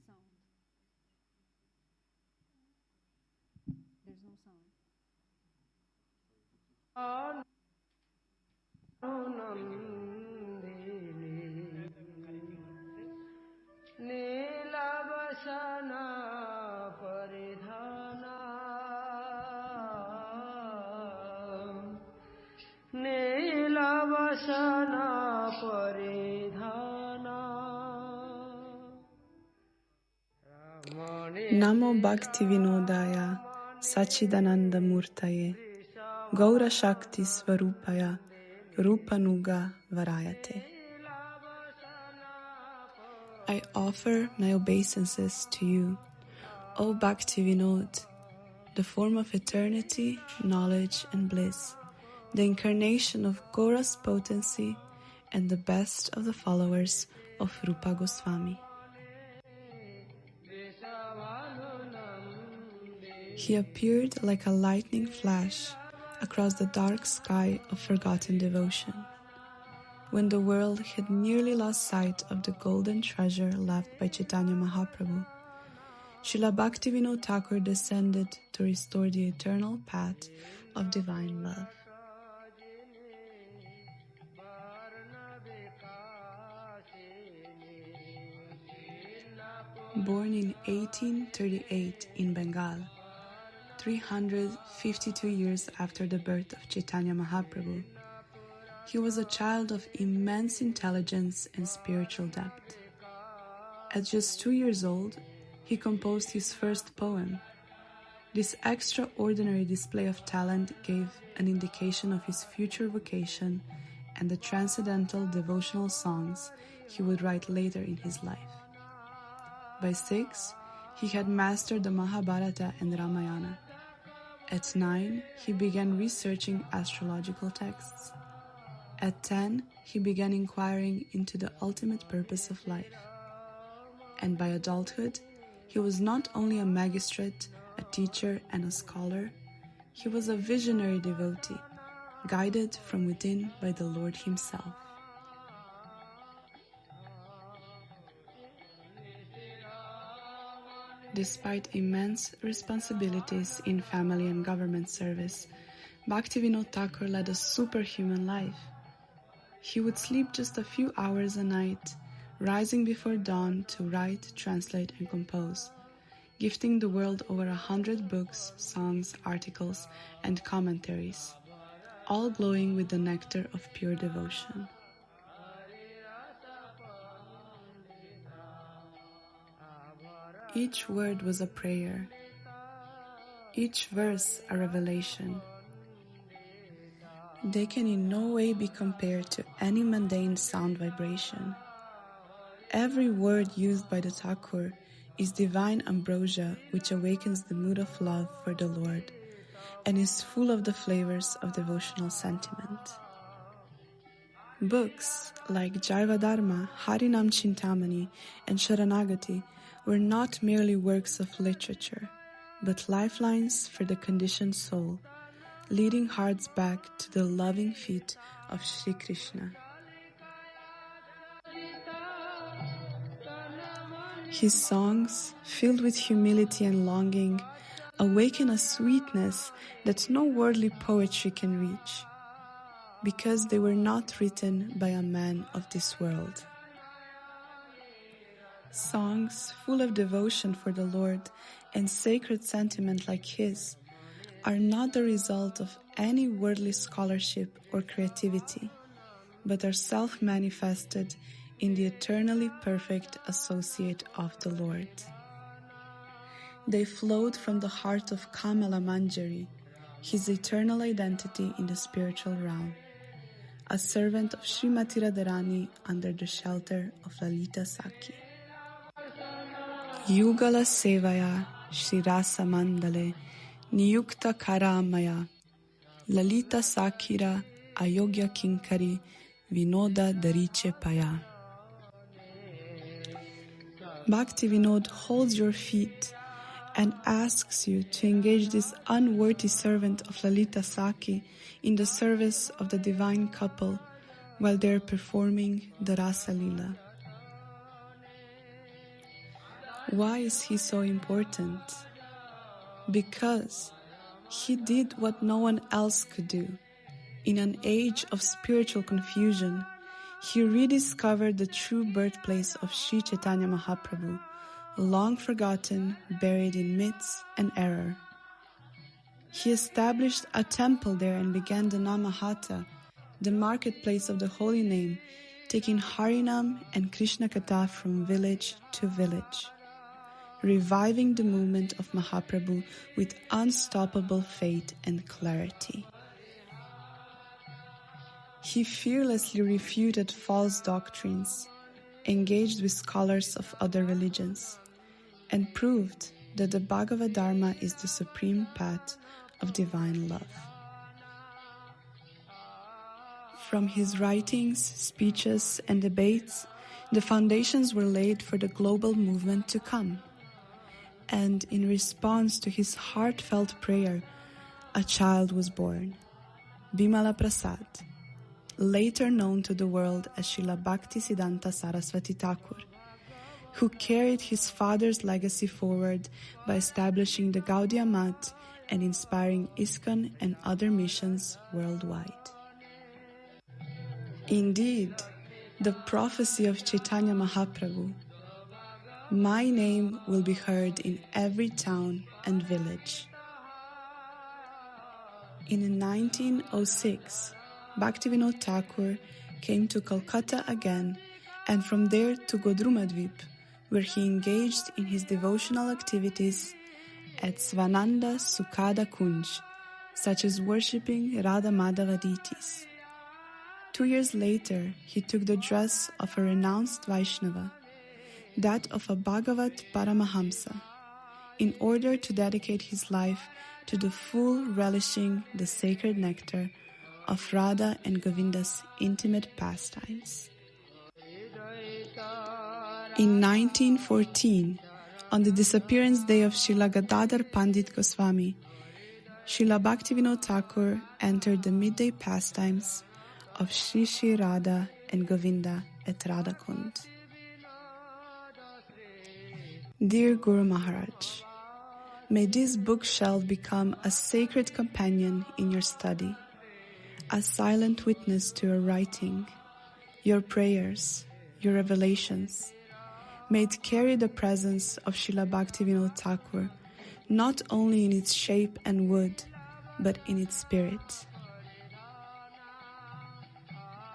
Sound. There's no sound. Namo Bhaktivinodaya Sachidananda Murtaye Gaura Shakti Svarupaya Rupanuga Varayate. I offer my obeisances to you, O Bhaktivinod, the form of eternity, knowledge, and bliss, the incarnation of Gaura's potency, and the best of the followers of Rupa Goswami. He appeared like a lightning flash across the dark sky of forgotten devotion, when the world had nearly lost sight of the golden treasure left by Chaitanya Mahaprabhu. Srila Bhaktivinoda Thakur descended to restore the eternal path of divine love. Born in 1838 in Bengal, 352 years after the birth of Chaitanya Mahaprabhu, he was a child of immense intelligence and spiritual depth. At just 2 years old, he composed his first poem. This extraordinary display of talent gave an indication of his future vocation and the transcendental devotional songs he would write later in his life. By 6, he had mastered the Mahabharata and Ramayana. At 9, he began researching astrological texts. At 10, he began inquiring into the ultimate purpose of life. And by adulthood, he was not only a magistrate, a teacher, and a scholar, he was a visionary devotee, guided from within by the Lord himself. Despite immense responsibilities in family and government service, Bhaktivinoda Thakur led a superhuman life. He would sleep just a few hours a night, rising before dawn to write, translate, and compose, gifting the world over 100 books, songs, articles, and commentaries, all glowing with the nectar of pure devotion. Each word was a prayer, each verse a revelation. They can in no way be compared to any mundane sound vibration. Every word used by the Thakur is divine ambrosia which awakens the mood of love for the Lord and is full of the flavors of devotional sentiment. Books like Jaiva Dharma, Harinam Chintamani, and Sharanagati were not merely works of literature, but lifelines for the conditioned soul, leading hearts back to the loving feet of Sri Krishna. His songs, filled with humility and longing, awaken a sweetness that no worldly poetry can reach, because they were not written by a man of this world. Songs full of devotion for the Lord and sacred sentiment like his are not the result of any worldly scholarship or creativity, but are self-manifested in the eternally perfect associate of the Lord. They flowed from the heart of Kamala Manjari, his eternal identity in the spiritual realm, a servant of Srimati Radharani under the shelter of Lalita Sakhi. Yugala Sevaya Shri Rasa Mandale Niyukta Karamaya Lalita Sakhira Ayogya Kinkari Vinoda Dariche Paya. Bhaktivinoda holds your feet and asks you to engage this unworthy servant of Lalita Sakhi in the service of the divine couple while they are performing the Rasa Lila. Why is he so important? Because he did what no one else could do. In an age of spiritual confusion, he rediscovered the true birthplace of Sri Chaitanya Mahaprabhu, long forgotten, buried in myths and error. He established a temple there and began the Namahata, the marketplace of the holy name, taking Harinam and Krishna Katha from village to village, reviving the movement of Mahaprabhu with unstoppable faith and clarity. He fearlessly refuted false doctrines, engaged with scholars of other religions, and proved that the Bhagavad Dharma is the supreme path of divine love. From his writings, speeches, and debates, the foundations were laid for the global movement to come. And in response to his heartfelt prayer, a child was born, Bimala Prasad, later known to the world as Srila Bhaktisiddhanta Saraswati Thakur, who carried his father's legacy forward by establishing the Gaudiya Math and inspiring ISKCON and other missions worldwide. Indeed, the prophecy of Chaitanya Mahaprabhu, My name will be heard in every town and village. In 1906, Bhaktivinoda Thakur came to Calcutta again, and from there to Godrumadvip, where he engaged in his devotional activities at Svananda Sukhada Kunj, such as worshipping Radha Madhava deities. 2 years later, he took the dress of a renounced Vaishnava, that of a Bhagavat Paramahamsa, in order to dedicate his life to the full relishing the sacred nectar of Radha and Govinda's intimate pastimes. In 1914, on the disappearance day of Srila Gadadhar Pandit Goswami, Srila Bhaktivinoda Thakur entered the midday pastimes of Sri Sri Radha and Govinda at Radha Kund. Dear Guru Maharaj, may this bookshelf become a sacred companion in your study, a silent witness to your writing, your prayers, your revelations. May it carry the presence of Srila Bhaktivinoda Thakur, not only in its shape and wood, but in its spirit.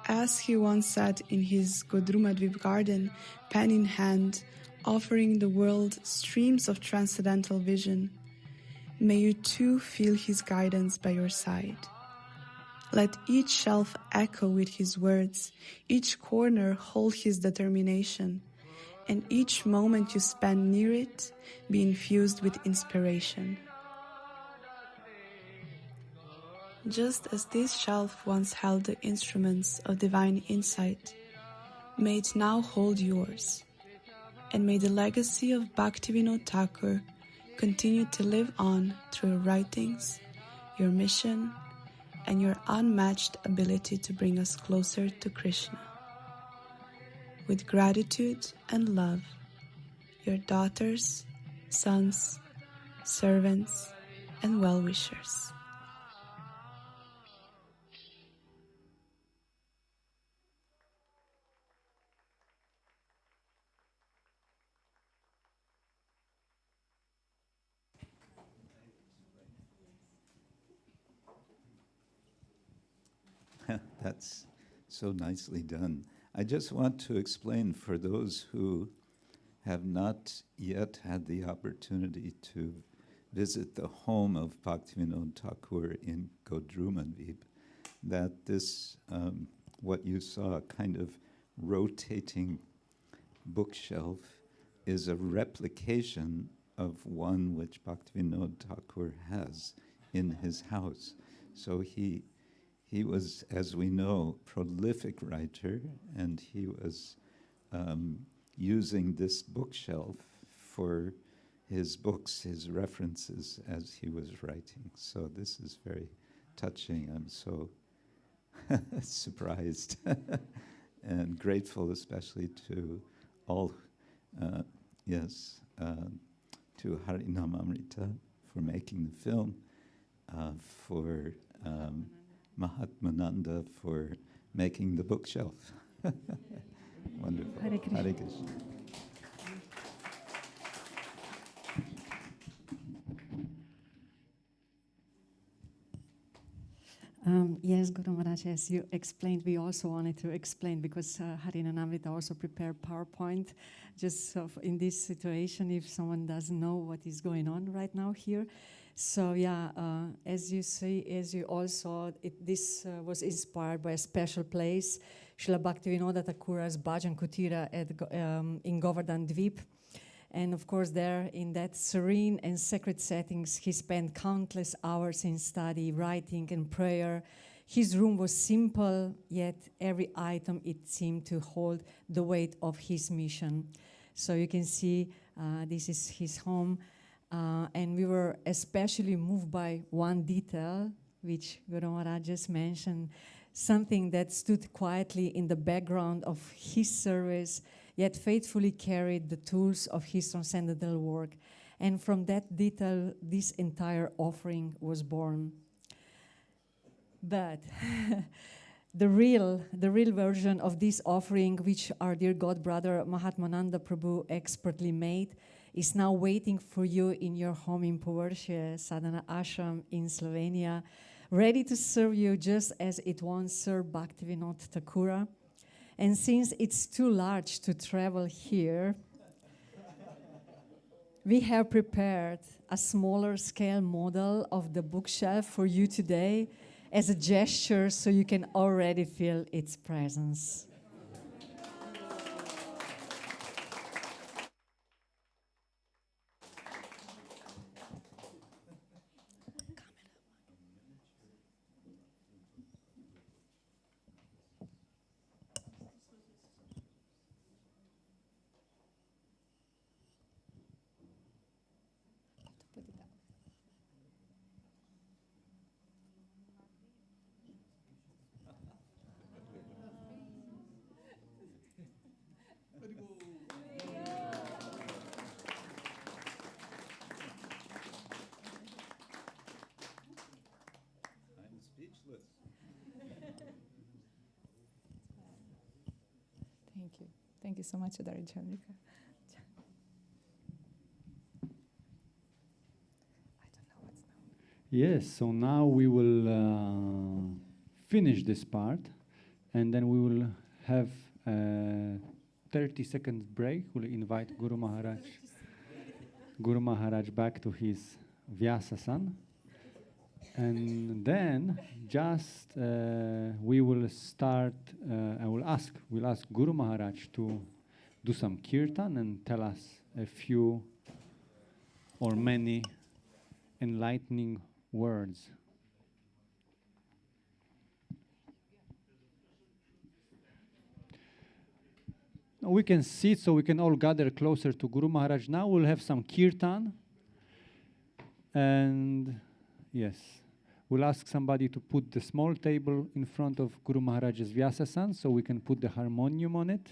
As he once sat in his Godrumadvip garden, pen in hand, offering the world streams of transcendental vision, may you too feel his guidance by your side. Let each shelf echo with his words, each corner hold his determination, and each moment you spend near it be infused with inspiration. Just as this shelf once held the instruments of divine insight, may it now hold yours, and may the legacy of Bhaktivinoda Thakur continue to live on through your writings, your mission, and your unmatched ability to bring us closer to Krishna. With gratitude and love, your daughters, sons, servants, and well-wishers. That's so nicely done. I just want to explain for those who have not yet had the opportunity to visit the home of Bhaktivinoda Thakur in Godrumadvip, that this, what you saw, kind of rotating bookshelf, is a replication of one which Bhaktivinoda Thakur has in his house. So he was, as we know, prolific writer, and he was using this bookshelf for his books, his references as he was writing. So this is very touching. I'm so surprised and grateful, especially to all, to Harinam Amrita for making the film, for Mahatmananda for making the bookshelf. Wonderful. Hare Krishna. Hare Krishna. Yes, Guru Maharaj, as you explained, we also wanted to explain, because Harina Namrita also prepared PowerPoint, just in this situation, if someone doesn't know what is going on right now here. So as you see, as you all saw, this was inspired by a special place, Srila Bhaktivinoda Thakur's Bhajan Kutira in Govardhan Dvip. And of course there, in that serene and sacred settings, he spent countless hours in study, writing and prayer. His room was simple, yet every item it seemed to hold the weight of his mission. So you can see this is his home. And we were especially moved by one detail, which Guru Maharaj just mentioned, something that stood quietly in the background of his service, yet faithfully carried the tools of his transcendental work. And from that detail, this entire offering was born. But the real version of this offering, which our dear God brother Mahatmananda Prabhu expertly made, is now waiting for you in your home in Površje Sadhana Ashram in Slovenia, ready to serve you just as it once served Bhaktivinoda Thakura. And since it's too large to travel here, we have prepared a smaller scale model of the bookshelf for you today as a gesture so you can already feel its presence. Thank you. Thank you so much, Adari Chandrika. Yes, so now we will finish this part, and then we will have a 30-second break. We'll invite Guru Maharaj back to his Vyasa-san. And then just we will start, we'll ask Guru Maharaj to do some Kirtan and tell us a few or many enlightening words. We can sit so we can all gather closer to Guru Maharaj. Now we'll have some Kirtan. And yes, we'll ask somebody to put the small table in front of Guru Maharaj's Vyasa-san so we can put the harmonium on it.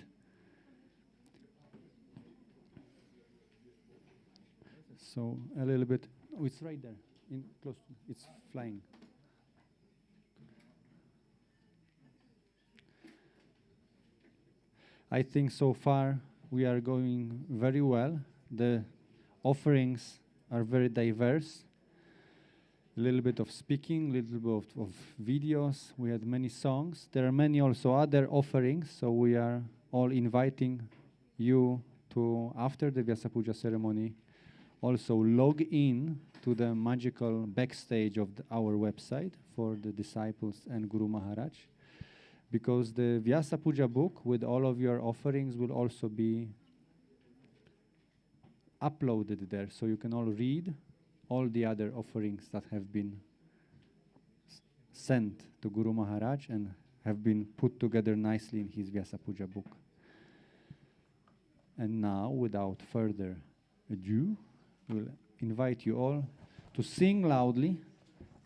So a little bit, oh, it's right there, close to, it's flying. I think so far we are going very well. The offerings are very diverse. A little bit of speaking, a little bit of videos. We had many songs. There are many also other offerings, so we are all inviting you to, after the Vyasa Puja ceremony, also log in to the magical backstage of our website for the disciples and Guru Maharaj, because the Vyasa Puja book with all of your offerings will also be uploaded there, so you can all read all the other offerings that have been sent to Guru Maharaj and have been put together nicely in his Vyasa Puja book. And now, without further ado, we'll invite you all to sing loudly,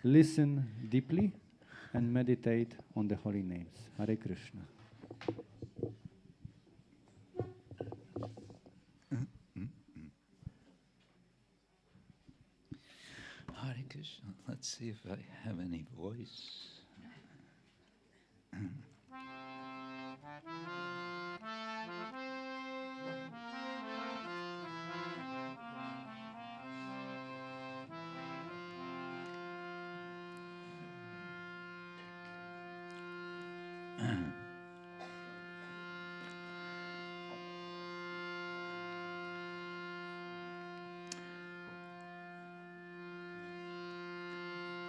listen deeply, and meditate on the holy names. Hare Krishna. Hare Krishna. Let's see if I have any voice.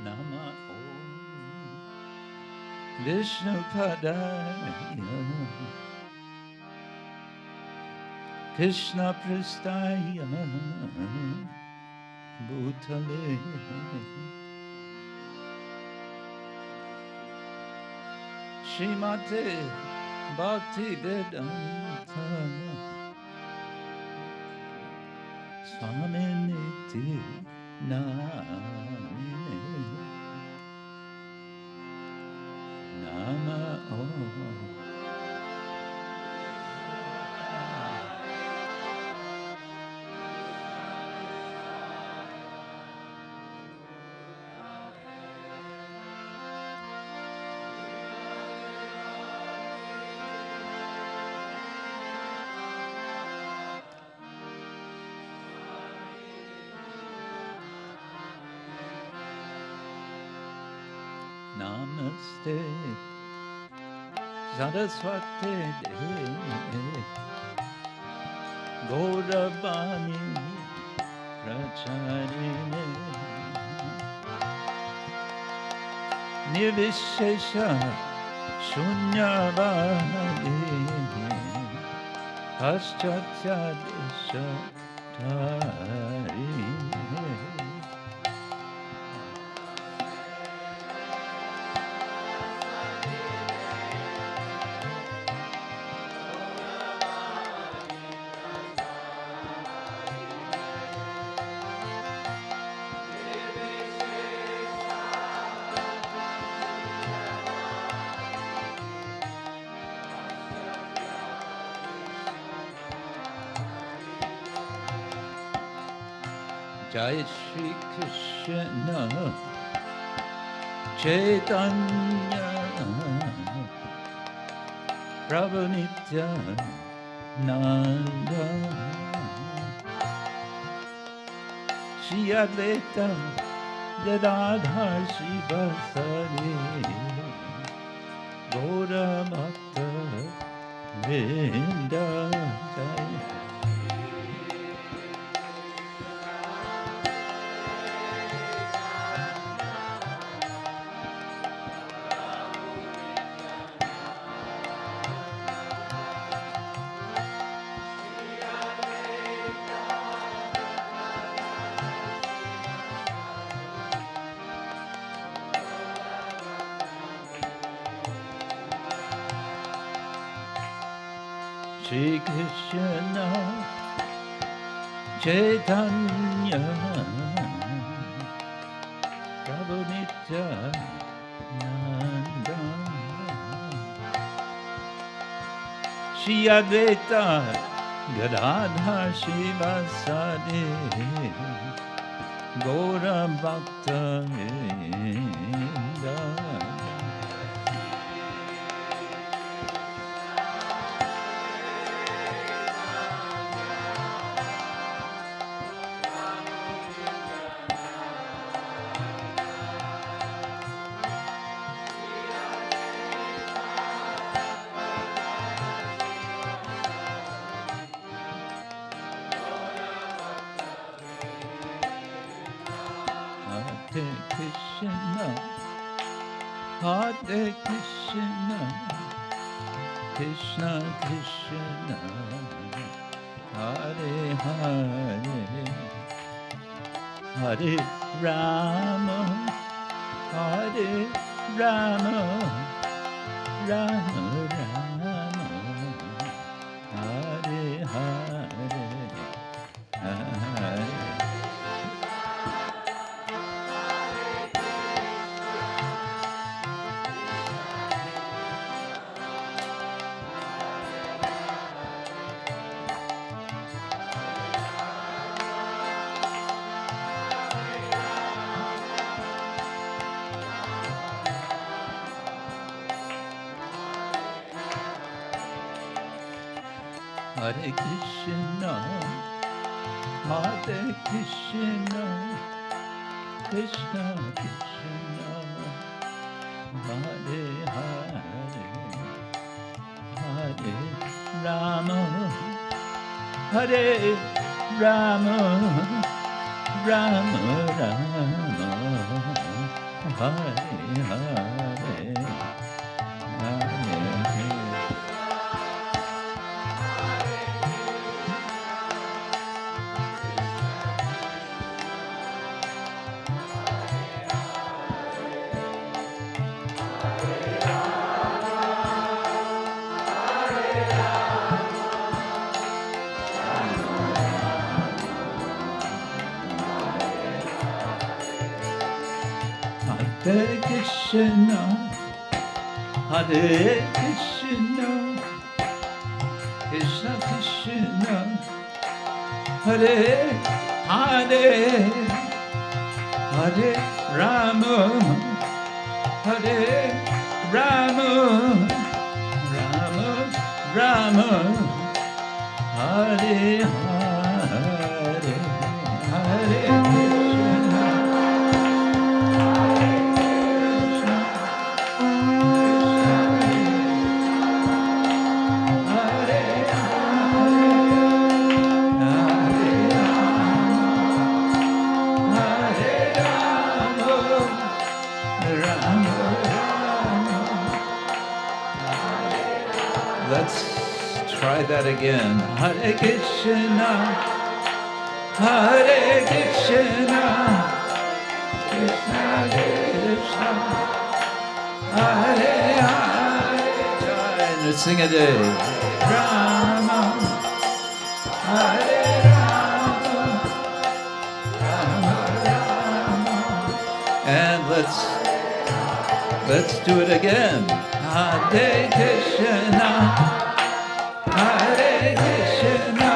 Nama Om Vishnu Padaya Krishna Prastaya Bhutale Srimate Bhakti Vedanta Swami Niti Namine Nama Om Namaste Saraswate Devi Gauravani Pracharine Nirvishesha Shunyavadi Paschatya Tarine Jai Shri Krishna Chaitanya Prabhu Nityananda Shri Advaita Gadadhar Shivasari Gaura Bhakta Vrinda Jai Shri Krishna Chaitanya Prabhu Nityananda Shri Advaita Gadadhar Shivasari Gaura Bhakta Vrinda Hare Krishna, Krishna Krishna, Hare Hare, Hare Rama, Hare Rama, Rama Rama, Hare Hare, Hare. Hare Krishna, Hare Krishna, Krishna Krishna, Hare Hare, Hare Rama, Hare Rama, Rama Rama, Hare Hare, Hare Hare Krishna, Hare Krishna, Krishna Krishna, Hare Hare, Hare Rama, Hare Rama, Rama Rama, Hare Hare, Hare Krishna. that again. Hare Krishna, Hare Krishna, Krishna Krishna, Hare Hare. Let's sing it. Rama, Hare Rama, Rama Rama. And let's do it again. Hare Krishna, Hare Krishna,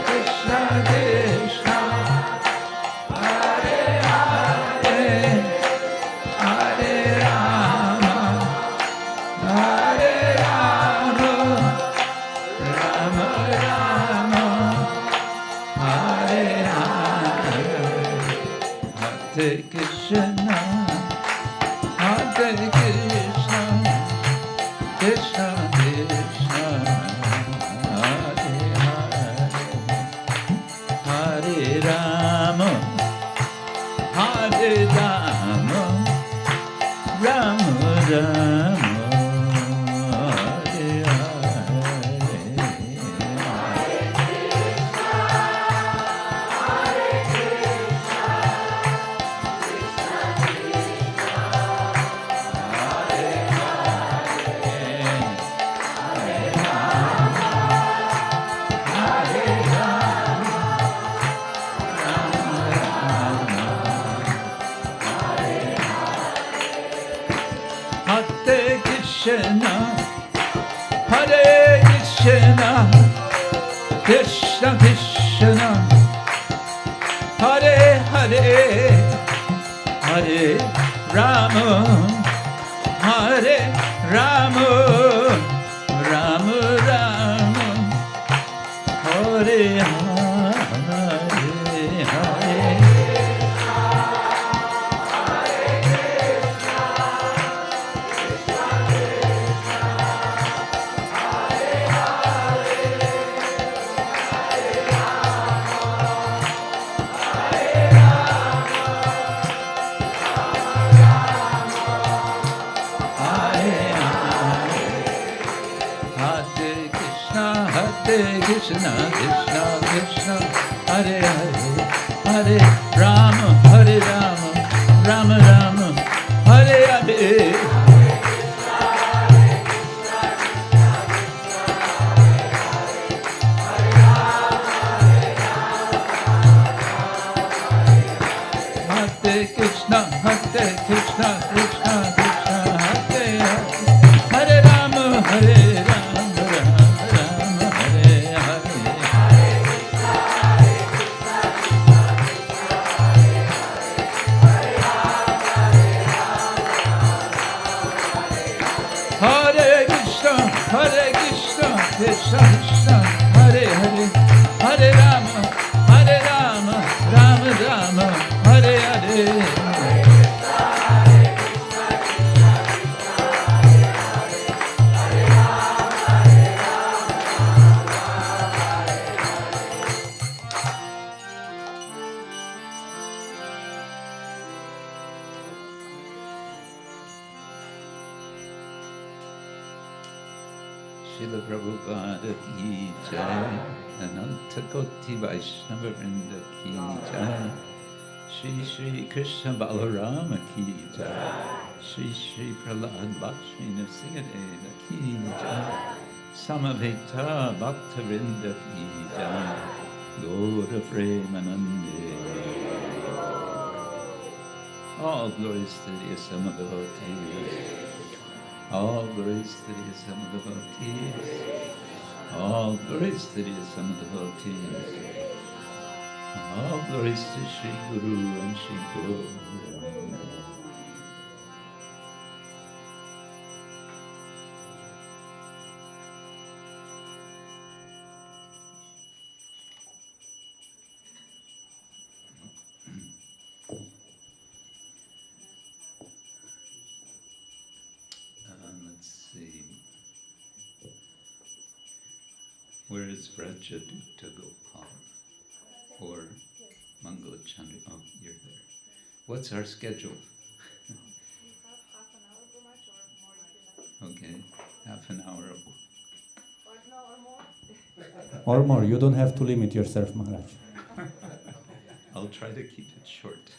Krishna Krishna, Hare Hare, Hare Rama, Hare Rama, Rama Rama, Hare Hare, Hare Krishna, Hare Krishna, Krishna Krishna, Hare Hare, Hare Rama, Hare Rama, Rama Rama, Hare Hare Krishna, Hare Krishna, Krishna Krishna, Hare Hare, Hare Rama, Hare Rama, Rama Rama, Hare Hare, Hare. Hare Krishna, Krishna Krishna, Hare Hare, Hare Rama, Hare Rama, Rama Rama, Hare Hare. Hare Krishna, Hare Krishna, Krishna Krishna, Hare Hare, Hare Rama, Hare Rama, Rama Rama, Hare Hare. Hare Krishna, Hare Krishna, Krishna Krishna, Hare Hare, Hare Rama, Hare Rama, Rama Rama, Hare Hare. Srila Prabhupada ki jai, Ananta Koti Vaishnava Vrinda ki jai, Shri Shri Krishna Balarama ki jai, Shri Shri Prahlad Lakshmi Nrsimhadeva ki jai, Samaveta Bhakta Vrinda ki jai, Gaura Premanande. All glories to the Sama devotees. All glories to the Sama devotees. All glories to the Sama devotees. All glories to Shri Guru and Shri Guru. Let's see. Where is Vrajadutta Gopal? Or Mangala Chandra? Oh, you're there. What's our schedule? Okay, half an hour. Or more. You don't have to limit yourself, Maharaj. I'll try to keep it short.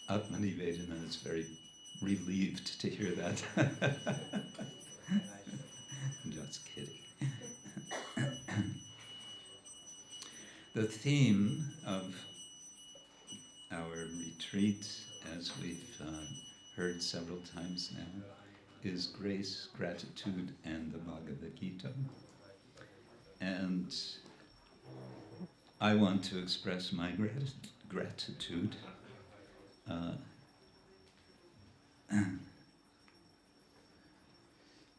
Atmanivedana is very relieved to hear that. I'm just kidding. The theme of our retreat, as we've heard several times now, is grace, gratitude, and the Bhagavad Gita. And I want to express my gratitude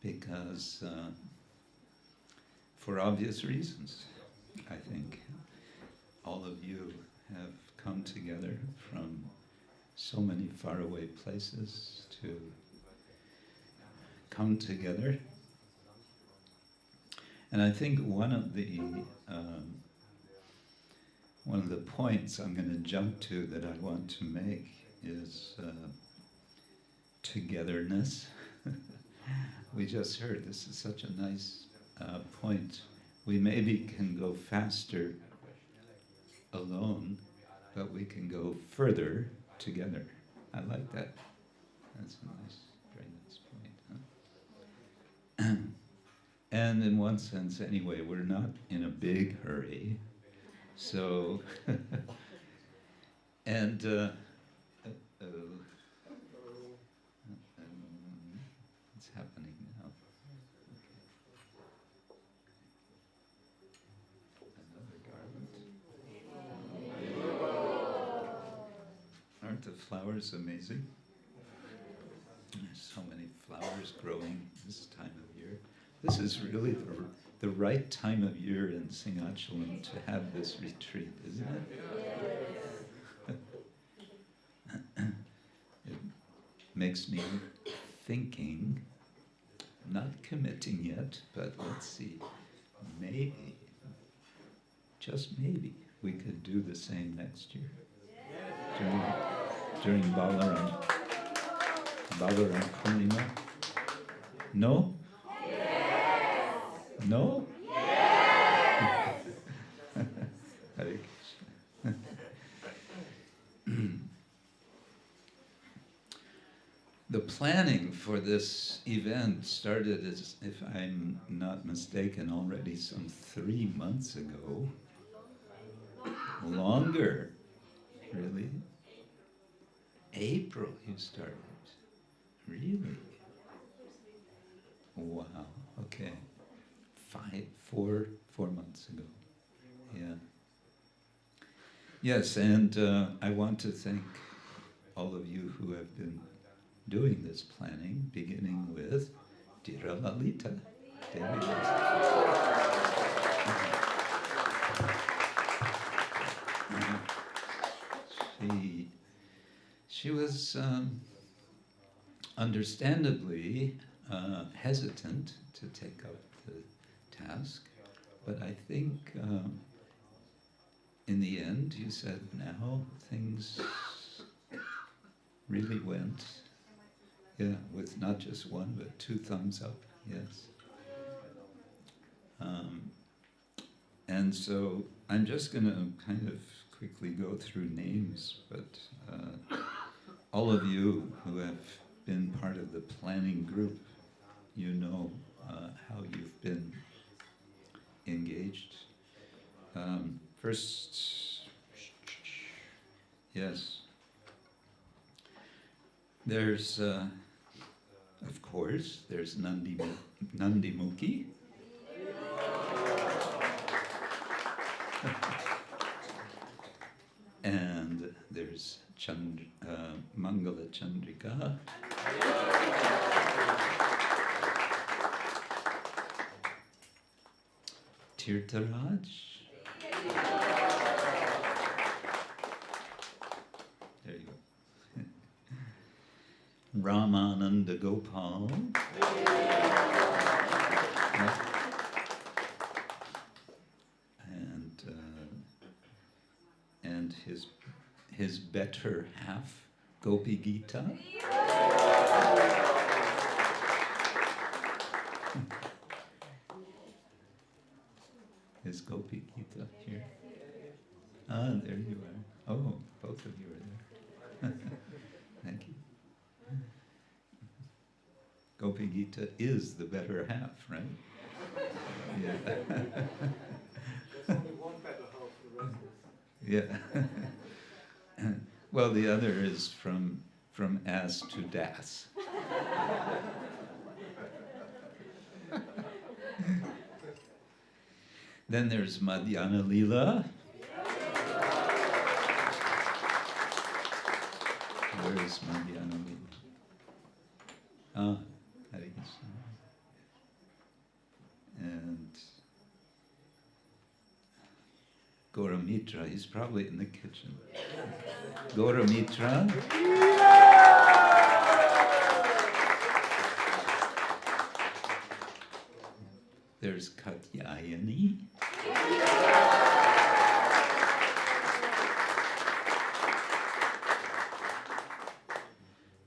because for obvious reasons, I think all of you have come together from so many faraway places to come together. And I think one of the points I'm going to jump to that I want to make is togetherness. We just heard this is such a nice point. We maybe can go faster alone, but we can go further together. I like that. That's a nice, very nice point. Huh? And in one sense, anyway, we're not in a big hurry. So, and what's happening now? Another garland. Aren't the flowers amazing? There's so many flowers growing this time of year. This is really the right time of year in Simhachalam to have this retreat, isn't it? It makes me thinking, not committing yet, but let's see, maybe, just maybe, we could do the same next year. During Balaram Purnima. No? No? Yes! Hare Krishna. The planning for this event started, as, if I'm not mistaken, already some 3 months ago. Longer, really. April you started. Really? Wow, okay. 4 months ago. Yeah. Yes, and I want to thank all of you who have been doing this planning, beginning with Dira Lalita. She was understandably hesitant to take up the task, but I think in the end you said now things really went, with not just one but 2 thumbs up, yes. And so I'm just going to kind of quickly go through names, but all of you who have been part of the planning group, you know how you've been engaged. First, yes, there's, of course, there's Nandimukhi. And there's Mangala Chandrika. Tirtharaj. There you go. Ramananda Gopal. And his better half, Gopi Gita. Is Gopi Gita here? Ah, there you are. Oh, both of you are there. Thank you. Gopi Gita is the better half, right? Yeah. There's only one better half, the rest is. Yeah. Well, the other is from ass to das. Then there's Madhyana Lila. Where is Madhyana Lila? Ah, Hare Krishna. And Gauramitra, he's probably in the kitchen. Gauramitra. There's Katyayani.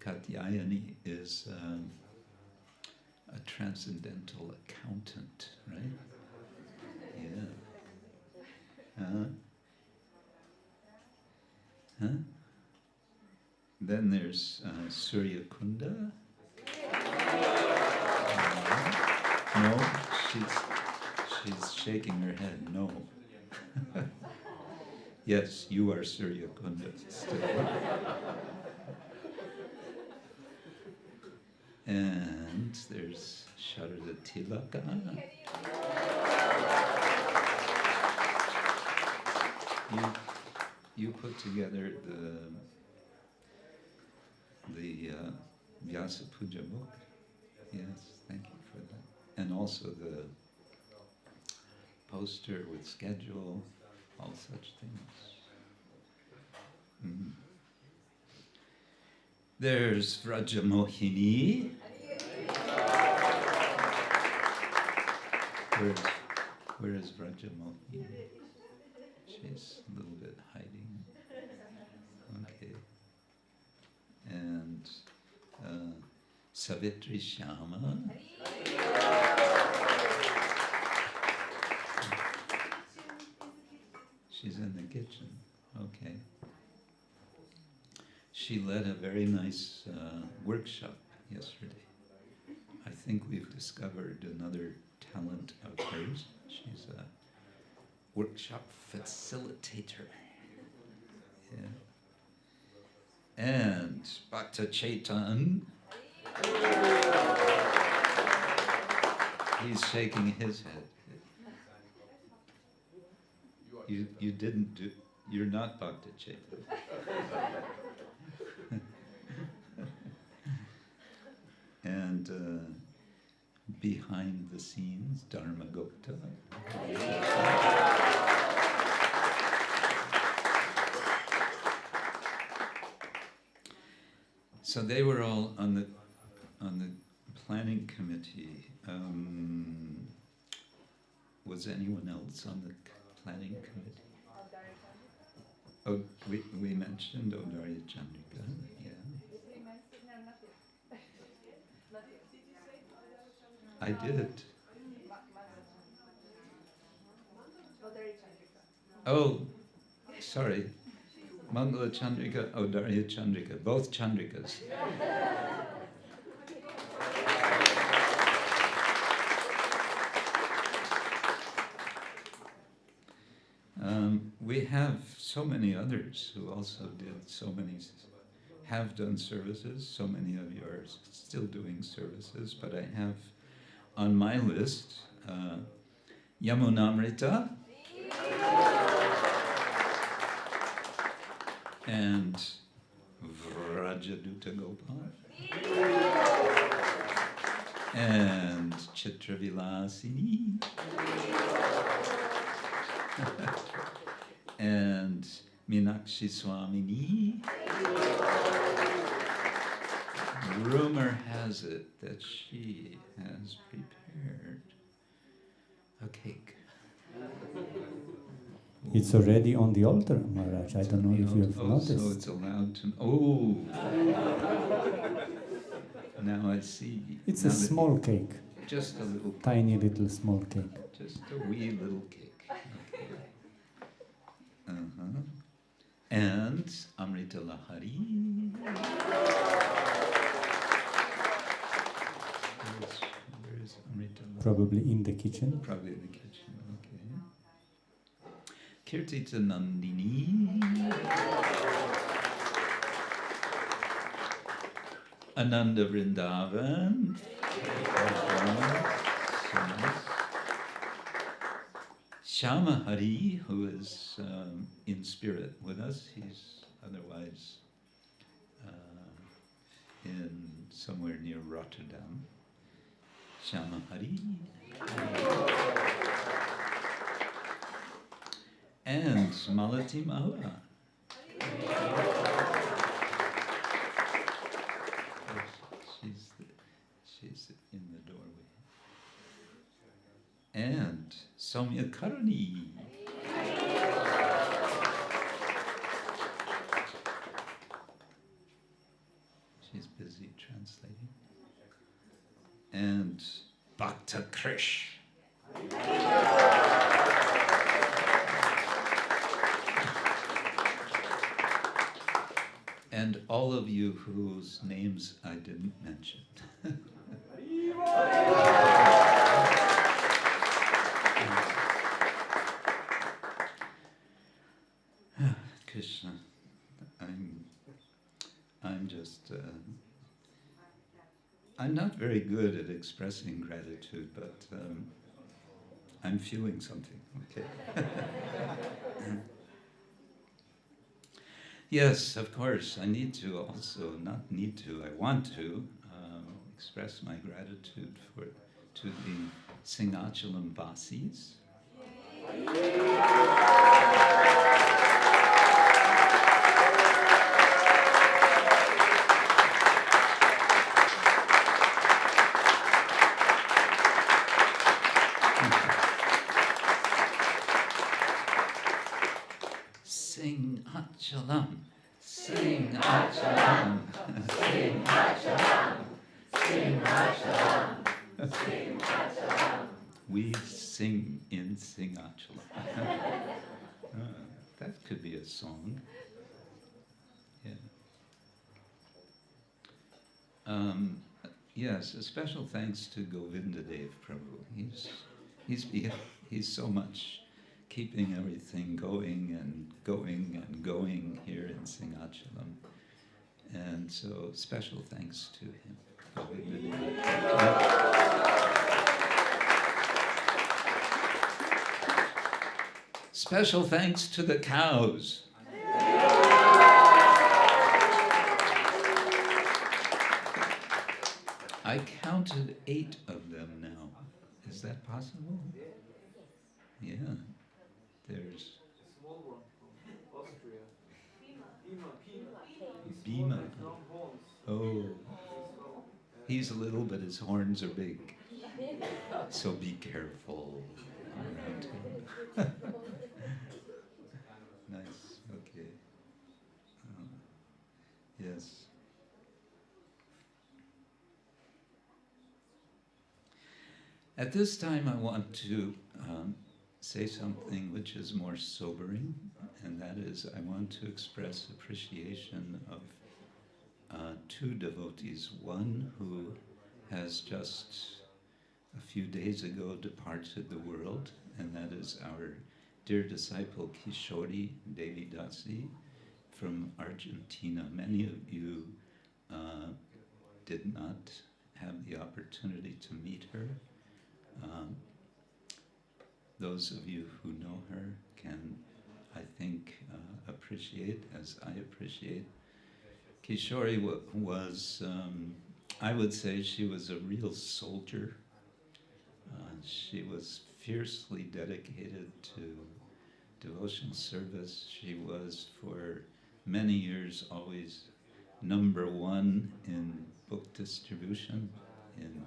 Katyayani is a transcendental accountant, right? Yeah. Huh? Then there's Surya Kunda. No, she's shaking her head. No. Yes, you are Surya Kunda still. And there's Sharada Tilaka. You put together the Vyasa Puja book. Yes, thank you for that. And also the poster with schedule, all such things. Mm. There's Vrajamohini. Where is Vrajamohini? She's a little bit hiding. Okay. And Savitri Shama. She's in the kitchen. Okay. She led a very nice workshop yesterday. I think we've discovered another talent of hers. She's a workshop facilitator. Yeah. And Bhakta Chaitan. He's shaking his head. You didn't do. You're not Bhakta Chaitan. And behind the scenes, Dharma Gupta. So they were all on the planning committee. Was anyone else on the planning committee? Oh, we mentioned Odarya Chandrika. Yeah. I did. Oh, sorry. Mangala Chandrika, Odarya Chandrika, both Chandrikas. We have so many others who also have done services. So many of you are still doing services, but I have on my list Yamunamrita and Vrajaduta Gopal and Chitravilasini and Meenakshi Swamini. Rumor has it that she has prepared a cake. It's already on the altar, Maharaj. I don't know if you have noticed. So it's allowed to. Oh! Now I see. It's a small cake. Just a little. Tiny little small cake. Just a wee little cake. And Amrita Lahari. Where is Amrita Lahari? Probably in the kitchen. Probably in the kitchen, okay. Kirtita Nandini. Ananda Vrindavan. Shama Hari, who is in spirit with us, he's otherwise in somewhere near Rotterdam. Shama Hari. And Malati Mala. She's in the doorway. And Soumya Karani. She's busy translating. And Bhakta Krish. And all of you whose names I didn't mention. Krishna, I'm just, I'm not very good at expressing gratitude, but I'm feeling something, okay? Yes, of course, I need to also, not need to, I want to express my gratitude to the Simhachalam Vasis. Simhachalam, Simhachalam, Simhachalam, Simhachalam, Simhachalam. We sing in Simhachalam. That could be a song. Yeah. Yes, a special thanks to Govindadev Prabhu. He's so much keeping everything going and going and going here in Simhachalam. And so special thanks to him. Special thanks to the cows. I counted 8 of them now. Is that possible? Yeah. There's a small one from Austria. Bima. Oh. He's little, but his horns are big. So be careful around him. Nice, okay. Yes. At this time, I want to say something which is more sobering, and that is I want to express appreciation of 2 devotees. One who has just a few days ago departed the world, and that is our dear disciple Kishori Devi Dasi from Argentina. Many of you did not have the opportunity to meet her. Those of you who know her can, I think, appreciate, as I appreciate. Kishori was, I would say she was a real soldier. She was fiercely dedicated to devotional service. She was, for many years, always #1 in book distribution in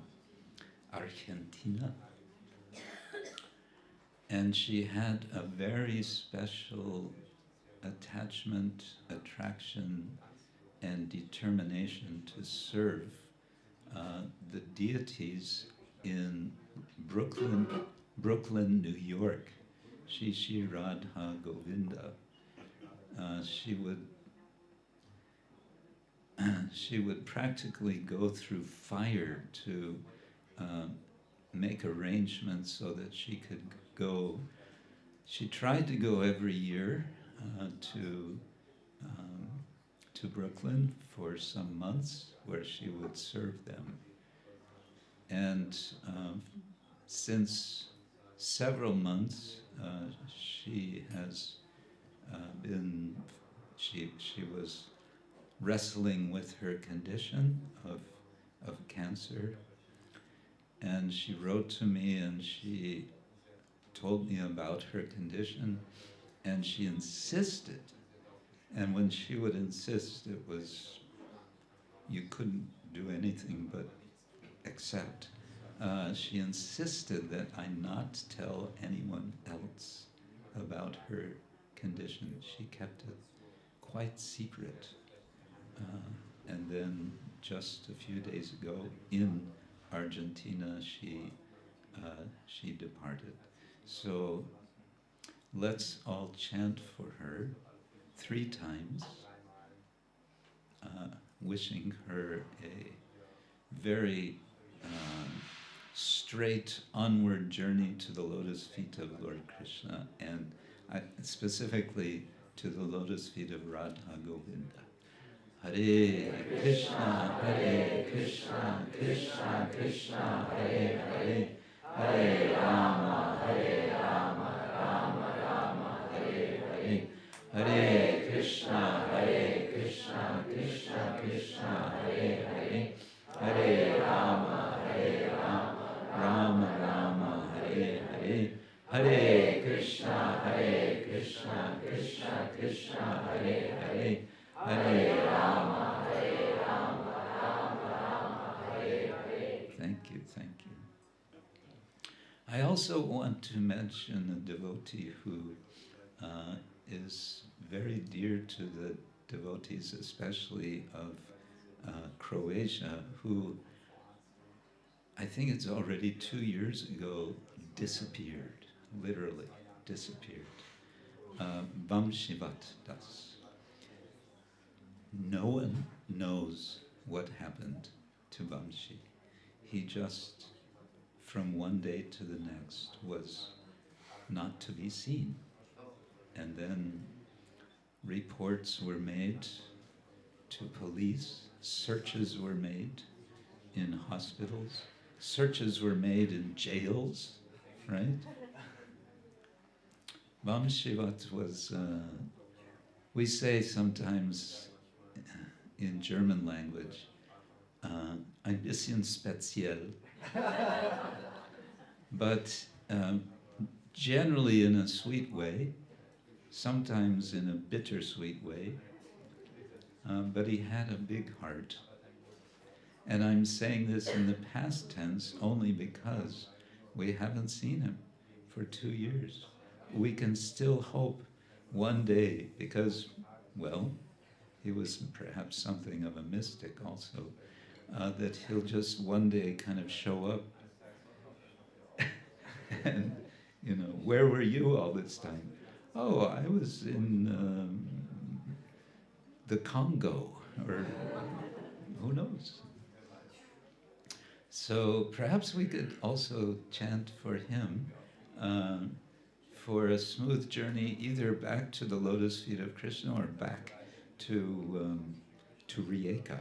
Argentina. And she had a very special attachment, attraction, and determination to serve the deities in Brooklyn, New York. Shri Radha Govinda. She would practically go through fire to make arrangements so that she could go. She tried to go every year to Brooklyn for some months, where she would serve them. And since several months, she has she was wrestling with her condition of cancer. And she wrote to me and she told me about her condition, and she insisted. And when she would insist, it was, you couldn't do anything but accept. She insisted that I not tell anyone else about her condition. She kept it quite secret. And then just a few days ago in Argentina, she departed. So let's all chant for her 3 times, wishing her a very straight onward journey to the lotus feet of Lord Krishna, and specifically to the lotus feet of Radha Govinda. Hare Krishna, Krishna Krishna, Hare Hare, Hare Rama, Rama Rama, Hare Hare, Hare Krishna, Krishna Krishna, Hare Hare, Hare Rama, Rama Rama, Hare Hare, Hare Krishna, Krishna Krishna, Hare Hare, Hare Rama, Rama Rama, Hare Hare. Thank you. I also want to mention a devotee who is very dear to the devotees, especially of Croatia, who I think it's already 2 years ago disappeared, literally disappeared. Vamshivat Das. No one knows what happened to Vamshi. He just, from one day to the next, was not to be seen. And then reports were made to police, searches were made in hospitals, searches were made in jails, right? Vamshivat was, we say sometimes in German language, ein bisschen speziell, but generally in a sweet way, sometimes in a bittersweet way, but he had a big heart. And I'm saying this in the past tense only because we haven't seen him for 2 years. We can still hope one day, because, well, he was perhaps something of a mystic also, that he'll just one day kind of show up. And, you know, where were you all this time? Oh, I was in the Congo, or who knows? So perhaps we could also chant for him for a smooth journey, either back to the lotus feet of Krishna or back to Rijeka.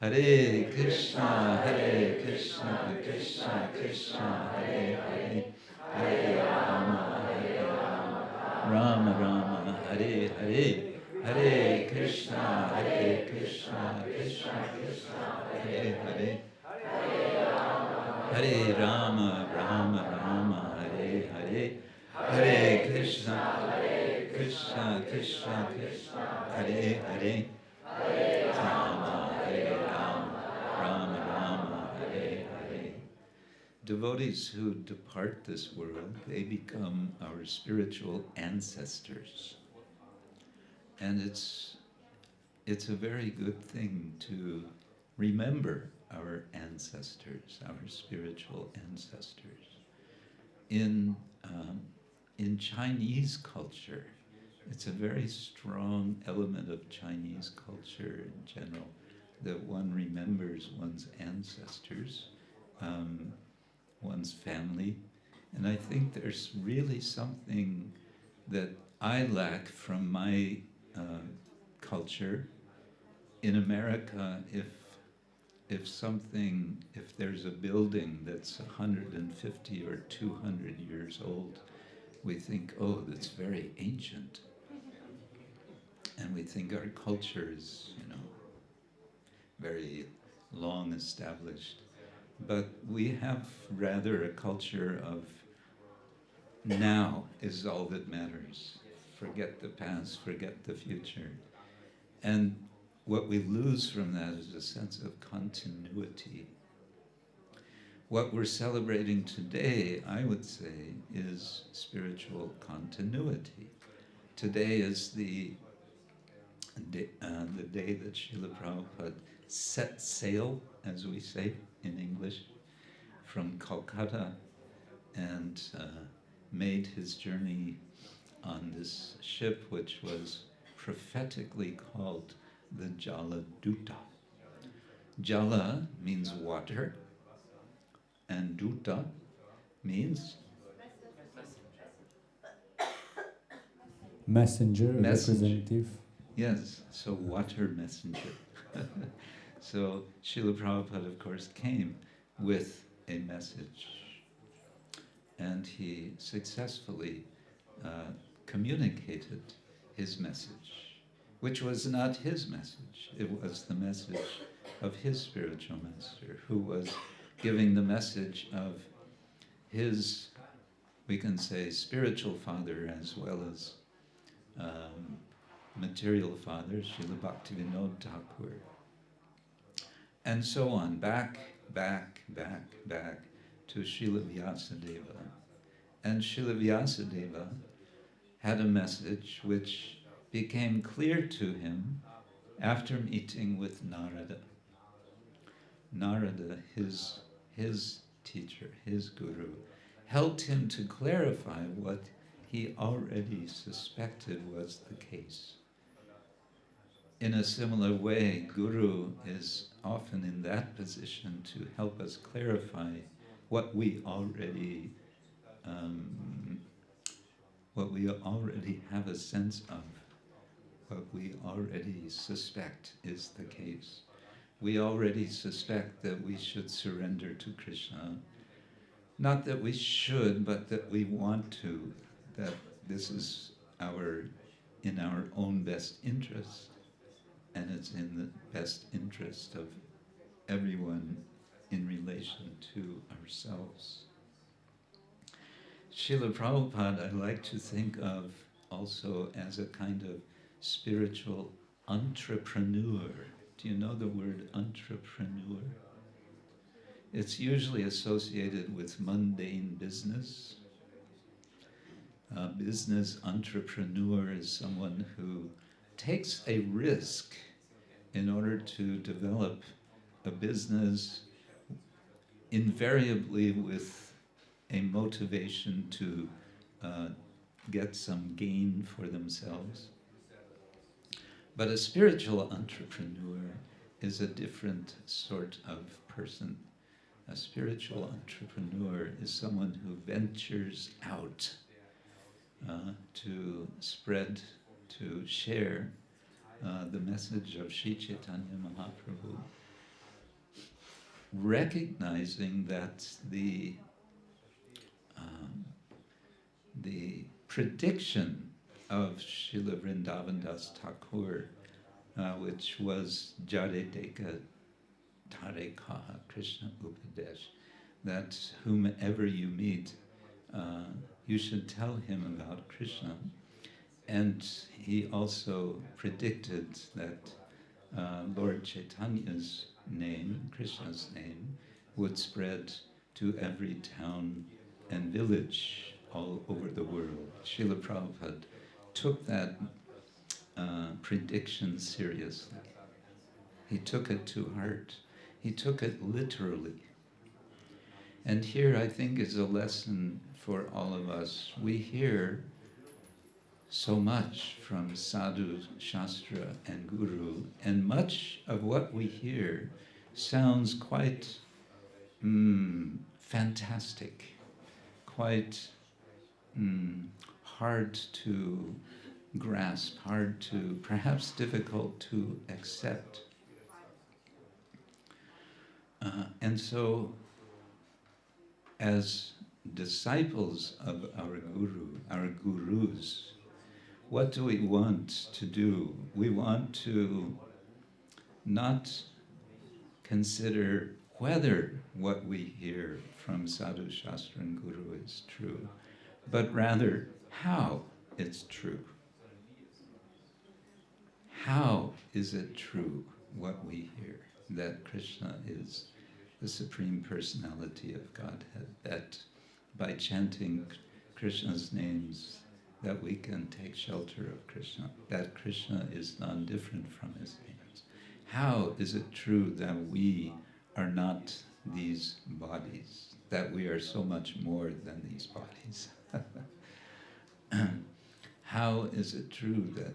Hare Krishna, Krishna Krishna, Hare Hare, Hare Rama, Rama Rama, Hare Hare, Hare Krishna, Krishna Krishna, Hare Hare, Hare Rama, Rama Rama, Hare Hare, Hare Krishna, Krishna Krishna, Hare Hare, Hare Rama, Rama Rama, Hare Hare. Devotees who depart this world, they become our spiritual ancestors. And it's a very good thing to remember our ancestors, our spiritual ancestors. in Chinese culture, it's a very strong element of Chinese culture in general that one remembers one's ancestors, one's family. And I think there's really something that I lack from my culture. In America, if there's a building that's 150 or 200 years old, we think, oh, that's very ancient. And we think our culture is, very long established. But we have rather a culture of now is all that matters. Forget the past, forget the future. And what we lose from that is a sense of continuity. What we're celebrating today, I would say, is spiritual continuity. Today is the day that Srila Prabhupada set sail, as we say in English, from Calcutta and made his journey on this ship, which was prophetically called the Jala Duta. Jala means water, and Duta means messenger, representative. Yes, so water messenger. So Srila Prabhupada, of course, came with a message, and he successfully communicated his message, which was not his message. It was the message of his spiritual master, who was giving the message of his, we can say, spiritual father as well as material father, Srila Bhaktivinoda Thakur. And so on, back to Srila Vyasadeva. And Srila Vyasadeva had a message which became clear to him after meeting with Narada. Narada, his teacher, his guru, helped him to clarify what he already suspected was the case. In a similar way, Guru is often in that position to help us clarify what we already have a sense of, what we already suspect is the case. We already suspect that we should surrender to Krishna. Not that we should, but that we want to, that this is in our own best interest. And it's in the best interest of everyone in relation to ourselves. Srila Prabhupada, I like to think of also as a kind of spiritual entrepreneur. Do you know the word entrepreneur? It's usually associated with mundane business. A business entrepreneur is someone who takes a risk in order to develop a business, invariably with a motivation to get some gain for themselves. But a spiritual entrepreneur is a different sort of person. A spiritual entrepreneur is someone who ventures out to spread, to share the message of Sri Chaitanya Mahaprabhu, recognizing that the prediction of Srila Vrindavan Das Thakur, which was Jare Deka Tare Kaha Krishna Upadesh, that whomever you meet, you should tell him about Krishna. And he also predicted that Lord Chaitanya's name, Krishna's name, would spread to every town and village all over the world. Srila Prabhupada took that prediction seriously. He took it to heart. He took it literally. And here I think is a lesson for all of us. We hear so much from sadhu, shastra, and guru, and much of what we hear sounds quite fantastic, quite hard to grasp, hard to, perhaps difficult to accept. And so, as disciples of our guru, our gurus, what do we want to do? We want to not consider whether what we hear from sadhu, shastra, and guru is true, but rather how it's true. How is it true what we hear, that Krishna is the Supreme Personality of Godhead, that by chanting Krishna's names, that we can take shelter of Krishna, that Krishna is non-different from his names. How is it true that we are not these bodies, that we are so much more than these bodies? How is it true that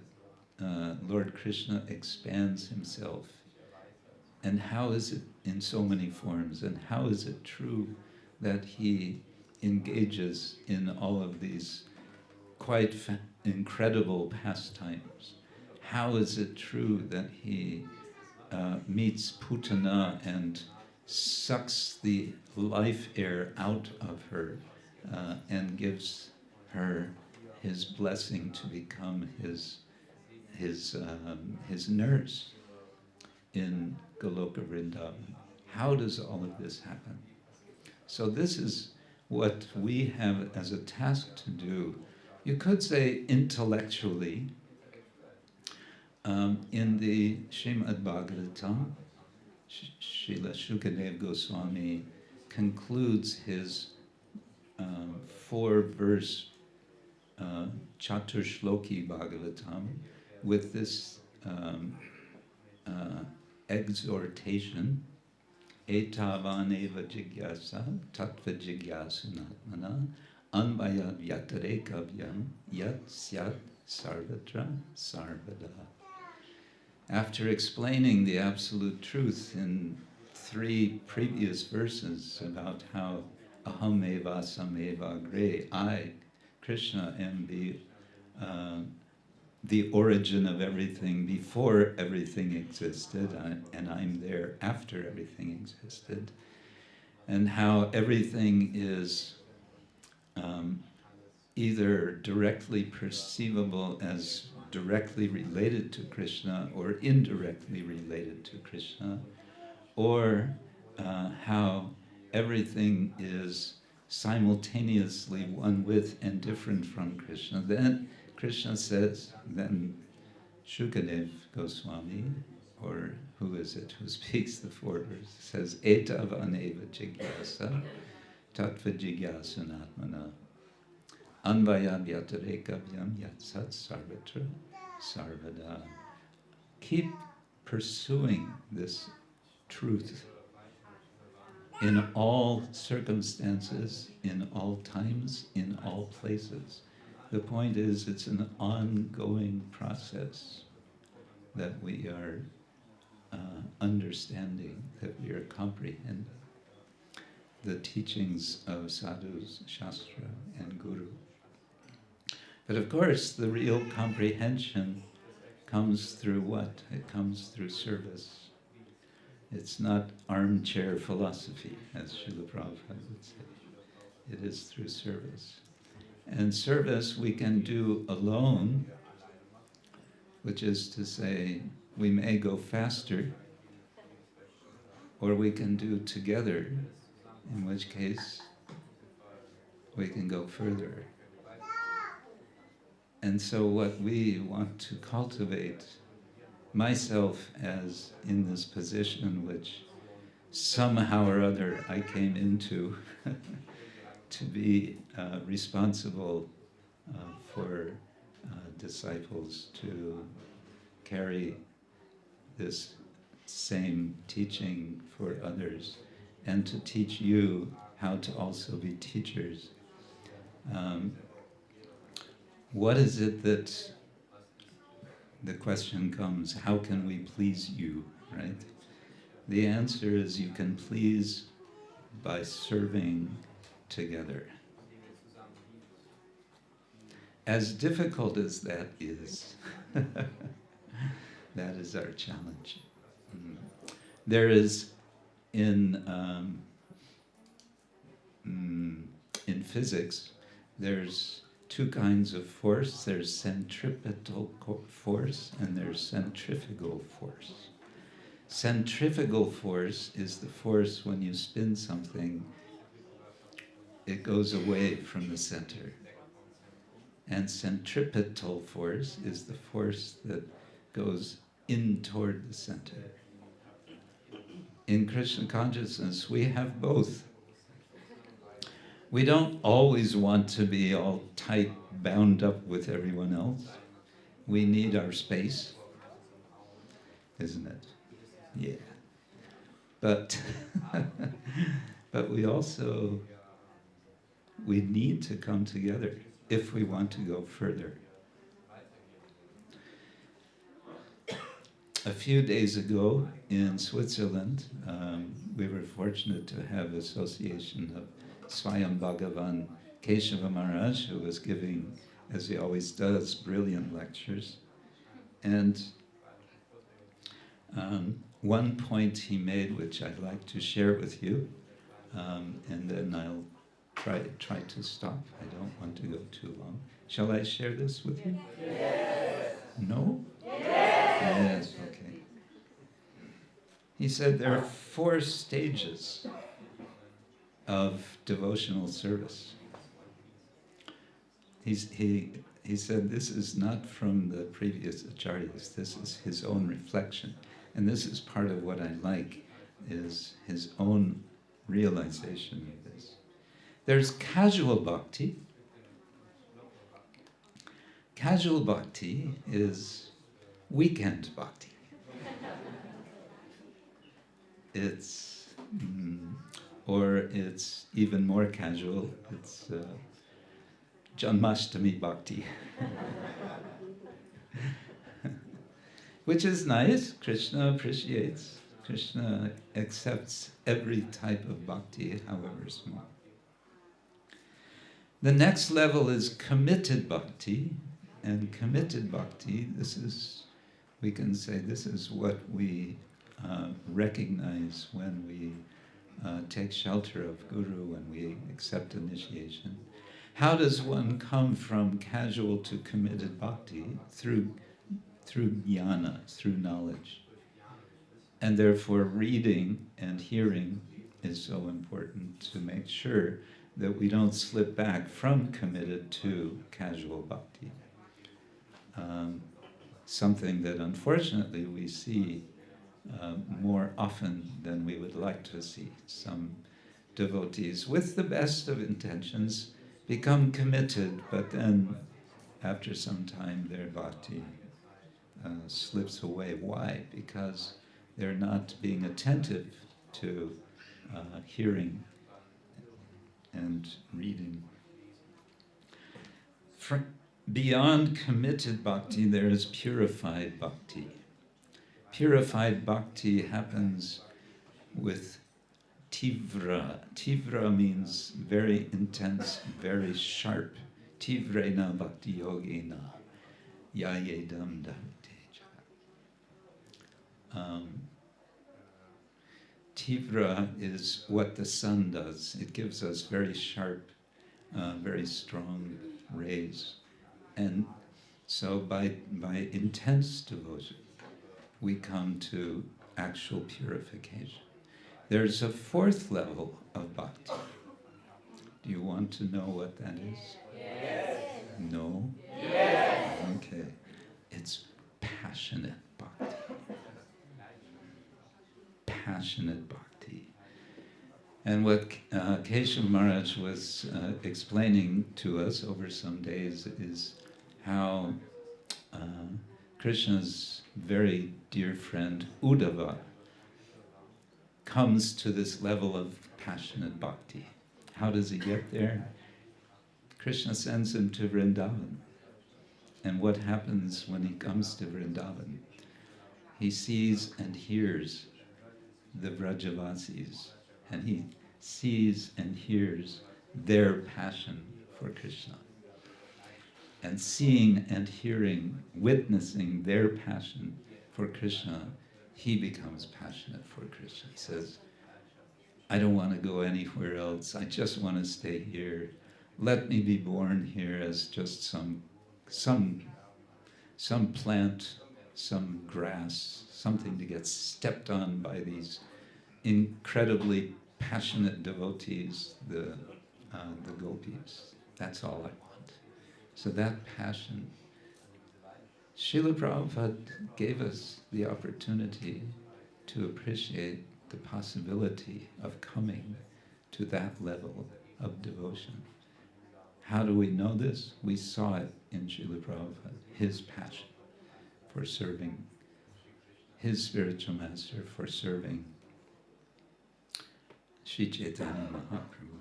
Lord Krishna expands himself? And how is it in so many forms? And how is it true that he engages in all of these quite incredible pastimes? How is it true that he meets Putana and sucks the life air out of her and gives her his blessing to become his nurse in Goloka Vrindavan? How does all of this happen? So this is what we have as a task to do. You could say intellectually, in the Srimad-Bhagavatam, Srila Shukadev Goswami concludes his 4-verse Chaturshloki Bhagavatam with this exhortation, Etavaneva jigyasa tattva jigyasunatmana anvaya vyatarekabhyam yat syat sarvatra sarvada. After explaining the absolute truth in 3 previous verses about how aham eva sameva agre, I, Krishna, am the origin of everything before everything existed, and I'm there after everything existed, and how everything is either directly perceivable as directly related to Krishna or indirectly related to Krishna, or how everything is simultaneously one with and different from Krishna. Then Krishna says, then Shukadev Goswami, or who is it who speaks the 4 verses, says, Etav aneva jigyasa tattva jigyasunatmana anvaya vyatarekabhyam yatsat sarvatra sarvada. Keep pursuing this truth in all circumstances, in all times, in all places. The point is, it's an ongoing process that we are understanding, that we are comprehending the teachings of sadhus, shastra, and guru. But of course, the real comprehension comes through what? It comes through service. It's not armchair philosophy, as Srila Prabhupada would say. It is through service. And service we can do alone, which is to say, we may go faster, or we can do together, in which case we can go further. And so what we want to cultivate, myself as in this position which somehow or other I came into, to be responsible for disciples to carry this same teaching for others, and to teach you how to also be teachers. What is it that the question comes, how can we please you, right? The answer is you can please by serving together. As difficult as that is, that is our challenge. There is in physics, there's two kinds of force. There's centripetal force and there's centrifugal force. Centrifugal force is the force when you spin something, it goes away from the center. And centripetal force is the force that goes in toward the center. In Krishna consciousness, we have both. We don't always want to be all tight, bound up with everyone else. We need our space, isn't it? Yeah. But we need to come together if we want to go further. A few days ago in Switzerland, we were fortunate to have association of Swayam Bhagavan Keshava Maharaj, who was giving, as he always does, brilliant lectures. And one point he made, which I'd like to share with you, and then I'll try to stop. I don't want to go too long. Shall I share this with you? Yes. No? Yes, okay. He said there are 4 stages of devotional service. He said this is not from the previous acharyas, this is his own reflection. And this is part of what I like, is his own realization of this. There's casual bhakti. Casual bhakti is weekend bhakti. It's even more casual. It's Janmashtami bhakti, which is nice. Krishna appreciates. Krishna accepts every type of bhakti, however small. The next level is committed bhakti, and committed bhakti, we can say this is what we recognize when we take shelter of Guru, when we accept initiation. How does one come from casual to committed bhakti? Through jnana, through knowledge. And therefore reading and hearing is so important to make sure that we don't slip back from committed to casual bhakti. Something that unfortunately we see more often than we would like to see. Some devotees, with the best of intentions, become committed, but then after some time their bhakti slips away. Why? Because they're not being attentive to hearing and reading. Beyond committed bhakti, there is purified bhakti. Purified bhakti happens with tivra. Tivra means very intense, very sharp. Tivrena bhakti yogena yayedam dateja. Tivra is what the sun does. It gives us very sharp, very strong rays. And so by intense devotion, we come to actual purification. There's a 4th level of bhakti. Do you want to know what that is? Yes. No? Yes. Okay. It's passionate bhakti. Passionate bhakti. And what Keshav Maharaj was explaining to us over some days is how Krishna's very dear friend Uddhava comes to this level of passionate bhakti. How does he get there? Krishna sends him to Vrindavan. And what happens when he comes to Vrindavan? He sees and hears the Vrajavasis, and he sees and hears their passion for Krishna. And seeing and hearing, witnessing their passion for Krishna, he becomes passionate for Krishna. He says, I don't want to go anywhere else. I just want to stay here. Let me be born here as just some plant, some grass, something to get stepped on by these incredibly passionate devotees, the gopis. That's all I want. So that passion, Srila Prabhupada gave us the opportunity to appreciate the possibility of coming to that level of devotion. How do we know this? We saw it in Srila Prabhupada, his passion for serving his spiritual master, for serving Sri Chaitanya Mahaprabhu.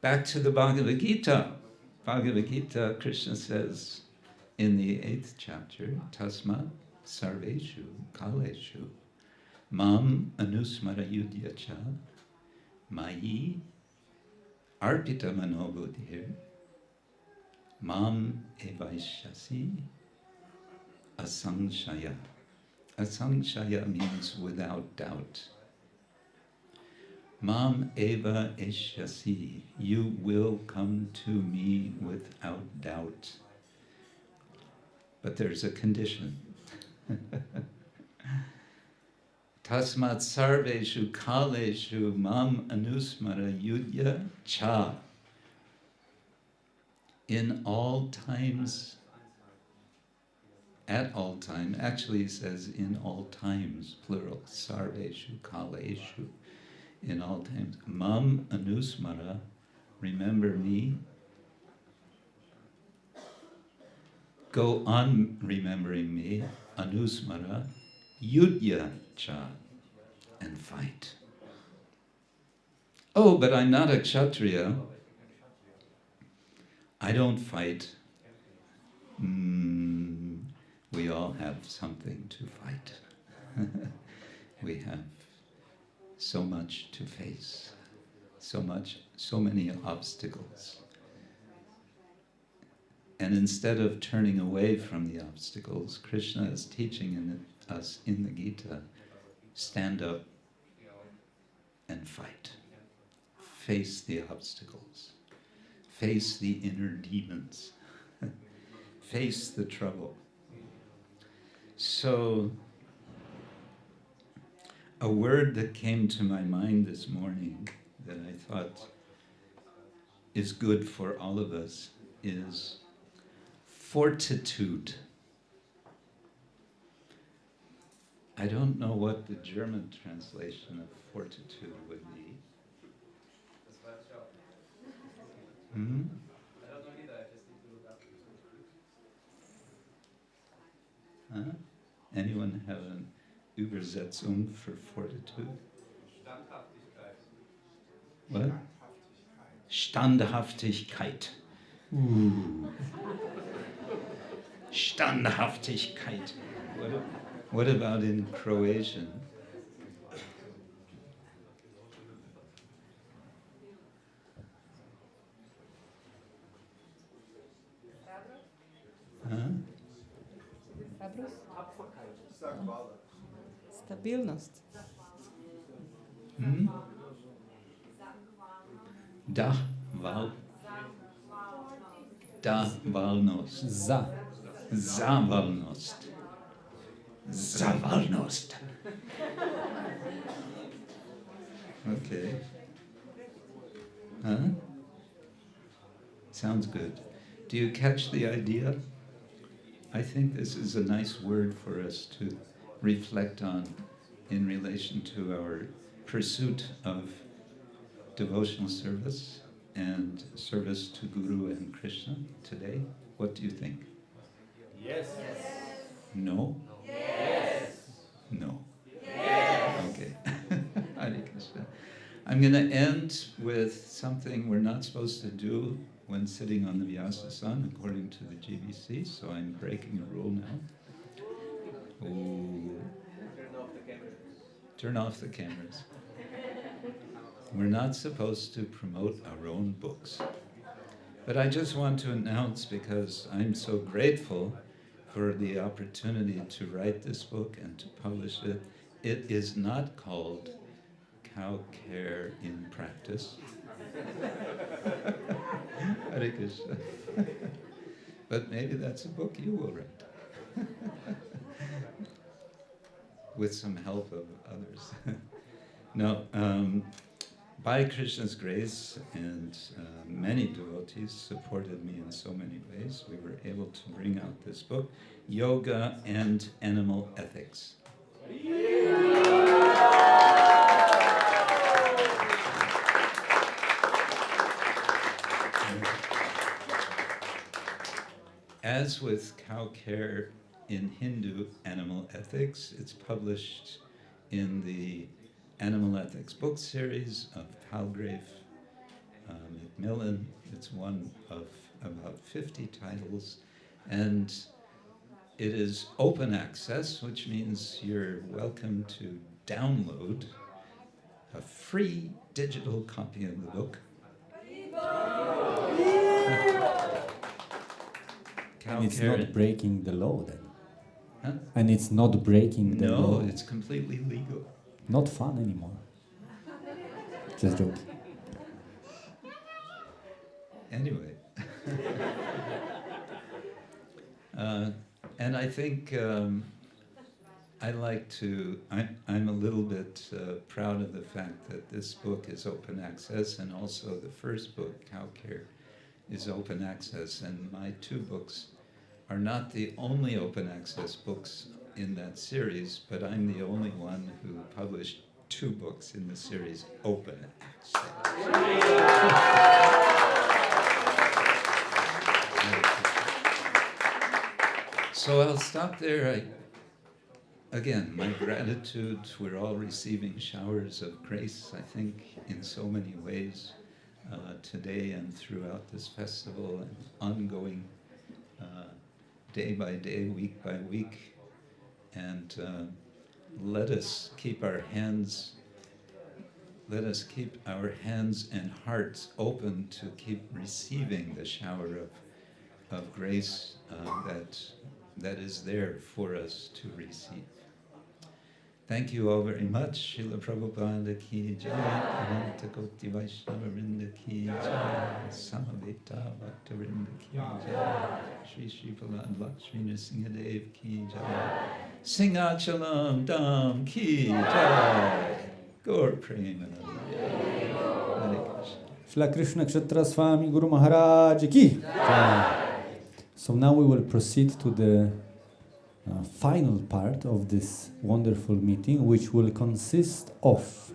Back to the Bhagavad Gita. Bhagavad Gita, Krishna says in the 8th chapter, Tasmat sarveshu kaleshu mam anusmara yudhyacha mayi arpita manobudhir mam evaishyasi asangshaya. Asangshaya means without doubt. Mam eva eshyasi, you will come to me without doubt. But there's a condition. Tasmat sarveshu kaleshu mam anusmara yudhya cha. In all times, at all time, actually it says in all times, plural, sarveshu kaleshu. In all times. Mam anusmara, remember me. Go on remembering me. Anusmara, yudhya cha, and fight. Oh, but I'm not a kshatriya. I don't fight. We all have something to fight. We have so much to face, so many obstacles. And instead of turning away from the obstacles, Krishna is teaching us in the Gita, stand up and fight. Face the obstacles. Face the inner demons. Face the trouble. So, a word that came to my mind this morning that I thought is good for all of us is fortitude. I don't know what the German translation of fortitude would be. Huh? Anyone have an Übersetzung für Fortitude? What? Standhaftigkeit. Standhaftigkeit. What about in Croatian? Huh? Stabilnost. Davalnost. Zavalnost. Zavalnost. Okay. Huh? Sounds good. Do you catch the idea? I think this is a nice word for us to reflect on in relation to our pursuit of devotional service and service to Guru and Krishna today. What do you think? Yes. No? Yes. No. Yes. I'm going to end with something we're not supposed to do when sitting on the Vyasa-san, according to the GBC, so I'm breaking a rule now. Ooh. Turn off the cameras. We're not supposed to promote our own books. But I just want to announce, because I'm so grateful for the opportunity to write this book and to publish it, it is not called Cow Care in Practice. Hare Krishna. But maybe that's a book you will write. With some help of others. No, by Krishna's grace and many devotees supported me in so many ways, we were able to bring out this book, Yoga and Animal Ethics. As with cow care in Hindu animal ethics, it's published in the Animal Ethics book series of Palgrave Macmillan. It's one of about 50 titles, and it is open access, which means you're welcome to download a free digital copy of the book. And it's not breaking the law then? Huh? And it's not breaking the law? No, it's completely legal. Not fun anymore. Just joking. Anyway. And I think I'm a little bit proud of the fact that this book is open access, and also the first book, Cow Care, is open access, and my two books are not the only open access books in that series, but I'm the only one who published two books in the series open access. So I'll stop there. Again, my gratitude. We're all receiving showers of grace, I think, in so many ways today and throughout this festival, and ongoing day by day, week by week. And let us keep our hands and hearts open to keep receiving the shower of grace that is there for us to receive. Thank you all very much. Srila Prabhupada ki jai, Ananta Koti Vaishnava Vrinda ki jai, Samaveta Bhakta Vrinda ki jai, Shri Shri Prahlad Lakshmi Nrsingadev ki jai, Simhachalam Dham ki jai, Gaur Premanand. Hare Krishna. Shri Krishna Ksetra Swami Guru Maharaj ki jai. So now we will proceed to the final part of this wonderful meeting, which will consist of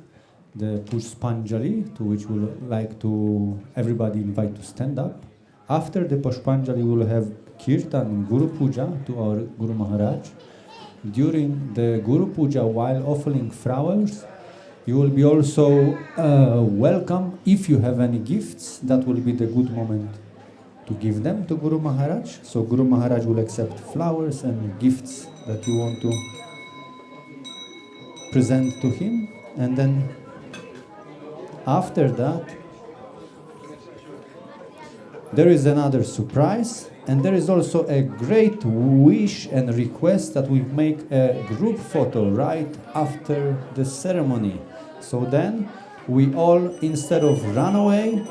the Pushpanjali, to which we would like to everybody invite to stand up. After the Pushpanjali, we will have Kirtan and Guru Puja to our Guru Maharaj. During the Guru Puja, while offering flowers, you will be also welcome. If you have any gifts, that will be the good moment to give them to Guru Maharaj. So Guru Maharaj will accept flowers and gifts that you want to present to him. And then after that, there is another surprise, and there is also a great wish and request that we make a group photo right after the ceremony. So then we all, instead of run away,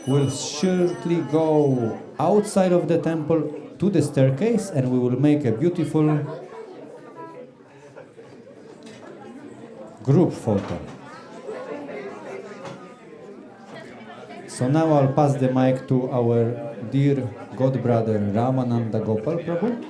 will surely go outside of the temple to the staircase, and we will make a beautiful group photo. So now I'll pass the mic to our dear God brother Ramananda Gopal Prabhu.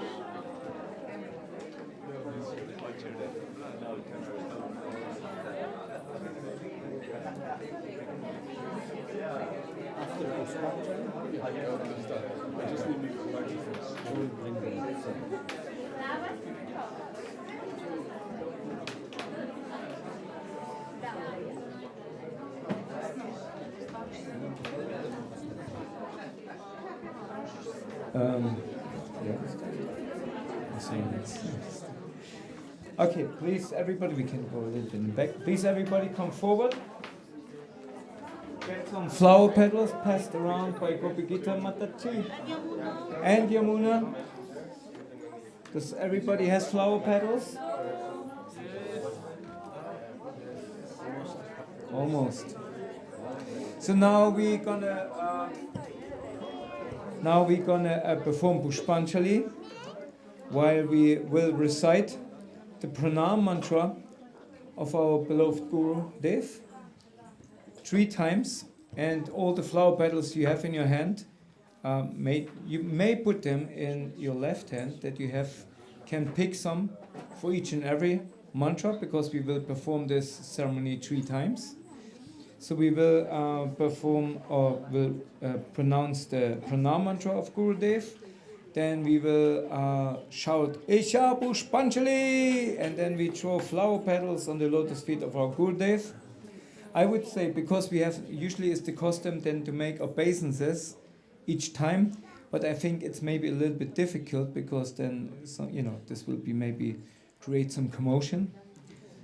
Okay, please, everybody, we can go a little bit in the back. Please, everybody, come forward. Get some flower petals passed around by Gopi Gita Mataji and Yamuna. Does everybody has flower petals? Almost. So now we're gonna perform Pushpanjali, while we will recite the pranam mantra of our beloved Guru Dev 3 times, and all the flower petals you have in your hand, you may put them in your left hand, that you can pick some for each and every mantra, because we will perform this ceremony 3 times. So we will pronounce the pranam mantra of Guru Dev. Then we will shout Isha Pushpanjali, and then we throw flower petals on the lotus feet of our Gurudev. I would say, because we have, usually it's the custom then to make obeisances each time, but I think it's maybe a little bit difficult, because then this will be maybe create some commotion.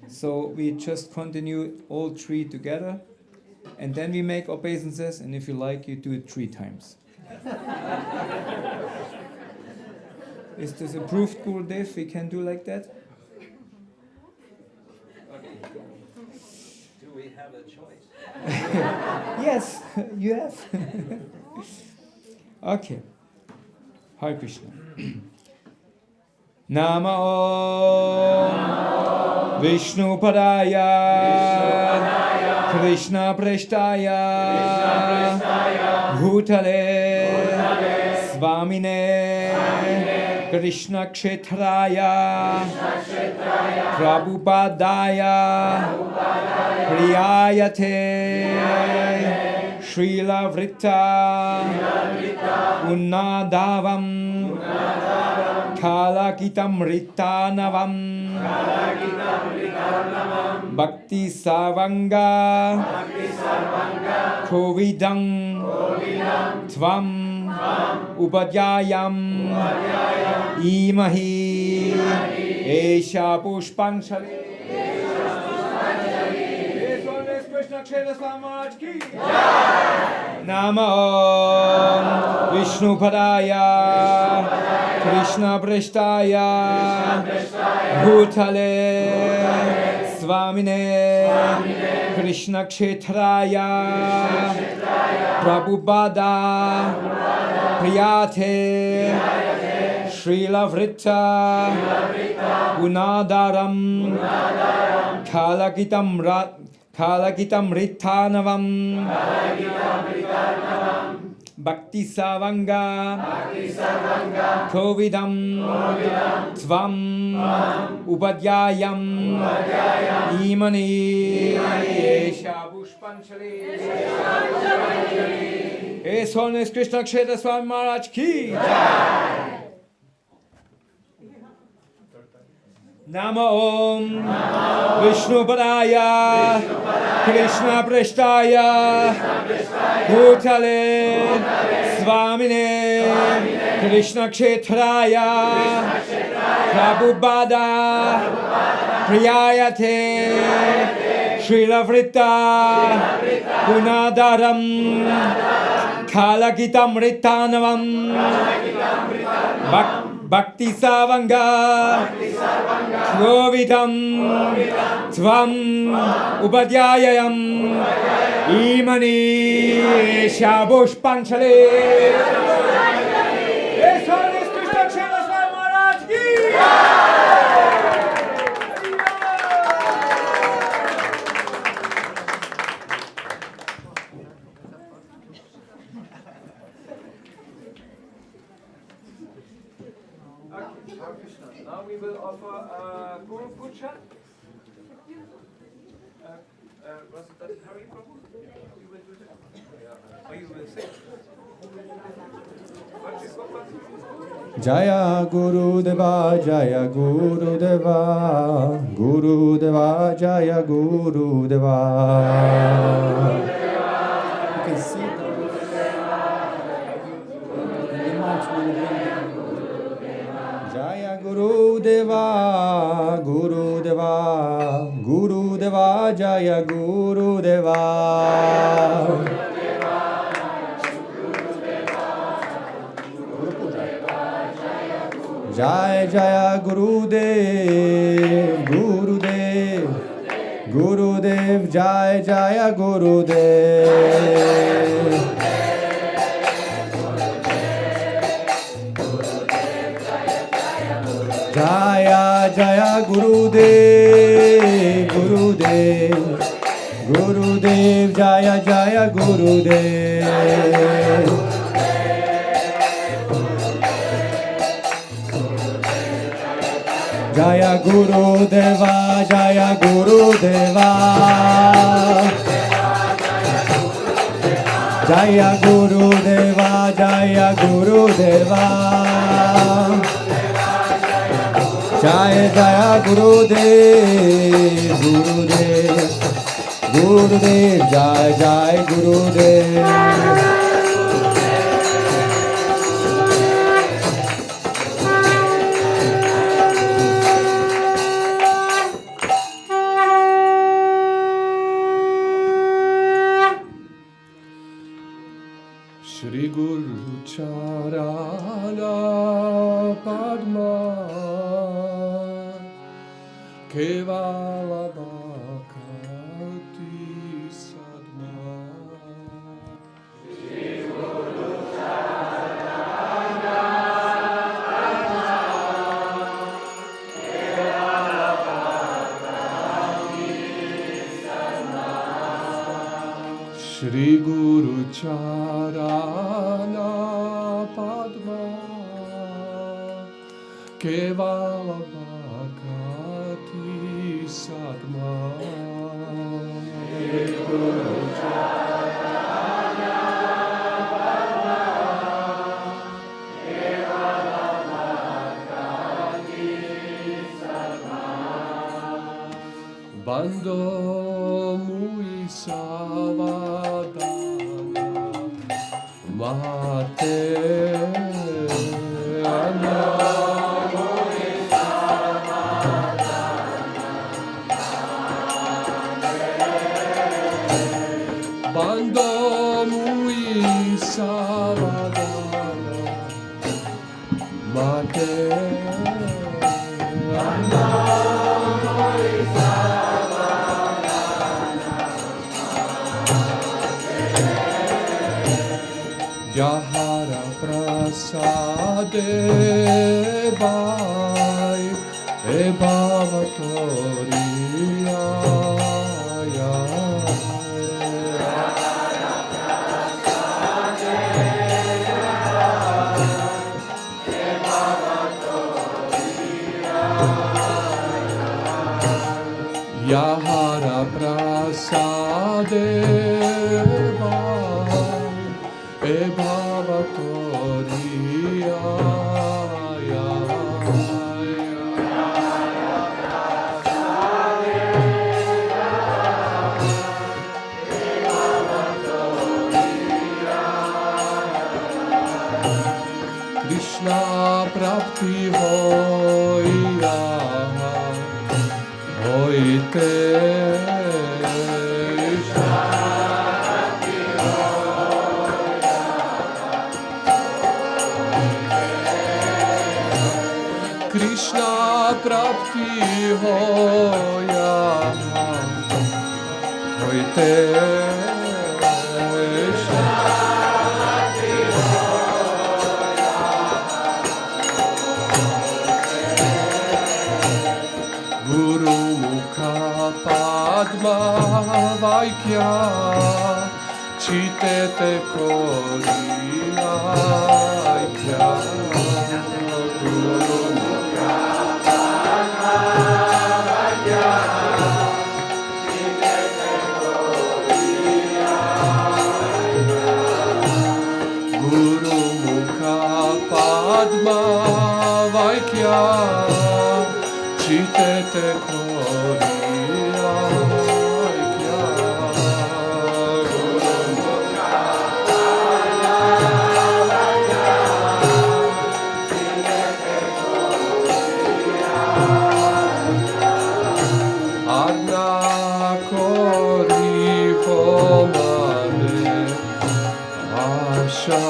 So we just continue all 3 together, and then we make obeisances, and if you like, you do it 3 times. Is this approved, Gurudev? We can do like that? Do we have a choice? Yes, you have. Okay. Hare Krishna. Nama Om Vishnu Padaya Krishna Preshtaya Bhutale Swamine Krishna Ksetra Prabhupadaya Priyayate Srila Vritta Unnadavam Kalakitam Ritanavam Bhakti Savanga Kovidam Tvam Upadhyayam Imahi Esha Pushpanjali. Krishna Ksetra Swami. Nama Om Vishnu Padaya Krishna Preshtaya Bhutale Swamine Krishna Ksetraya Prabhupada Priyate Srila Vritta Unadaram Kalakitam Ritanavam Bhakti Savanga Kovidam Tvam Upadhyayam Imani Esha Pushpanjali. His Holiness Krishna Ksetra Swami Maharaj Ki Jai. Nama Om Vishnu Padaya Krishna Preshtaya Bhutale Swamine Krishna Ksetraya Prabhupada Priyayate Srila Vritta Gunadaram Kalakitam Ritanavam Bhakti Savanga Kovidam Tvam Upadhyayam Imani Esha Pushpanjali. His Holiness Krishna Ksetra Swami Maharaj Ki Now we will offer Guru Puja. Was that Hari Prabhu? You will do that? Or you will sing? Jaya Guru Deva, Jaya Guru Deva, Guru Deva, Jaya Guru Deva. You can see the Jai Jaya Gurudev, Gurudev, Gurudev, Jai Jaya Gurudev. Jaya Jaya Gurudev, Gurudev, Gurudev, Jaya Jaya Gurudev. Jaya Gurudeva, Jaya Gurudeva. Jaya Gurudeva, Jaya Gurudeva. Jaya Jaya Gurudev, Gurudev, Gurudev, Jaya Jaya Gurudev. Shri Guru Charana Padma Kevala Bhakti Sadma. Shri Guru Charana Padma Kevala Bhakti Sadma. Shri Guru Charana Padma Kevala Bhakti Sadma. Shri Guru Charana Padma Kevala Bhakti Sadma. Bando Mui Savadana Mate Anya Mui Savadana Bando Mui Savadana Mate Anya Mui Jahara Prasade Bai E Bhavatoriya Jahara Prasade Bai E Bhavatoriya Krishna Prapti Hoya Hoite Krishna Prapti Hoya Hoite Guru Mukha Padma Vaikya Chitete Koriya Guru Mukha Padma Vaikya Chitete Koriya Guru Mukha Padma Vaikya Chitete Koriya Arna Kori Homane Asha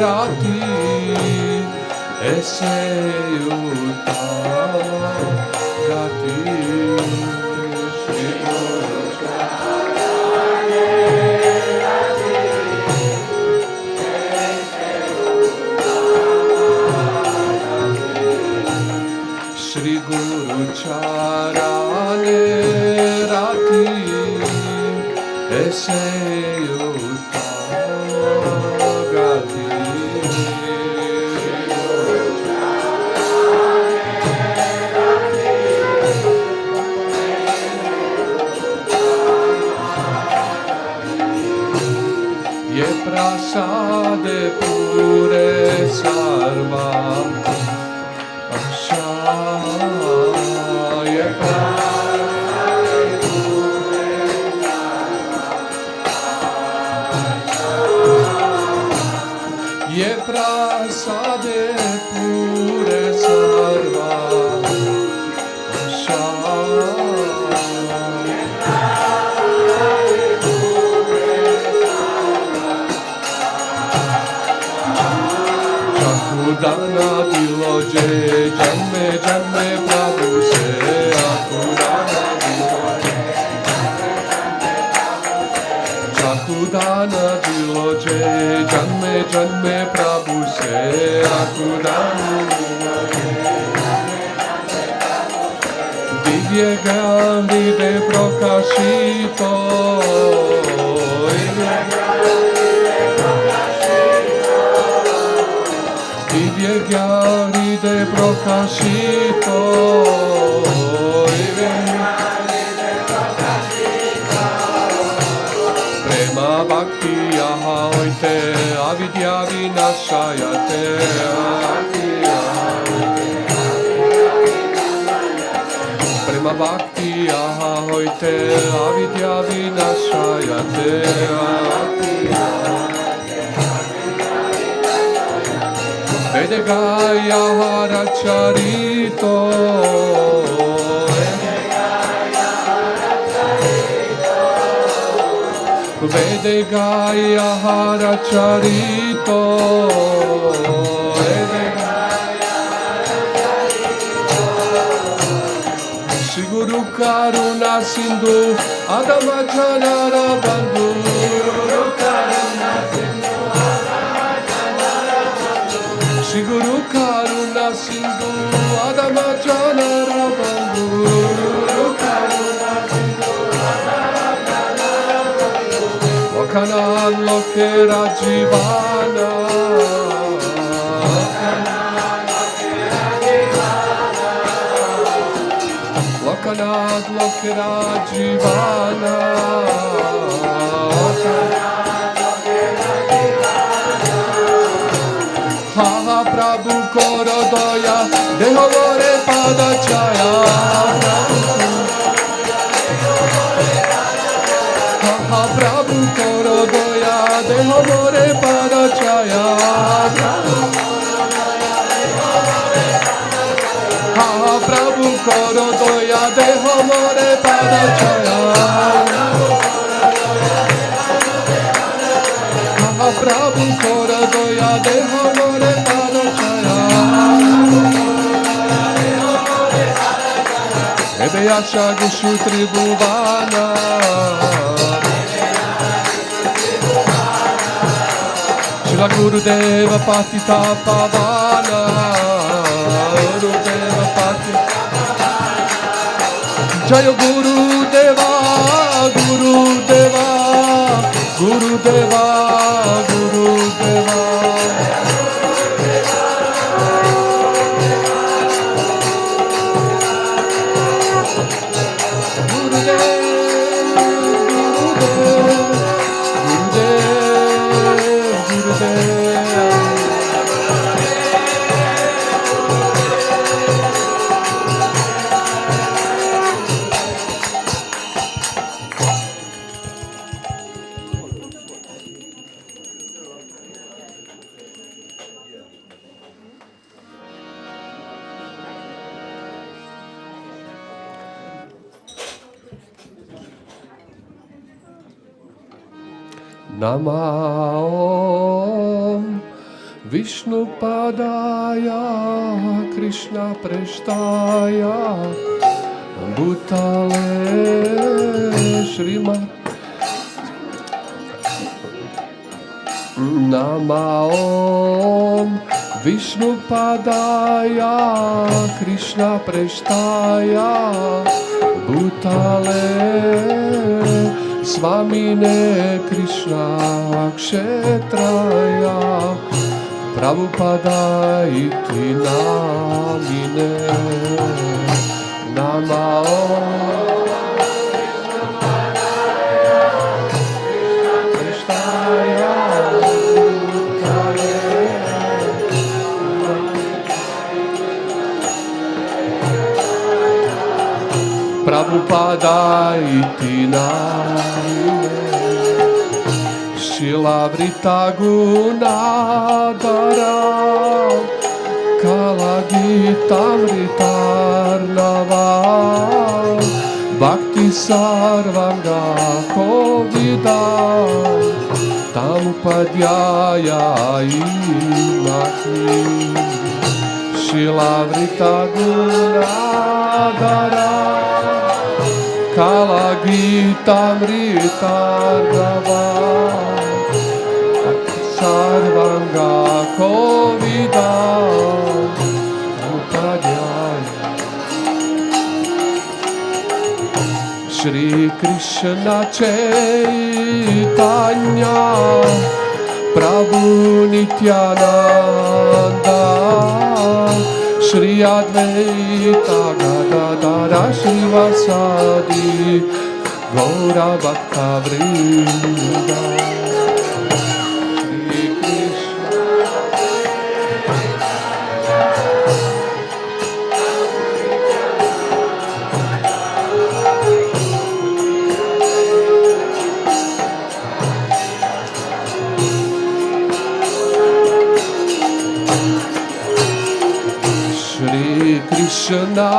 rati eseyuta gati Shri Guru Charane rati eseyuta gati Ye prasade pure sarva Ye prasade pure Ye prasade pure sarva Akudana dilo je janme janme Prabhu se Akudana dilo je Akudana dilo je janme janme Prabhu se Akudana dilo je Divye Gandhi de Prokashito Divye Gyani de Prokashito Prema Bhakti Ahoite Avidya Vinashayate Prema Bhakti Ahoite Avidya Vinashayate Vedegaya Haracharito Vedegaya Haracharito Siguru Karuna Sindhu Adama Janara Bandhu Siguru Karuna Sindhu Adama Janara Bandhu Vakanan Lokera Jivana Vakanan Lokera Jivana Ha Prabhu Korodoya Dehovore Padachaya Ha Prabhu Korodoya Dehovore Padachaya Ha Prabhu Korodoya Dehovore Padachaya Ha Prabhu Korodoya Dehovore Padachaya Ebe Yasha Gushu Tribhuvana Shila Gurudeva Patita Pavana Gurudeva Patita Jaya Gurudeva Gurudeva Gurudeva Gurudeva Namah Vishnu Padaya, Krishna Preshtaya, Bhutale Srimad Nama Om Vishnu Padaya, Krishna Preshtaya, Bhutale Swamine Krishna Kshetraya, Prabhupada iti namine Nama Om Krishnaya Prabhupada iti namine Shila Vrita Gunadara Kala Gita Vritarnava Bhakti Sarvanga Kovida Tamupadhyaya Imati Shila Vrita Gunadara Kala Gita Vritarnava Sarvanga Kovida Upadhyaya Shri Krishna Chaitanya Prabhu Nityananda Shri Advaita Gadadara Srivasadi Gaura Bhakta Vrinda Krishna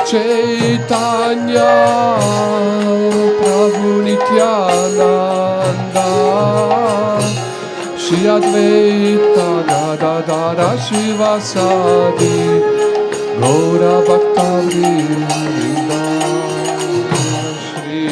Chaitanya Prabhu Nityananda Shri Advaita Gadadara Srivasadi Gaura Bhakta Vrinda Shri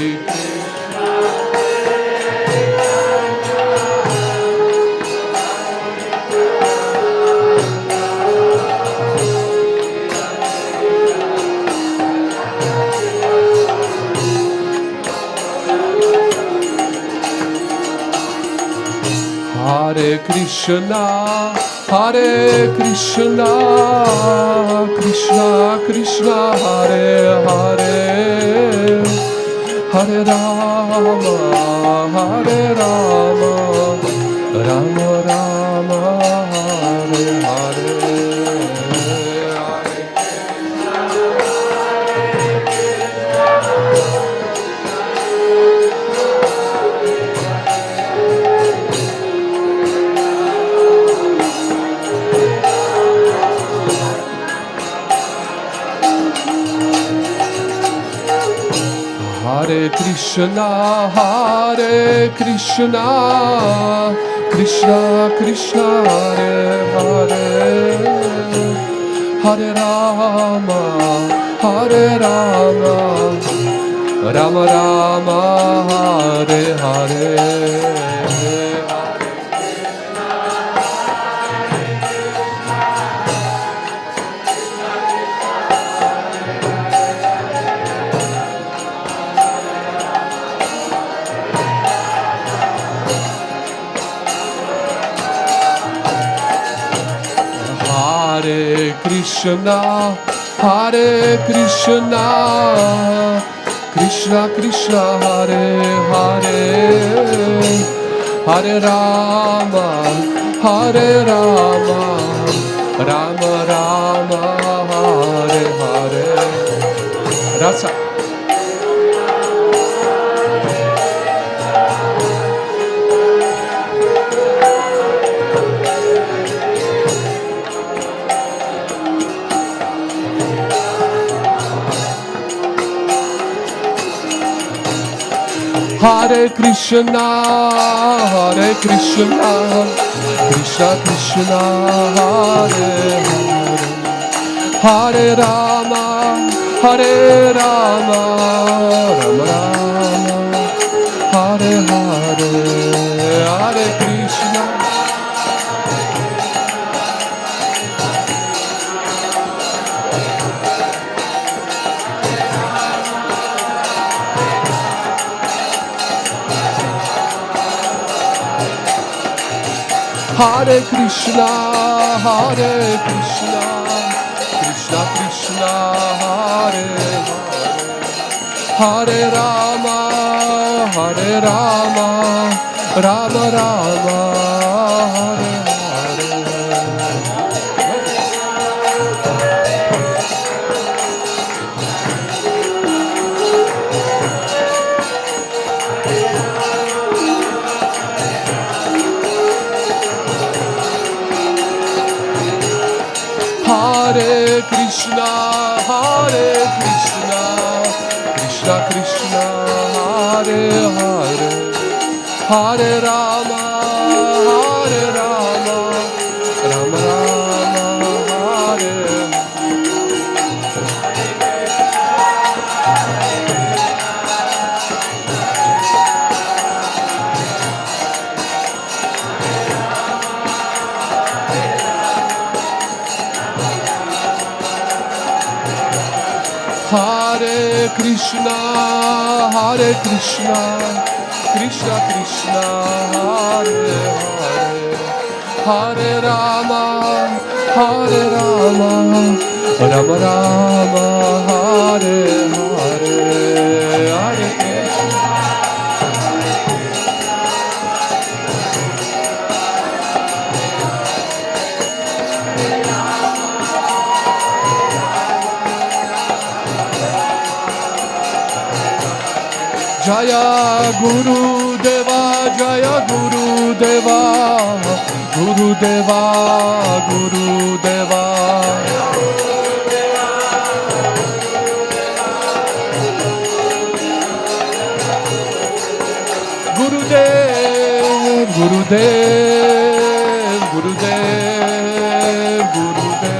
Hare Krishna, Krishna Krishna, Hare Hare, Hare Rama, Rama Rama, Hare Hare. Hare Krishna, Krishna Krishna, Hare Hare, Hare Rama, Rama Rama, Hare Hare. Hare Krishna, Krishna Krishna, Hare Hare, Hare Rama, Rama Rama, Hare Hare. Rasa. Hare Krishna, Krishna Krishna, Hare Hare, Hare Rama, Rama Rama, Hare Hare, Hare Krishna. Hare Krishna, Krishna Krishna, Hare Hare, Hare Rama, Rama Rama, Hare Hare Krishna, Krishna Krishna, Hare Hare, Hare Rama, Rama Rama, Hare Hare Krishna, Krishna Krishna, Hare Hare, Hare Rama, Rama Rama, Hare Hare, Hare Krishna. Jaya Guru Deva, Jaya Guru Deva, Guru Deva, Guru Deva. Gurudev, Gurudev, Gurudev, Gurudev.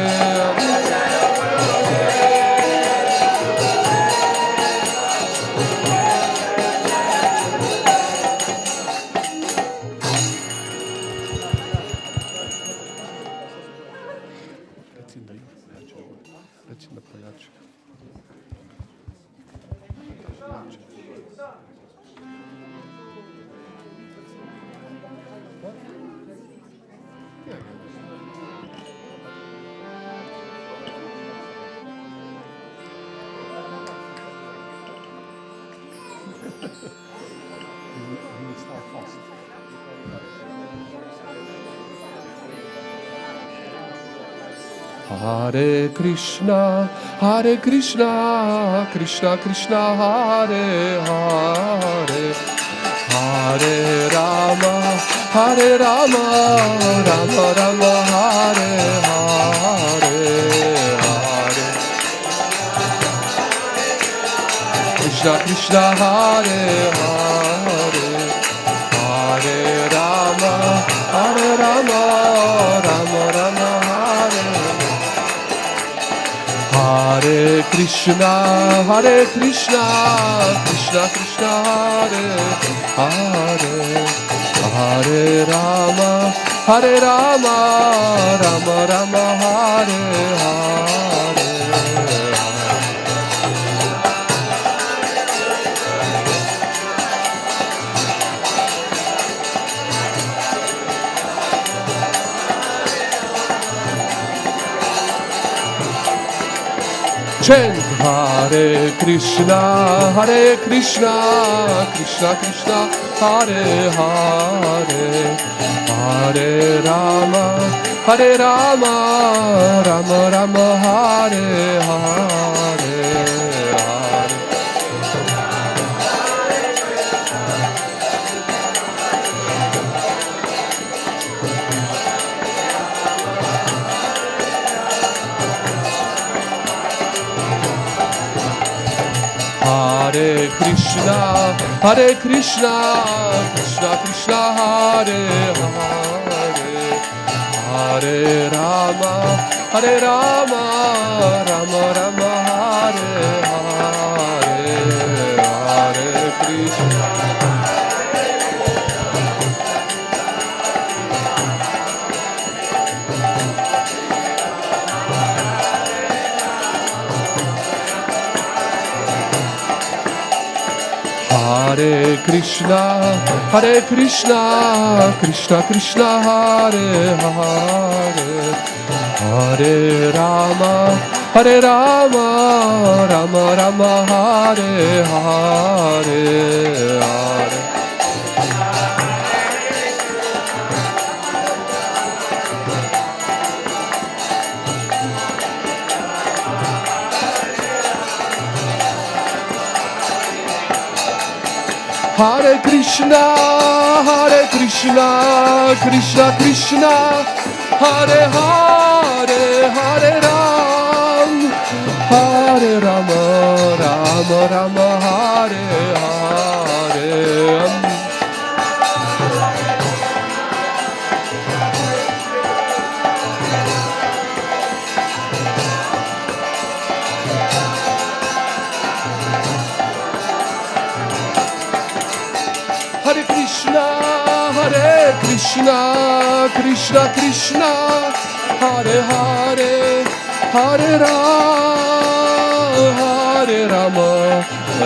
Hare Krishna, Krishna Krishna, Hare Hare, Hare Rama, Rama Rama, Hare Hare, Hare Krishna Krishna, Hare Hare, Hare Rama, Rama Rama, Hare Hare Krishna, Krishna Krishna, Hare Hare, Hare Rama, Rama Rama, Hare Hare. Chant Hare Krishna, Krishna Krishna, Hare Hare, Hare Rama, Rama Rama, Hare Hare, Hare Hare Hare Krishna, Krishna Krishna, Hare Hare, Hare Rama, Rama Rama, Hare Hare, Hare Krishna. Hare Krishna, Krishna Krishna, Hare Hare, Hare Rama, Rama Rama, Hare Hare, Hare. Hare Krishna, Krishna Krishna, Hare Hare, Hare Ram, Hare Rama, Rama Hare Hare. Hare Krishna, Krishna Krishna, Hare Hare, Hare Rama,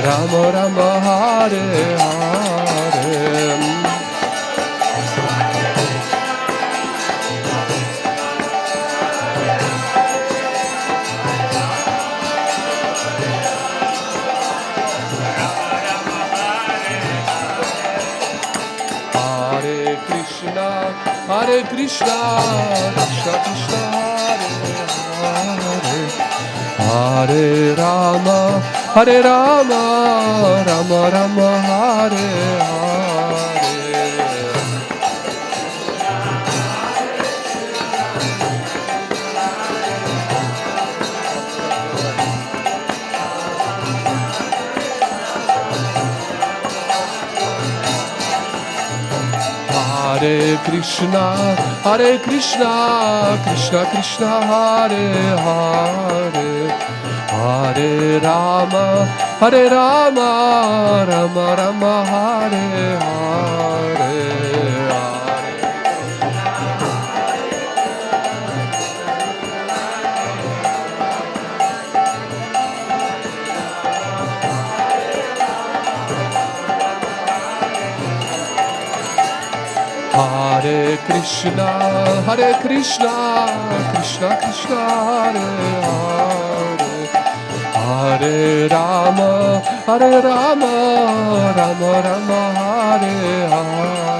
Rama Hare Hare. Hare Krishna, Krishna Krishna, Hare Hare, Hare Rama, Rama Hare Hare. Hare Krishna, Krishna Krishna, Hare Hare, Hare Rama, Rama Hare Hare. Hare Krishna, Krishna Krishna, Hare Hare, Hare Rama, Rama Hare Hare.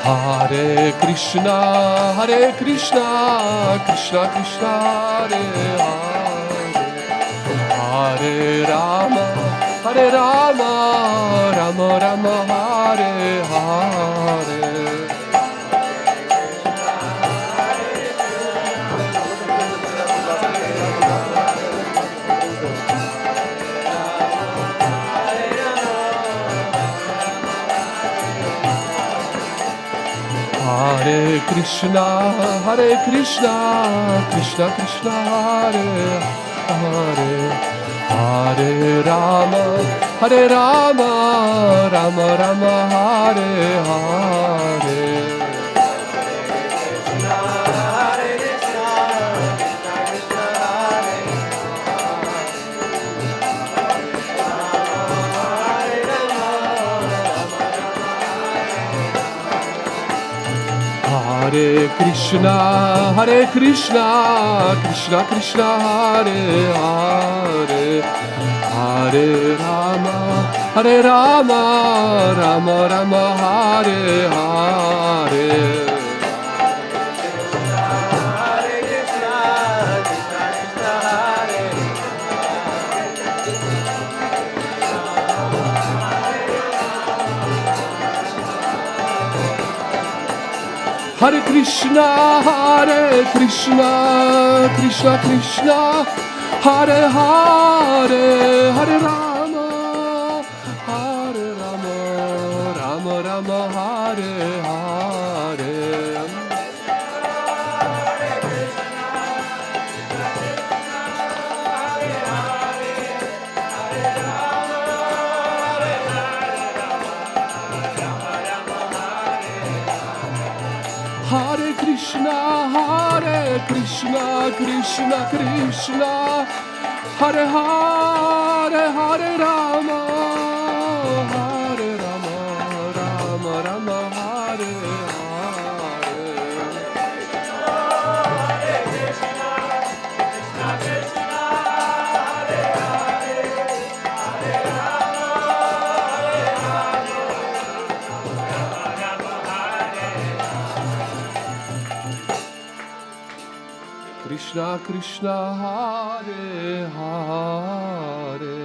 Hare Krishna, Krishna Krishna, Hare Hare, Hare Rama, Rama Hare Hare. Hare Krishna, Krishna Krishna, Hare Hare, Hare Rama, Rama Hare Hare. Hare Krishna, Krishna Krishna, Hare Hare, Hare Rama, Rama Hare Hare. Hare Krishna, Krishna Krishna, Hare Hare, Hare Rama, Rama Rama, Hare Hare. Hare Krishna, Krishna Krishna, Hare Hare, Hare Rama, Rama Rama, Hare Hare. Krishna Krishna, Hare Hare.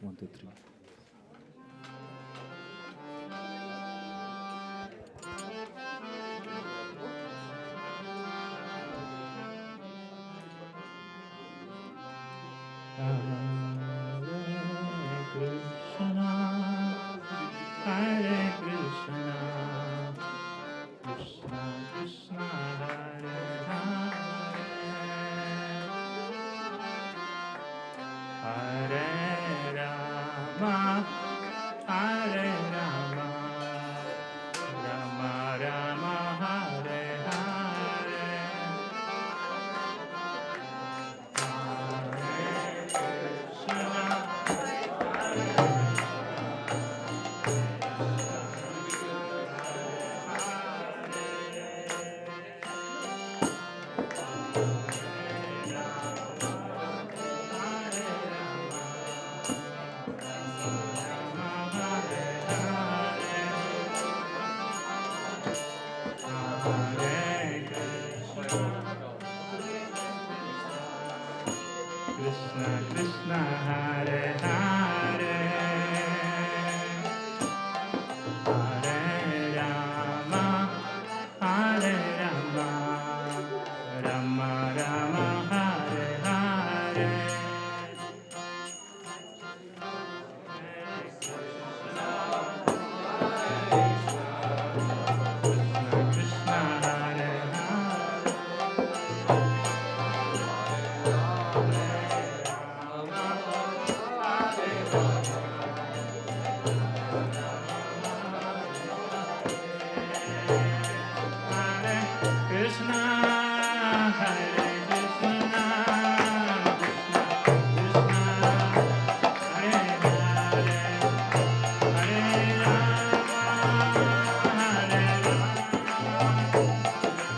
One, two, three. Hare Krishna, Krishna Krishna, Hare Hare, Hare Rama, Hare Rama, Rama Rama, Hare Hare, Hare Krishna. Krishna Krishna, Hare Hare, Hare Rama, Hare Rama, Rama Rama, Hare Hare. Krishna Krishna, Hare Krishna, Hare Krishna, Krishna Krishna, Hare Hare, Hare Rama, Hare Rama, Hare Hare.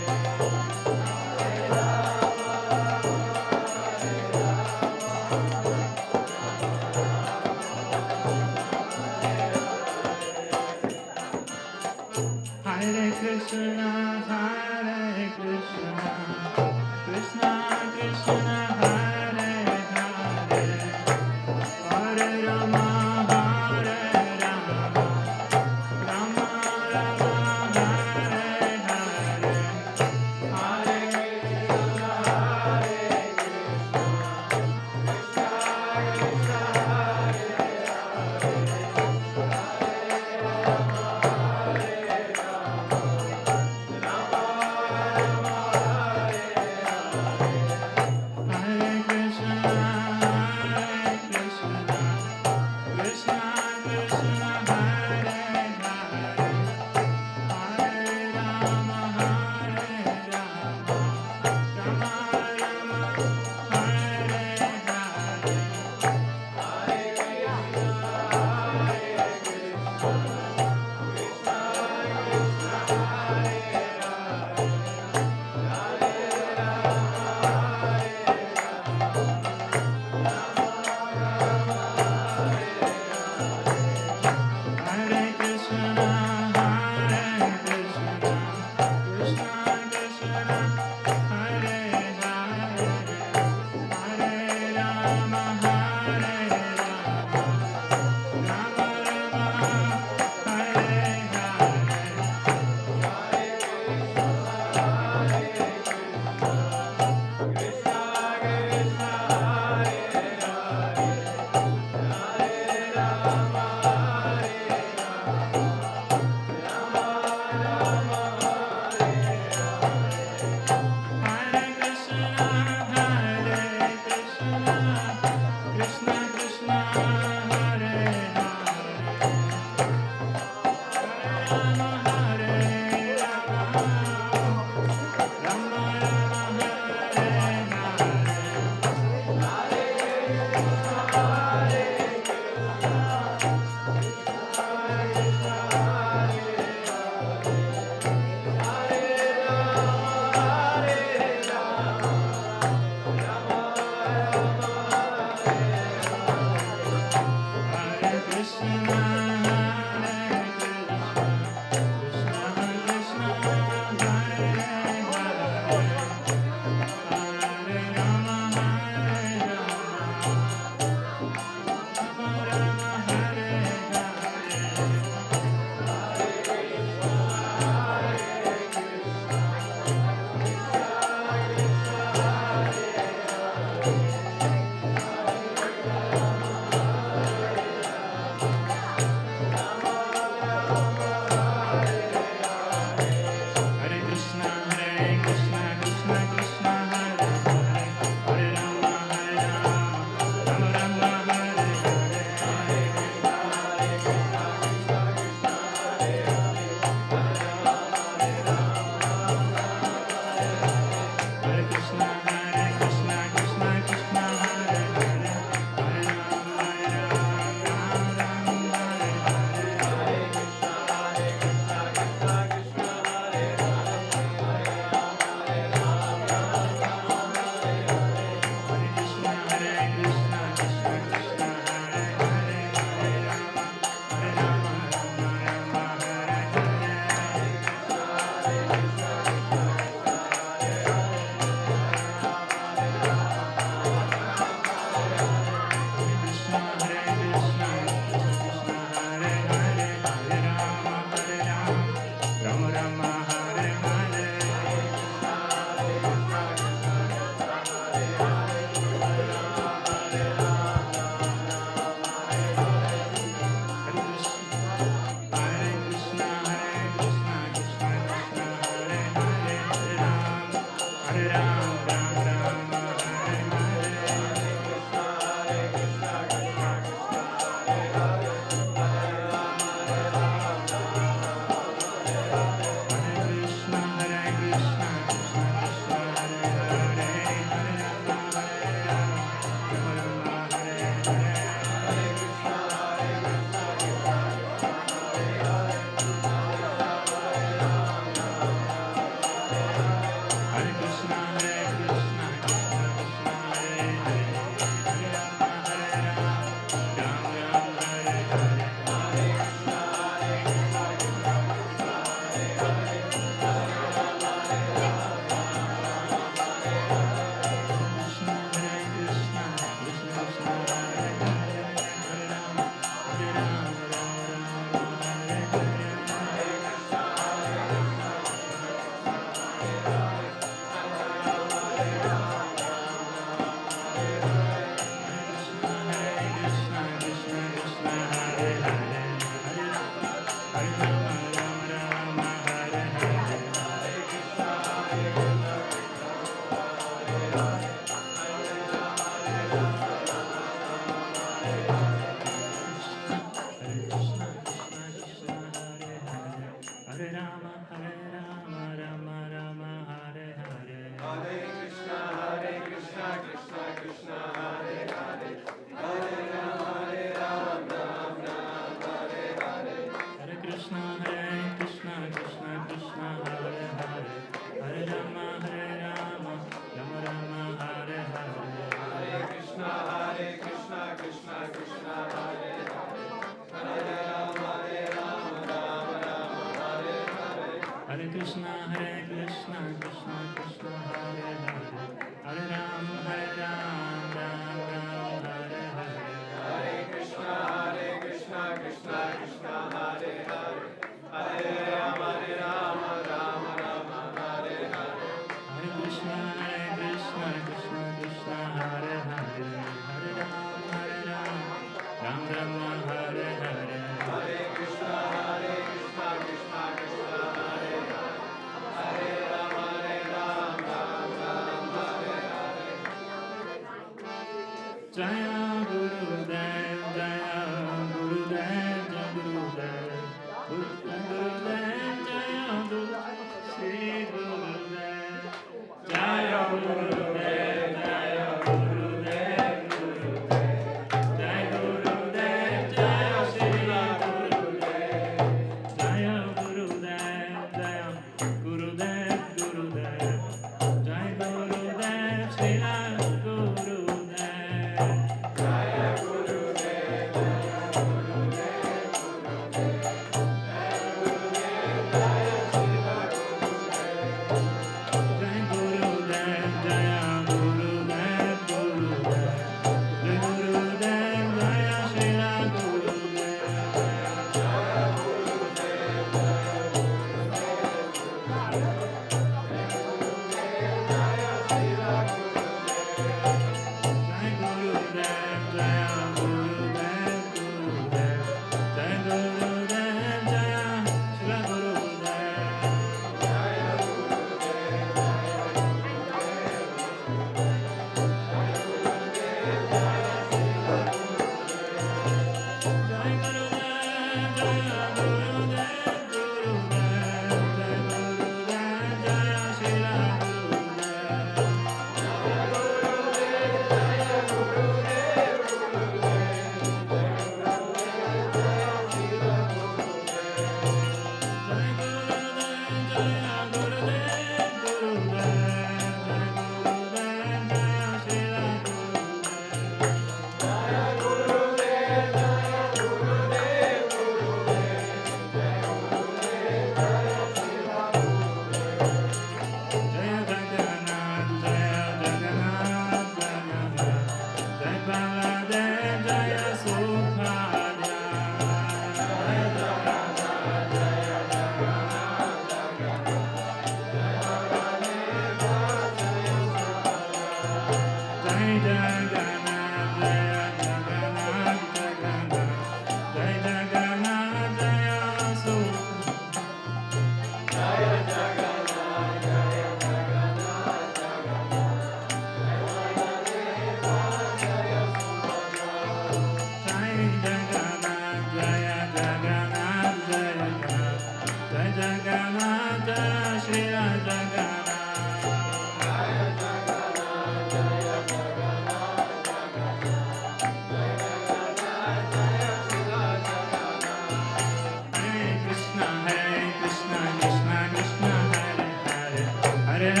Hare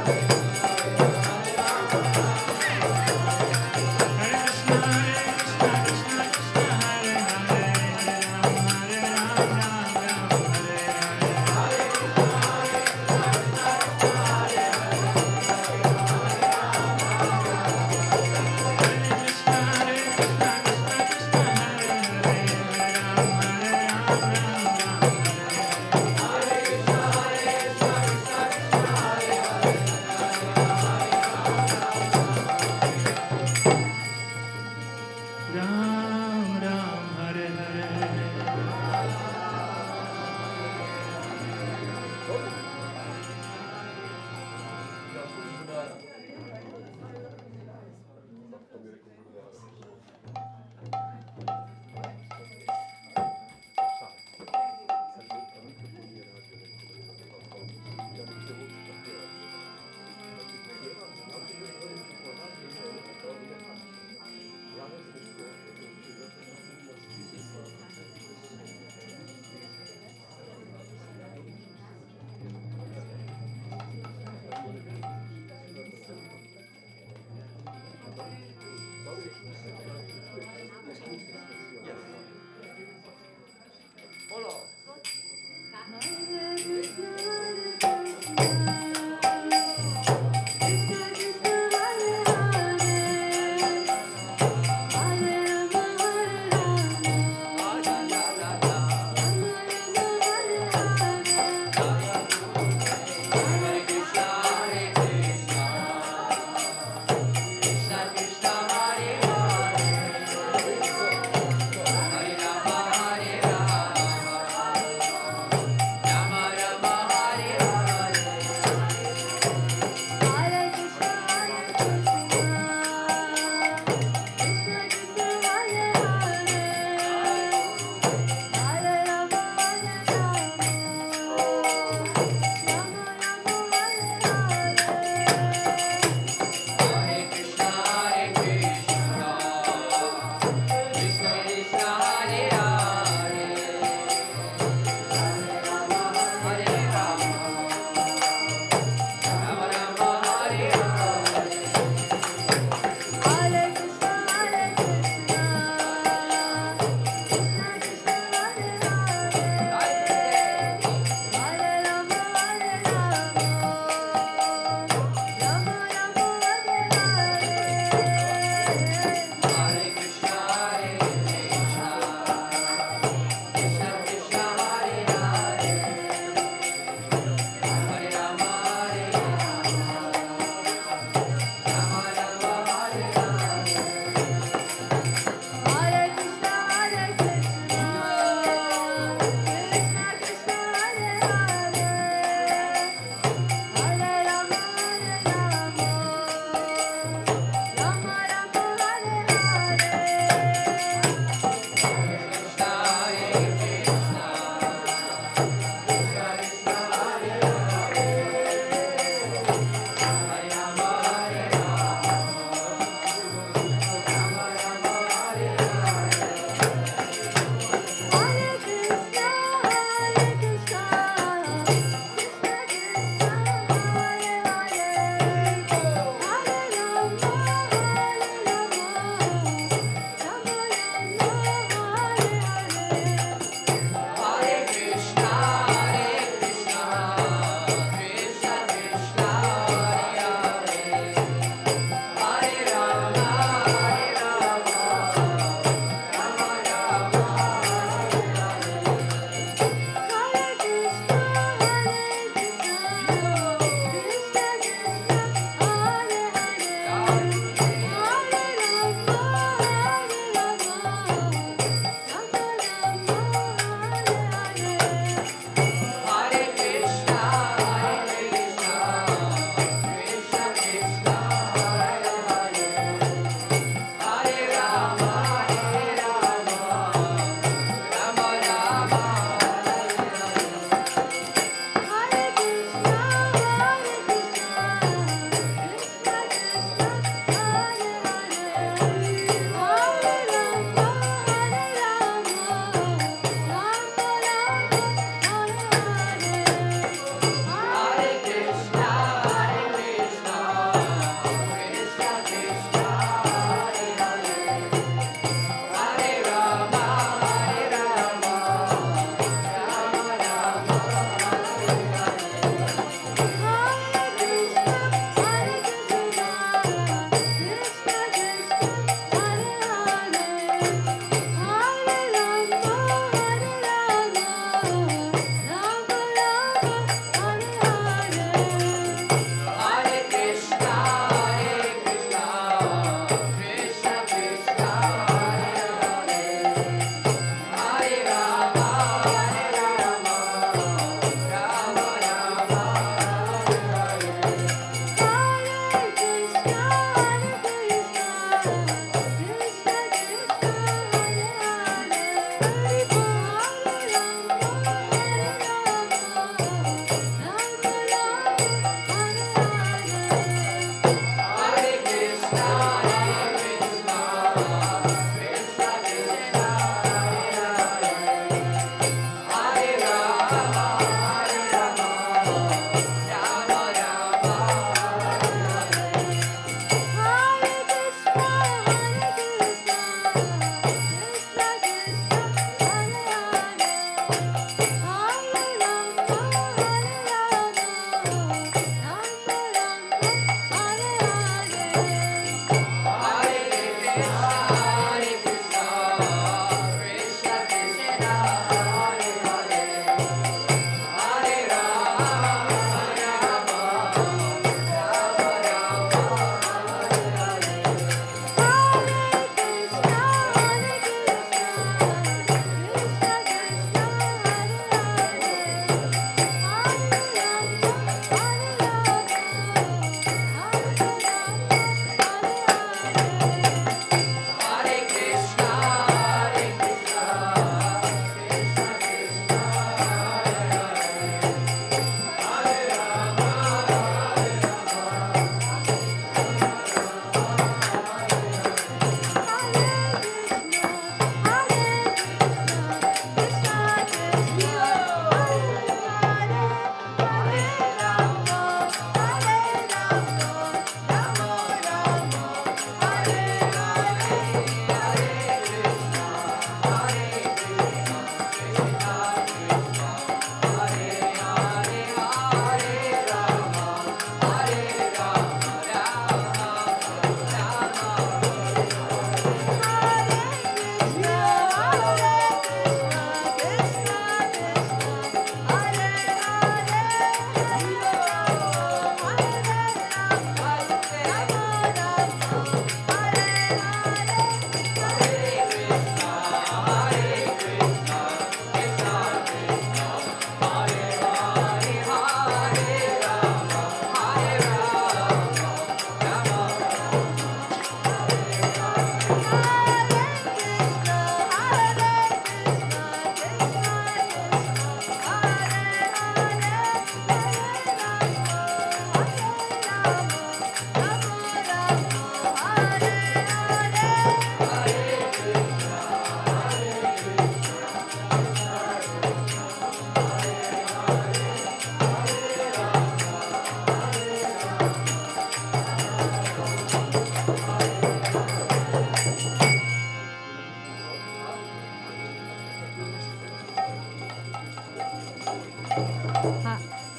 Hare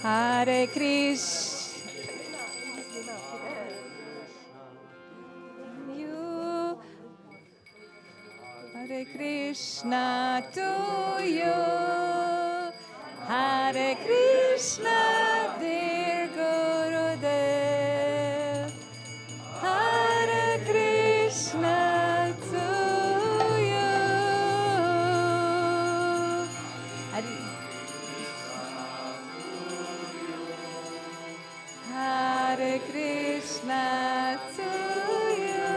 Hare Krishna. You. Hare Krishna to you. Hare Krishna, dear Gurudev. Hare Krishna to you. Hare Krishna to you.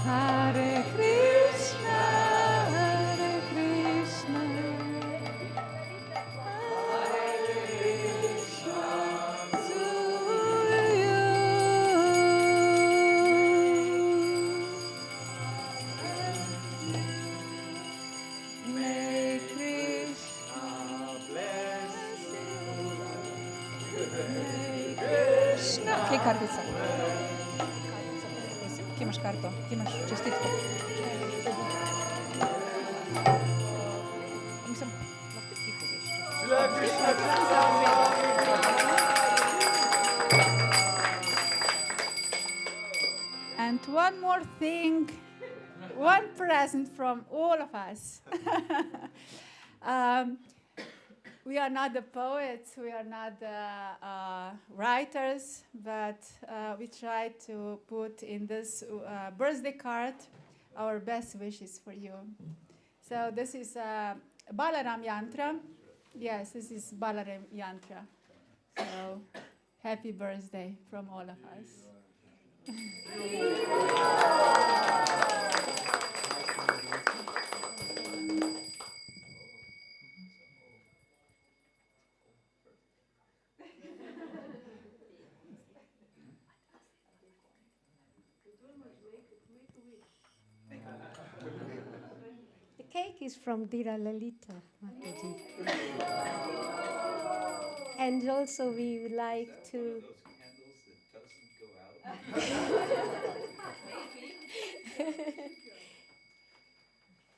Hare Krishna, Hare Krishna. Hare Krishna to you. May Krishna bless you. Krishna. Kje kartica? Kje imaš karto? Kje imaš čestitko? Mislim, lahko ti poveš. And one more thing, one present from all of us. We are not the poets, we are not the writers, but we try to put in this birthday card our best wishes for you. So this is Balaram Yantra. Yes, this is Balaram Yantra. So happy birthday from all of us. The cake is from Dira Lalita Mataji. And also we would like to...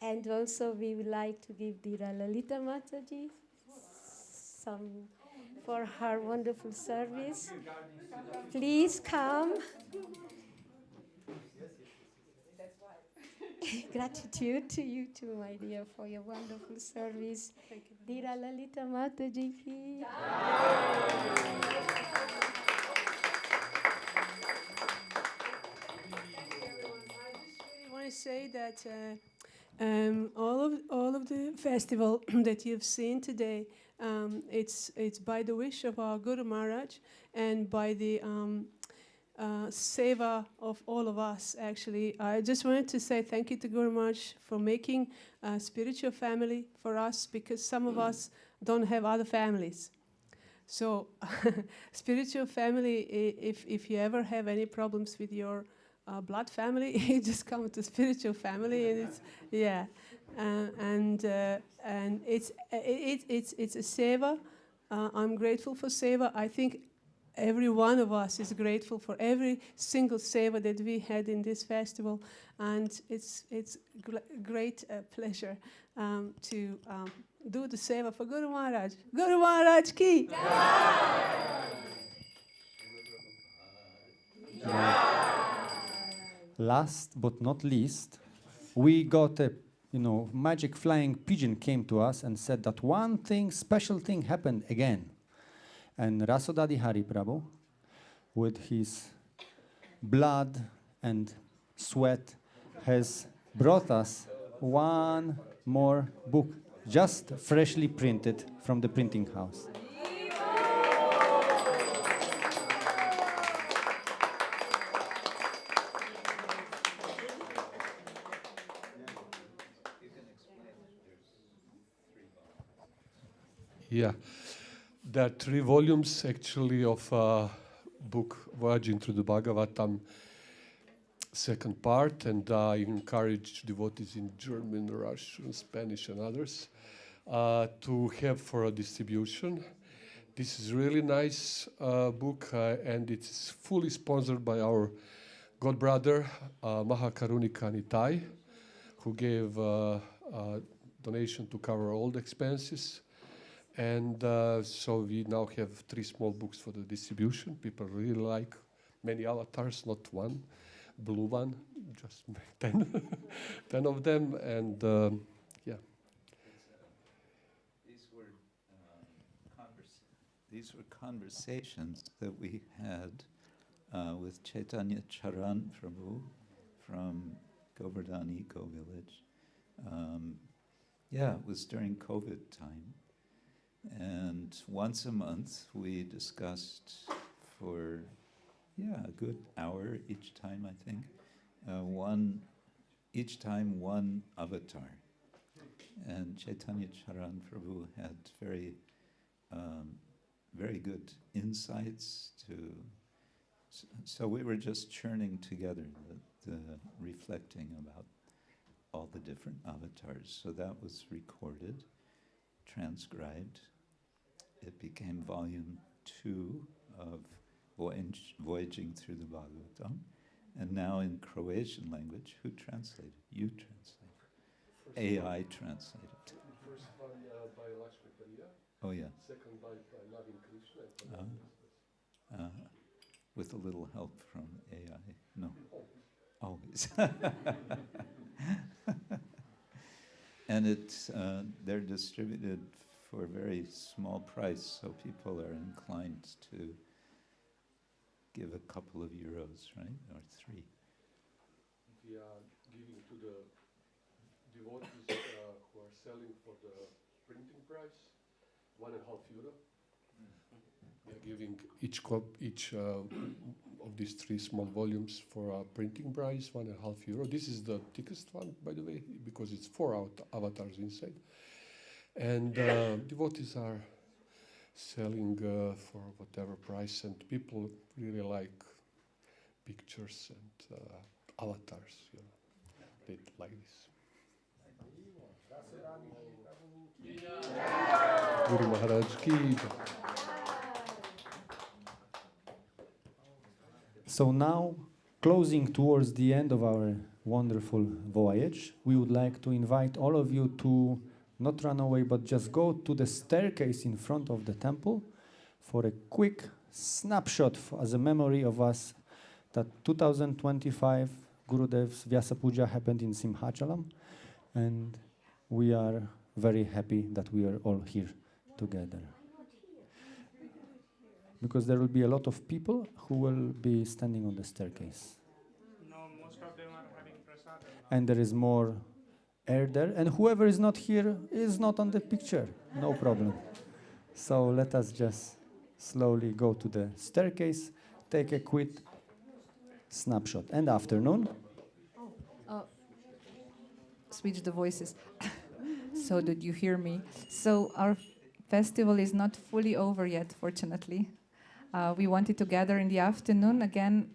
And also we would like to give Dira Lalita Mataji some for her wonderful service. Please come. Gratitude to you too, my dear, for your wonderful service. Dira Lalita Mataji ki. I want to say that all of the festival that you've seen today, it's by the wish of our Guru Maharaj and by the seva of all of us. Actually, I just wanted to say thank you to Guru Maharaj for making a spiritual family for us, because some of us don't have other families. So, spiritual family. If you ever have any problems with your blood family, you just come to spiritual family, and it's and it's a seva. I'm grateful for seva. I think every one of us is grateful for every single seva that we had in this festival, and it's great pleasure to do the seva for Guru Maharaj. Guru Maharaj ki. Last but not least, we got a magic flying pigeon came to us and said that one thing, special thing happened again. And Rasodadi Hari Prabhu, with his blood and sweat, has brought us one more book, just freshly printed from the printing house. Yeah, there are 3 volumes actually of book Voyaging through the Bhagavatam, second part, and I encourage devotees in German, Russian, Spanish, and others to have for a distribution. This is really nice book, and it's fully sponsored by our god brother Mahakarunika Nitai, who gave a donation to cover all the expenses. And so we now have 3 small books for the distribution. People really like many avatars, not one, blue one, just 10, 10 of them, and yeah. These were conversations that we had with Chaitanya Charan Prabhu from Govardhan Eco Village. Yeah, it was during COVID time. And once a month, we discussed for, a good hour each time, I think. Each time one avatar. And Chaitanya Charan Prabhu had very good insights to. So we were just churning together, reflecting about all the different avatars. So that was recorded, transcribed. It became volume 2 of Voyaging through the Bhagavatam, and now in Croatian language. Who translated? You translated. AI translated. First one by Lakshmi Priya. Oh yeah. Second by Navin Krishna. With a little help from AI. No. Always. And they're distributed for a very small price, so people are inclined to give a couple of euros, right, or 3. We are giving to the devotees who are selling for the printing price, €1.5. We are giving each of these 3 small volumes for a printing price, €1.5. This is the thickest one, by the way, because it's 4 avatars inside. And devotees are selling for whatever price, and people really like pictures and avatars. They like this. Guru Maharaj ki. So now, closing towards the end of our wonderful voyage, we would like to invite all of you to not run away, but just go to the staircase in front of the temple for a quick snapshot as a memory of us that 2025 Gurudev's Vyasa Puja happened in Simhachalam, and we are very happy that we are all here together. Because there will be a lot of people who will be standing on the staircase. No, most of them are having prasad. And there is more air there, and whoever is not here is not on the picture, no problem. So let us just slowly go to the staircase, take a quick snapshot. And afternoon. Switch the voices so that you hear me. So our festival is not fully over yet, fortunately. We wanted to gather in the afternoon again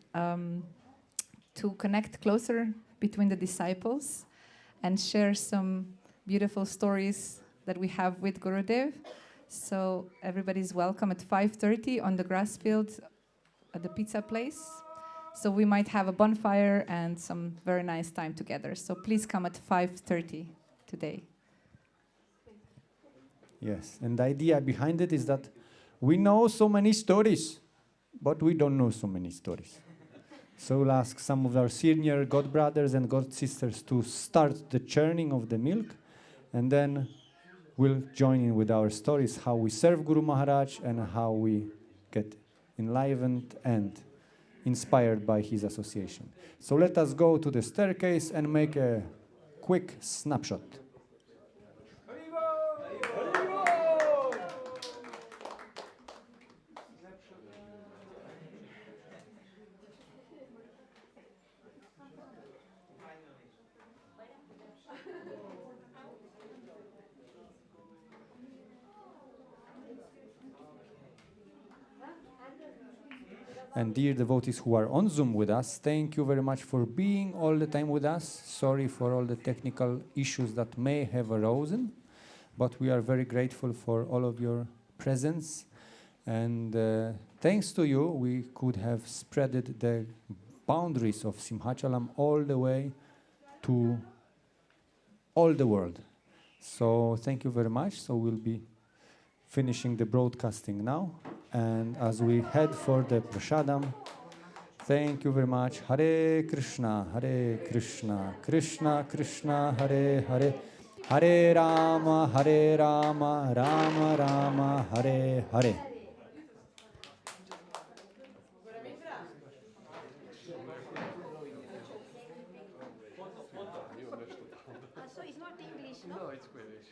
to connect closer between the disciples and share some beautiful stories that we have with Gurudev. So everybody's welcome at 5:30 on the grass field at the pizza place. So we might have a bonfire and some very nice time together. So please come at 5:30 today. Yes, and the idea behind it is that we know so many stories, but we don't know so many stories. So we'll ask some of our senior God brothers and God sisters to start the churning of the milk, and then we'll join in with our stories, how we serve Guru Maharaj and how we get enlivened and inspired by his association. So let us go to the staircase and make a quick snapshot. And dear devotees who are on Zoom with us, thank you very much for being all the time with us. Sorry for all the technical issues that may have arisen, but we are very grateful for all of your presence. And thanks to you, we could have spreaded the boundaries of Simhachalam all the way to all the world. So thank you very much. So we'll be finishing the broadcasting now. And as we head for the prasadam, thank you very much. Hare Krishna, Krishna Krishna, Hare Hare, Hare Rama, Rama Rama, Hare Hare. So it's not English, no? No, it's Swedish.